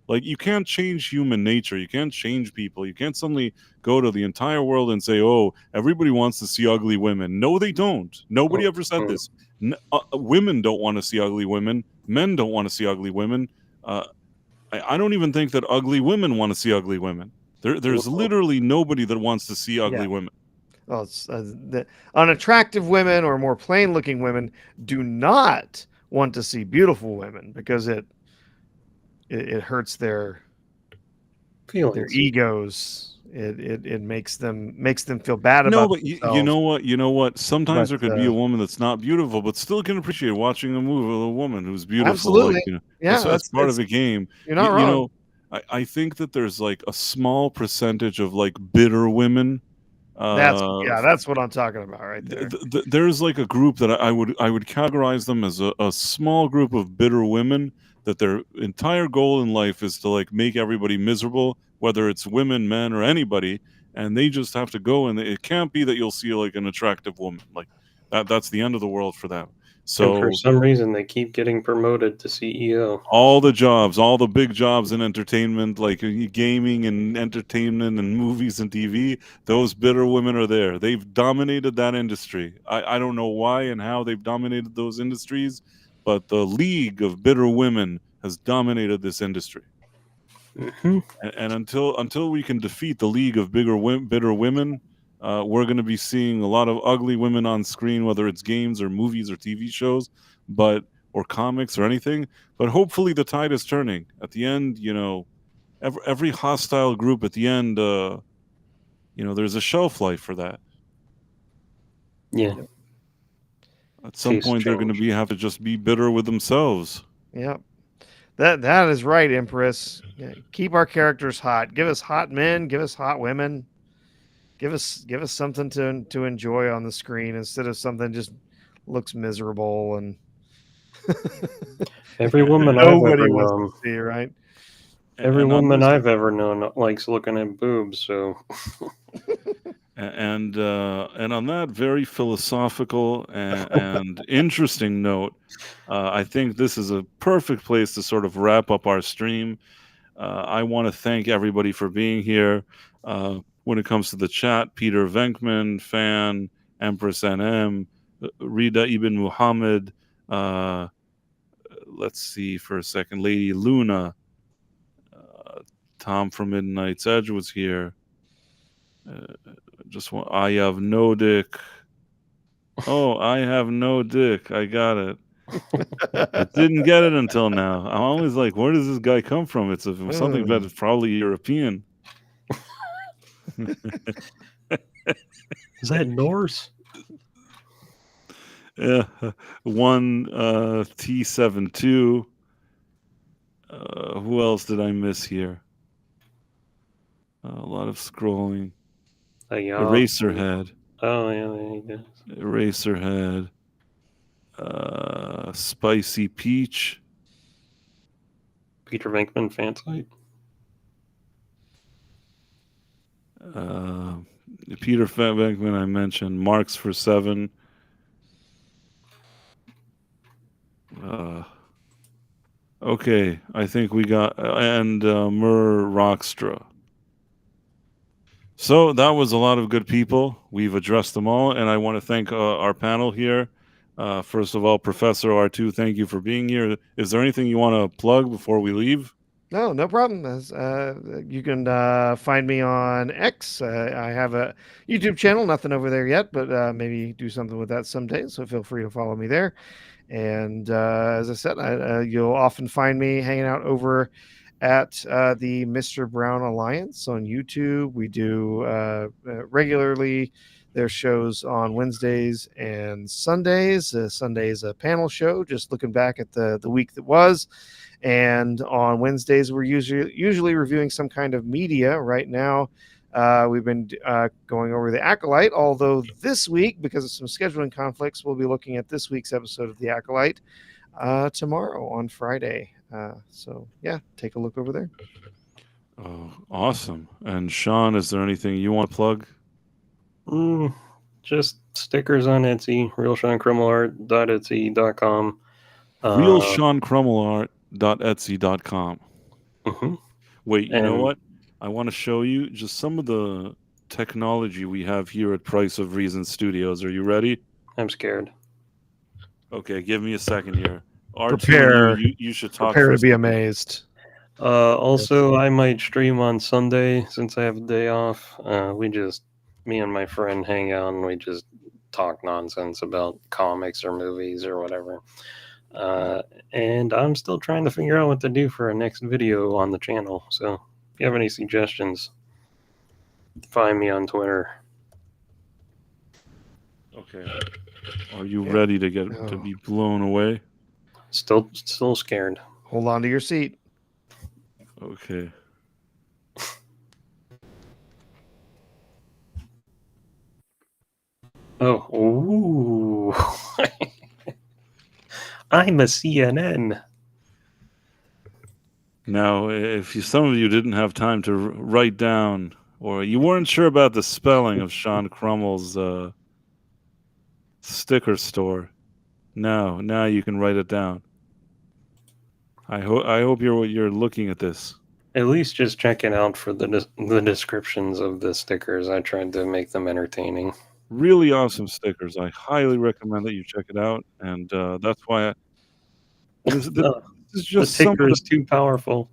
Like, you can't change human nature. You can't change people. You can't suddenly go to the entire world and say, "Oh, everybody wants to see ugly women." No, they don't. Nobody ever said Mm. this. Women don't want to see ugly women. Men don't want to see ugly women. Uh, I don't even think that ugly women want to see ugly women. There's Mm. literally nobody that wants to see yeah. ugly women. Well, it's the unattractive women or more plain-looking women do not want to see beautiful women because it hurts their Feelings. egos. It makes them feel bad No, about but you themselves. know what? You know what? Sometimes But there could be a woman that's not beautiful, but still can appreciate watching a movie with a woman who's beautiful, like, absolutely, yeah, as that's part of it's a game. you're not You wrong. know, I think that there's like a small percentage of like bitter women. That's what I'm talking about right there. There's like a group that I would categorize them as a small group of bitter women that their entire goal in life is to like make everybody miserable, whether it's women, men, or anybody, and they just have to go, and it can't be that you'll see like an attractive woman like that's the end of the world for them. And for So some reason, they keep getting promoted to CEO. all the jobs, all the big jobs in entertainment, like gaming and entertainment and movies and TV, those bitter women are there. They've dominated that industry. I don't know why and how they've dominated those industries, but the league of bitter women has dominated this industry. Hmm. And until we can defeat the league of bitter women, we're going to be seeing a lot of ugly women on screen, whether it's games or movies or TV shows, but or comics or anything. But hopefully, the tide is turning. At the end, every hostile group at the end, there's a shelf life for that. Yeah. Yep. At some Taste point, they're going to change. have to just be bitter with themselves. Yep. That is right, Empress. Yeah, keep our characters hot. Give us hot men. Give us hot women. Give us something to enjoy on the screen instead of something just looks miserable and Every woman I've nobody ever wants to known, see. Right? every And on woman this I've ever known likes looking at boobs. So And on that very philosophical and interesting note, I think this is a perfect place to sort of wrap up our stream. I want to thank everybody for being here. When it comes to the chat, Peter Venkman, Fan, Empress NM, Rida Ibn Muhammad, uh, let's see for a second, Lady Luna, Tom from Midnight's Edge was here. I have no dick. Oh, I have no dick. I got it. I didn't get it until now. I'm always like, where does this guy come from? It's something that is probably European. is that Norse? Yeah, one T72. Who else did I miss here? A lot of scrolling. Yeah. Eraserhead. Oh yeah, there you go. Eraserhead. Spicy Peach. Peter Venkman fan site. Peter Venkman, I mentioned. Marks for 7. Okay, I think we got and Mur Rockstra. So that was a lot of good people. We've addressed them all, and I want to thank our panel here. First of all, Professor R2, thank you for being here. Is there anything you want to plug before we leave? No problem. You can find me on X. I have a YouTube channel, nothing over there yet, but maybe do something with that someday. So feel free to follow me there. And as I said, you'll often find me hanging out over at the Mr. Brown Alliance on YouTube. We do regularly. There's shows on Wednesdays and Sundays. Sunday is a panel show, just looking back at the week that was. And on Wednesdays, we're usually reviewing some kind of media. Right now, we've been going over The Acolyte, although this week, because of some scheduling conflicts, we'll be looking at this week's episode of The Acolyte tomorrow on Friday. So, yeah, take a look over there. Oh, awesome. And Sean, is there anything you want to plug? Just stickers on Etsy, realseancrumelart.etsy.com. realseancrumelart.etsy.com. Mm-hmm. Wait, you know what? I want to show you just some of the technology we have here at Price of Reason Studios. Are you ready? I'm scared. Okay, give me a second here. Prepare. You should talk. Prepare to be amazed. Also, I might stream on Sunday since I have a day off. Me and my friend hang out and we just talk nonsense about comics or movies or whatever. And I'm still trying to figure out what to do for a next video on the channel. So if you have any suggestions, find me on Twitter. Okay. Are you ready to to be blown away? Still scared. Hold on to your seat. Okay. Oh, ooh. I'm a CNN. Now, if some of you didn't have time to write down, or you weren't sure about the spelling of Sean Crummel's sticker store, now you can write it down. I hope you're looking at this. At least just check it out for the descriptions of the stickers. I tried to make them entertaining. Really awesome stickers. I highly recommend that you check it out, and that's why this is just the sticker is too powerful.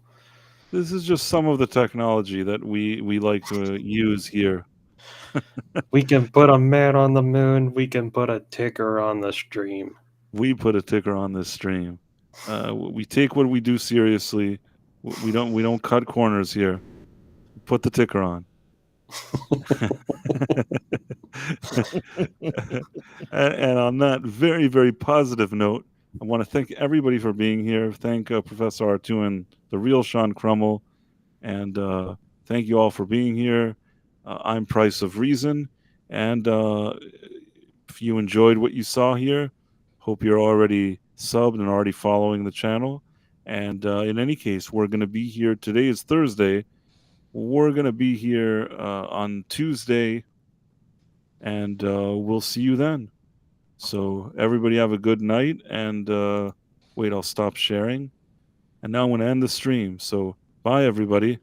This is just some of the technology that we like to use here. We can put a man on the moon. We can put a ticker on the stream. We put a ticker on this stream. We take what we do seriously. We don't cut corners here. Put the ticker on. And on that very, very positive note, I want to thank everybody for being here. Thank Professor R2 and the real Sean Crummel. And thank you all for being here. I'm Price of Reason. And if you enjoyed what you saw here, hope you're already subbed and already following the channel. And in any case, we're going to be here. Today is Thursday. We're going to be here on Tuesday, and we'll see you then. So everybody have a good night, and wait, I'll stop sharing. And now I'm going to end the stream. So bye, everybody.